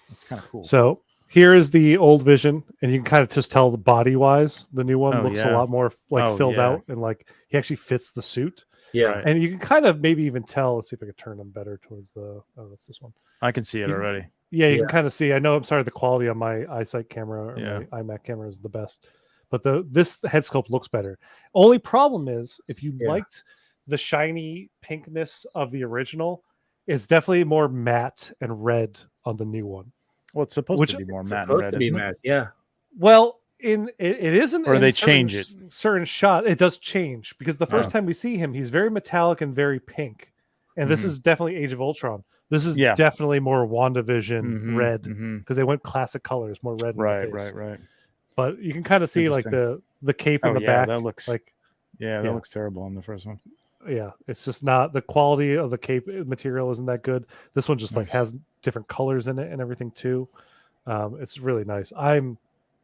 Speaker 1: that's kind of cool.
Speaker 2: So here is the old Vision, and you can kind of just tell the body wise. The new one looks a lot more filled out, and he actually fits the suit.
Speaker 3: Yeah,
Speaker 2: and you can kind of maybe even tell. Let's see if I can turn them better towards the. Oh, that's this one.
Speaker 1: I can see it already.
Speaker 2: Yeah, you can kind of see. I know. I'm sorry, the quality on my eyesight camera or my iMac camera is the best, but this head sculpt looks better. Only problem is if you liked the shiny pinkness of the original, it's definitely more matte and red on the new one.
Speaker 1: Well, it's supposed to be more matte and red. Isn't it?
Speaker 3: Yeah.
Speaker 2: Well, it isn't.
Speaker 1: Or they change it.
Speaker 2: Certain shot, it does change because the first time we see him, he's very metallic and very pink, and this is definitely Age of Ultron. This is definitely more WandaVision red because they went classic colors, more red.
Speaker 1: Right.
Speaker 2: But you can kind of see like the cape in the back.
Speaker 1: That looks
Speaker 2: like
Speaker 1: that looks terrible on the first one.
Speaker 2: Yeah, it's just not the quality of the cape material isn't that good. This one just has different colors in it and everything too. It's really nice. I'm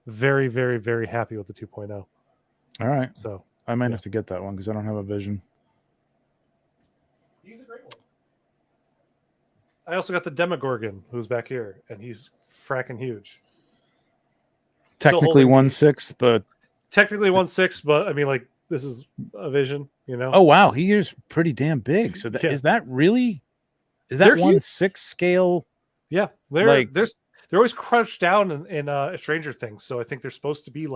Speaker 2: very, very, very happy with the 2.0.
Speaker 1: All right,
Speaker 2: so
Speaker 1: I might have to get that one because I don't have a Vision.
Speaker 2: He's a great one. I also got the Demogorgon, who's back here, and he's fracking huge.
Speaker 1: Technically 1/6, but
Speaker 2: technically 1/6, but I mean, this is a Vision, you know.
Speaker 1: Oh wow, he is pretty damn big. So is that 1/6 scale?
Speaker 2: Yeah, they're always crouched down in Stranger Things, so I think they're supposed to be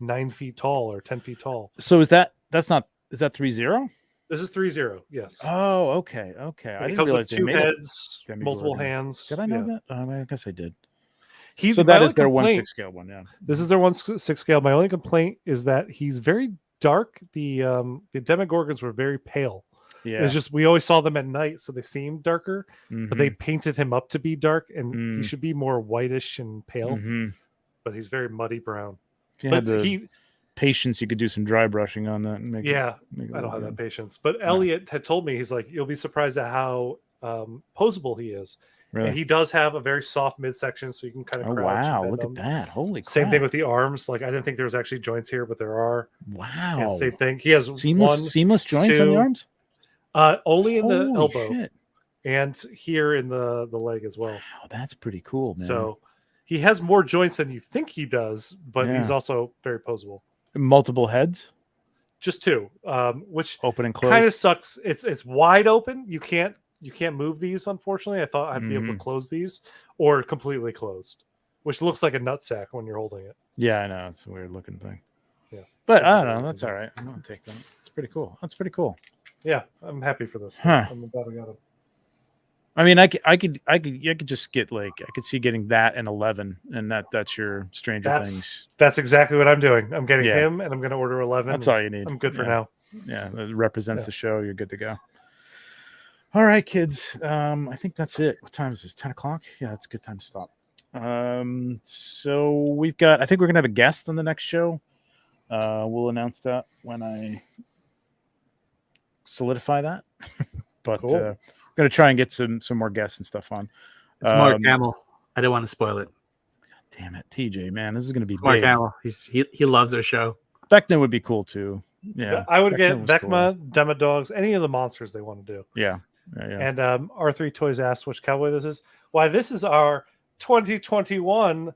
Speaker 2: 9 feet tall or 10 feet tall.
Speaker 1: So is that 3-0?
Speaker 2: This is 3-0. Yes.
Speaker 1: Oh, okay. I didn't realize
Speaker 2: two heads, multiple hands.
Speaker 1: Did I know that? I guess I did.
Speaker 2: He's
Speaker 1: So
Speaker 2: my
Speaker 1: that
Speaker 2: only
Speaker 1: is their
Speaker 2: complaint-
Speaker 1: 1/6 scale one. Yeah.
Speaker 2: This is their 1/6 scale. My only complaint is that he's very dark. The Demogorgons were very pale.
Speaker 1: Yeah.
Speaker 2: It's just we always saw them at night, so they seemed darker. But they
Speaker 1: Mhm.
Speaker 2: painted him up to be dark, and he
Speaker 1: Mm.
Speaker 2: should be more whitish and pale.
Speaker 1: Mhm.
Speaker 2: But he's very muddy brown.
Speaker 1: If you
Speaker 2: But
Speaker 1: had the
Speaker 2: he,
Speaker 1: patience, you could do some dry brushing on that and make
Speaker 2: yeah,
Speaker 1: it, make it
Speaker 2: I don't
Speaker 1: look
Speaker 2: have
Speaker 1: good.
Speaker 2: that patience. But Elliot had told me, he's like, you'll be surprised at how poseable he is.
Speaker 1: Really?
Speaker 2: And he does have a very soft midsection, so you can kind of
Speaker 1: Oh
Speaker 2: crouch. and
Speaker 1: wow!
Speaker 2: bend
Speaker 1: Look
Speaker 2: them.
Speaker 1: at that! Holy crap!
Speaker 2: Same thing with the arms. Like I didn't think there was actually joints here, but there are.
Speaker 1: wow.
Speaker 2: And same thing. He has
Speaker 1: Seamless joints on the
Speaker 2: 2,
Speaker 1: arms.
Speaker 2: only in the
Speaker 1: Holy
Speaker 2: elbow
Speaker 1: shit.
Speaker 2: and here in the leg as well.
Speaker 1: Wow, that's pretty cool, man.
Speaker 2: So he has more joints than you think he does, but he's
Speaker 1: Yeah.
Speaker 2: also very poseable.
Speaker 1: Multiple heads,
Speaker 2: Just 2, which
Speaker 1: open and closed.
Speaker 2: kind of sucks. It's wide open. You can't move these, unfortunately. I thought I'd be able to close these or completely closed, which looks like a nutsack when you're holding it.
Speaker 1: Yeah, I know it's a weird looking thing.
Speaker 2: Yeah,
Speaker 1: but
Speaker 2: It's
Speaker 1: I
Speaker 2: a
Speaker 1: don't know.
Speaker 2: weird
Speaker 1: That's
Speaker 2: looking
Speaker 1: all right. I'm gonna take that. It's pretty cool. That's pretty cool.
Speaker 2: Yeah, I'm happy for this.
Speaker 1: Huh.
Speaker 2: I'm glad I got him.
Speaker 1: I mean, I could just get like I could see getting that and 11, and that's your Stranger Things.
Speaker 2: That's exactly what I'm doing. I'm getting
Speaker 1: Yeah.
Speaker 2: him, and I'm going to order 11.
Speaker 1: That's all you need.
Speaker 2: I'm good for
Speaker 1: Yeah.
Speaker 2: now.
Speaker 1: Yeah, that represents
Speaker 2: Yeah.
Speaker 1: the show. You're good to go. All right, kids. I think that's it. What time is this? 10 o'clock? Yeah, that's a good time to stop. So we've got. I think we're gonna have a guest on the next show. We'll announce that when I solidify that. But
Speaker 2: Cool.
Speaker 1: I'm gonna try and get some more guests and stuff on.
Speaker 3: It's Mark Hamill. I didn't want to spoil it.
Speaker 1: Damn it, TJ, man, this is gonna be
Speaker 3: It's Mark
Speaker 1: big.
Speaker 3: Hamill. He loves their show.
Speaker 1: Vecna would be cool too. Yeah,
Speaker 2: I would
Speaker 1: Vecna
Speaker 2: get
Speaker 1: was
Speaker 2: Vecma, Demodogs, any of the monsters they want to do.
Speaker 1: Yeah.
Speaker 2: And R3 Toys asked which cowboy this is. Why, this is our 2021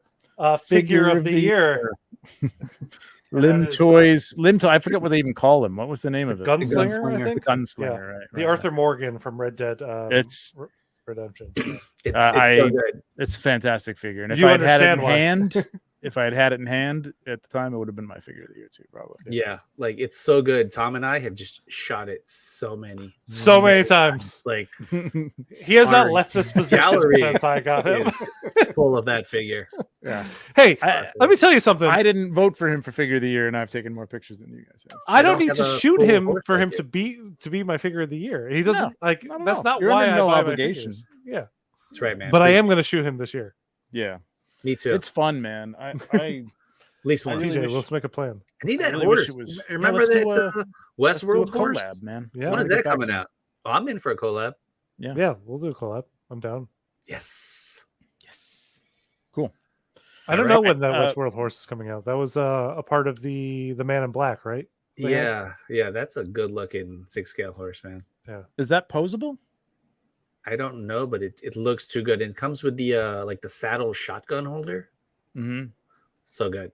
Speaker 2: figure of the year.
Speaker 1: Lim
Speaker 2: That is,
Speaker 1: Toys. I forget what they even call him. What was the name of it?
Speaker 2: Gunslinger, I
Speaker 3: Gunslinger.
Speaker 2: think.
Speaker 1: The Gunslinger,
Speaker 2: Yeah.
Speaker 1: right?
Speaker 2: The Arthur Morgan from Red Dead
Speaker 1: It's
Speaker 2: Redemption.
Speaker 3: It's
Speaker 1: I-
Speaker 3: so good.
Speaker 1: it's a fantastic figure, and if
Speaker 2: You
Speaker 1: I had had it in
Speaker 2: understand why.
Speaker 1: hand, if I had had it in hand at the time, it would have been my figure of the year too, probably.
Speaker 3: Yeah, like it's so good. Tom and I have just shot it so many
Speaker 2: times.
Speaker 3: Like
Speaker 2: He has not
Speaker 3: Our
Speaker 2: left this position
Speaker 3: gallery
Speaker 2: since I got him.
Speaker 3: is full of that figure.
Speaker 1: Yeah,
Speaker 2: Hey,
Speaker 1: I-
Speaker 2: let me tell you something.
Speaker 1: I didn't vote for him for figure of the year, and I've taken more pictures than you guys have.
Speaker 2: I don't
Speaker 3: don't
Speaker 2: need
Speaker 3: have
Speaker 2: to
Speaker 3: a
Speaker 2: shoot
Speaker 3: full
Speaker 2: him
Speaker 3: horse
Speaker 2: for
Speaker 3: like
Speaker 2: him
Speaker 3: it.
Speaker 2: to be my figure of the year. He doesn't
Speaker 1: not at
Speaker 2: that's
Speaker 1: all.
Speaker 2: not
Speaker 1: You're
Speaker 2: why
Speaker 1: under
Speaker 2: I
Speaker 1: no
Speaker 2: buy
Speaker 1: obligation.
Speaker 2: my figures. Yeah,
Speaker 3: That's right, man.
Speaker 2: but I
Speaker 3: Please.
Speaker 2: am going to shoot him this year.
Speaker 1: Yeah,
Speaker 3: Me too.
Speaker 1: it's fun, man. I
Speaker 3: At least
Speaker 1: I
Speaker 3: one.
Speaker 1: really
Speaker 2: TJ,
Speaker 1: wish-
Speaker 2: let's make a plan.
Speaker 3: I need
Speaker 1: I
Speaker 3: that
Speaker 1: really wish
Speaker 3: horse.
Speaker 1: it was-
Speaker 3: Remember
Speaker 1: let's
Speaker 3: that
Speaker 1: do a- let's do a
Speaker 3: Westworld horse?
Speaker 1: collab, man.
Speaker 2: Yeah.
Speaker 3: When
Speaker 1: I
Speaker 3: is
Speaker 1: wanna get
Speaker 3: that
Speaker 1: back
Speaker 3: coming
Speaker 1: to-
Speaker 3: out? Oh, I'm in for a collab.
Speaker 2: Yeah, we'll do a collab. I'm down.
Speaker 3: Yes.
Speaker 1: Yes, cool.
Speaker 2: I don't
Speaker 3: All
Speaker 2: know
Speaker 3: right.
Speaker 2: when that Westworld horse is coming out. That was a part of the Man in Black, right?
Speaker 3: Yeah, that's a good looking 6-scale horse, man.
Speaker 1: Is that posable?
Speaker 3: I don't know, but it looks too good. And it comes with the like the saddle shotgun holder.
Speaker 1: Mm-hmm.
Speaker 3: So good.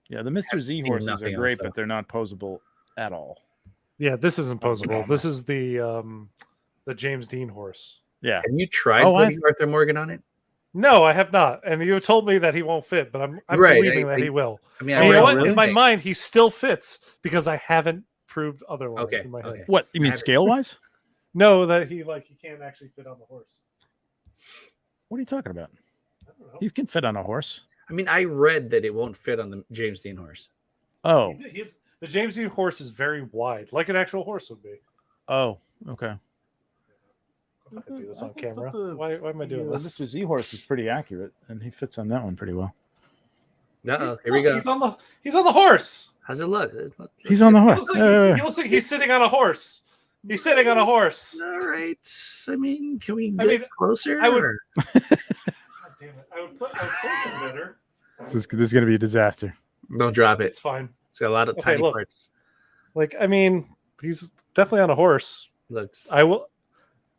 Speaker 1: Yeah, the Mr. Z
Speaker 3: seen
Speaker 1: horses are
Speaker 3: nothing
Speaker 1: great,
Speaker 3: else, though.
Speaker 1: but they're not posable at all.
Speaker 2: Yeah, this isn't posable. This is the James Dean horse.
Speaker 1: Yeah.
Speaker 3: Have you tried
Speaker 1: Oh,
Speaker 3: putting Arthur Morgan on it?
Speaker 2: No, I have not. And you told me that he won't fit, but I'm
Speaker 3: Right,
Speaker 2: believing that
Speaker 3: I-
Speaker 2: he will.
Speaker 3: I mean,
Speaker 2: And you know what?
Speaker 1: really?
Speaker 2: In my mind, he still fits because I haven't proved otherwise
Speaker 3: Okay,
Speaker 2: in my head.
Speaker 3: okay.
Speaker 1: What you mean
Speaker 3: have it.
Speaker 1: scale wise?
Speaker 2: No, that he can't actually fit on the horse.
Speaker 1: What are you talking about?
Speaker 2: I don't know.
Speaker 1: You can fit on a horse.
Speaker 3: I mean, I read that it won't fit on the James Dean horse.
Speaker 1: Oh,
Speaker 2: The James Dean horse is very wide, like an actual horse would be.
Speaker 1: oh, okay.
Speaker 2: I'm not gonna do this on
Speaker 1: I
Speaker 2: camera.
Speaker 1: thought the-
Speaker 2: Why am I doing
Speaker 1: The
Speaker 2: this?
Speaker 1: Mr. Z horse is pretty accurate, and he fits on that one pretty well.
Speaker 3: Uh-oh, here we go.
Speaker 2: He's on the horse.
Speaker 3: How's it look?
Speaker 1: He's on the
Speaker 2: He
Speaker 1: horse.
Speaker 2: looks like, he looks like he's sitting on a horse. He's sitting on a horse.
Speaker 3: All right. I mean, can we
Speaker 2: I
Speaker 3: get
Speaker 2: mean,
Speaker 3: closer?
Speaker 2: I would-
Speaker 3: or-
Speaker 2: God damn it! I would place him better.
Speaker 1: this is going to be a disaster.
Speaker 3: Don't drop it.
Speaker 2: It's fine.
Speaker 3: It's got a lot of
Speaker 2: Okay,
Speaker 3: tiny
Speaker 2: look.
Speaker 3: parts.
Speaker 2: Like, I mean, he's definitely on a horse.
Speaker 3: Looks.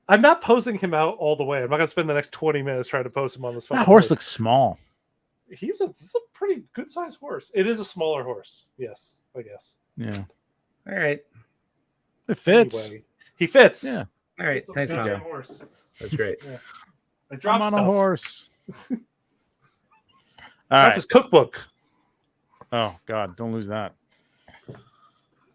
Speaker 2: I'm not posing him out all the way. I'm not gonna spend the next 20 minutes trying to post him on this.
Speaker 1: That
Speaker 2: fucking
Speaker 1: horse
Speaker 2: thing.
Speaker 1: looks small.
Speaker 2: It's a pretty good sized horse. It is a smaller horse. Yes, I guess.
Speaker 1: Yeah,
Speaker 3: All right.
Speaker 1: it fits.
Speaker 2: Anyway, he fits.
Speaker 1: Yeah,
Speaker 3: All right.
Speaker 2: It's a
Speaker 3: Thanks,
Speaker 2: goddamn
Speaker 3: Tom.
Speaker 2: horse.
Speaker 3: That's great.
Speaker 2: I
Speaker 1: I'm
Speaker 2: dropped
Speaker 1: on
Speaker 2: stuff.
Speaker 1: a horse. All
Speaker 2: Dropped
Speaker 1: right.
Speaker 2: his cookbook.
Speaker 1: Oh God, don't lose that.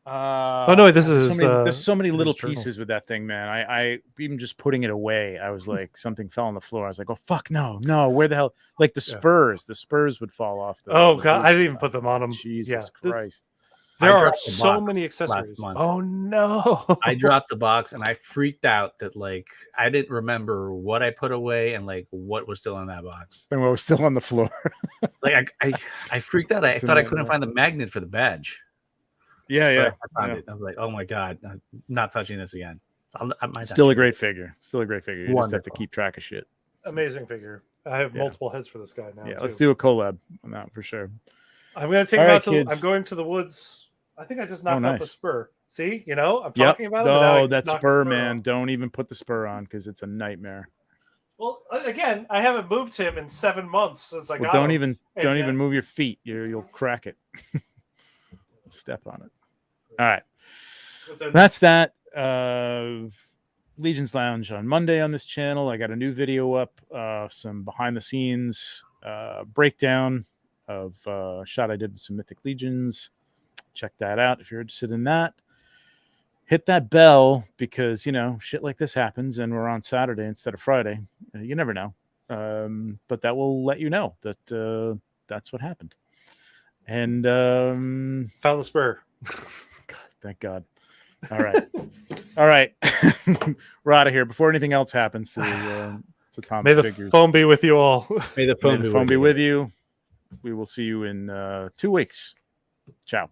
Speaker 2: Oh no, this is
Speaker 1: there's so many
Speaker 2: his
Speaker 1: little
Speaker 2: journal.
Speaker 1: pieces with that thing, man. I even just putting it away, I was like, something fell on the floor. I was like, oh fuck, no, where the hell? Like the Spurs would fall off.
Speaker 2: Oh
Speaker 1: the
Speaker 2: god, I
Speaker 1: boots
Speaker 2: didn't
Speaker 1: and
Speaker 2: even put them on them.
Speaker 1: Jesus Christ.
Speaker 2: There
Speaker 3: I
Speaker 2: are
Speaker 3: dropped the
Speaker 2: so
Speaker 3: box
Speaker 2: many
Speaker 3: last
Speaker 2: accessories.
Speaker 3: month.
Speaker 2: Oh no!
Speaker 3: I dropped the box and I freaked out that like I didn't remember what I put away and like what was still in that box.
Speaker 1: And we're still on the floor.
Speaker 3: Like I freaked out. I
Speaker 1: That's a
Speaker 3: thought I couldn't
Speaker 1: nightmare.
Speaker 3: find the magnet for the badge.
Speaker 1: Yeah,
Speaker 3: But I found it. I was like, oh my god, I'm not touching this again.
Speaker 1: Still a great figure. Still a great figure. You just have to
Speaker 3: Wonderful.
Speaker 1: keep track of shit.
Speaker 2: Amazing figure. I have
Speaker 1: Yeah.
Speaker 2: multiple heads for this guy now.
Speaker 1: Yeah,
Speaker 2: too.
Speaker 1: let's do a collab on that for sure.
Speaker 2: I'm gonna take
Speaker 1: All
Speaker 2: him
Speaker 1: right,
Speaker 2: out to.
Speaker 1: kids.
Speaker 2: I'm going to the woods. I think I just knocked out the
Speaker 1: nice.
Speaker 2: spur. See, I'm
Speaker 1: Yep.
Speaker 2: talking about it. But now I
Speaker 1: Oh,
Speaker 2: just
Speaker 1: that
Speaker 2: knocked the
Speaker 1: spur,
Speaker 2: off.
Speaker 1: man. Don't even put the spur on because it's a nightmare.
Speaker 2: Well, again, I haven't moved him in 7 months since I
Speaker 1: Well,
Speaker 2: got
Speaker 1: don't
Speaker 2: him.
Speaker 1: even even move your feet. You'll crack it. Step on it. All right. That's that. Legion's Lounge on Monday on this channel. I got a new video up, some behind the scenes breakdown of a shot I did with some Mythic Legions. Check that out if you're interested in that. Hit that bell because, shit like this happens and we're on Saturday instead of Friday. You never know. But that will let you know that that's what happened. And
Speaker 2: Found the spur.
Speaker 1: God, thank God. All right. All right. We're out of here before anything else happens to Tom's
Speaker 2: May the
Speaker 1: figures.
Speaker 2: phone be with you all.
Speaker 3: May the
Speaker 1: May
Speaker 3: phone,
Speaker 1: the phone be with you. We will see you in 2 weeks. Ciao.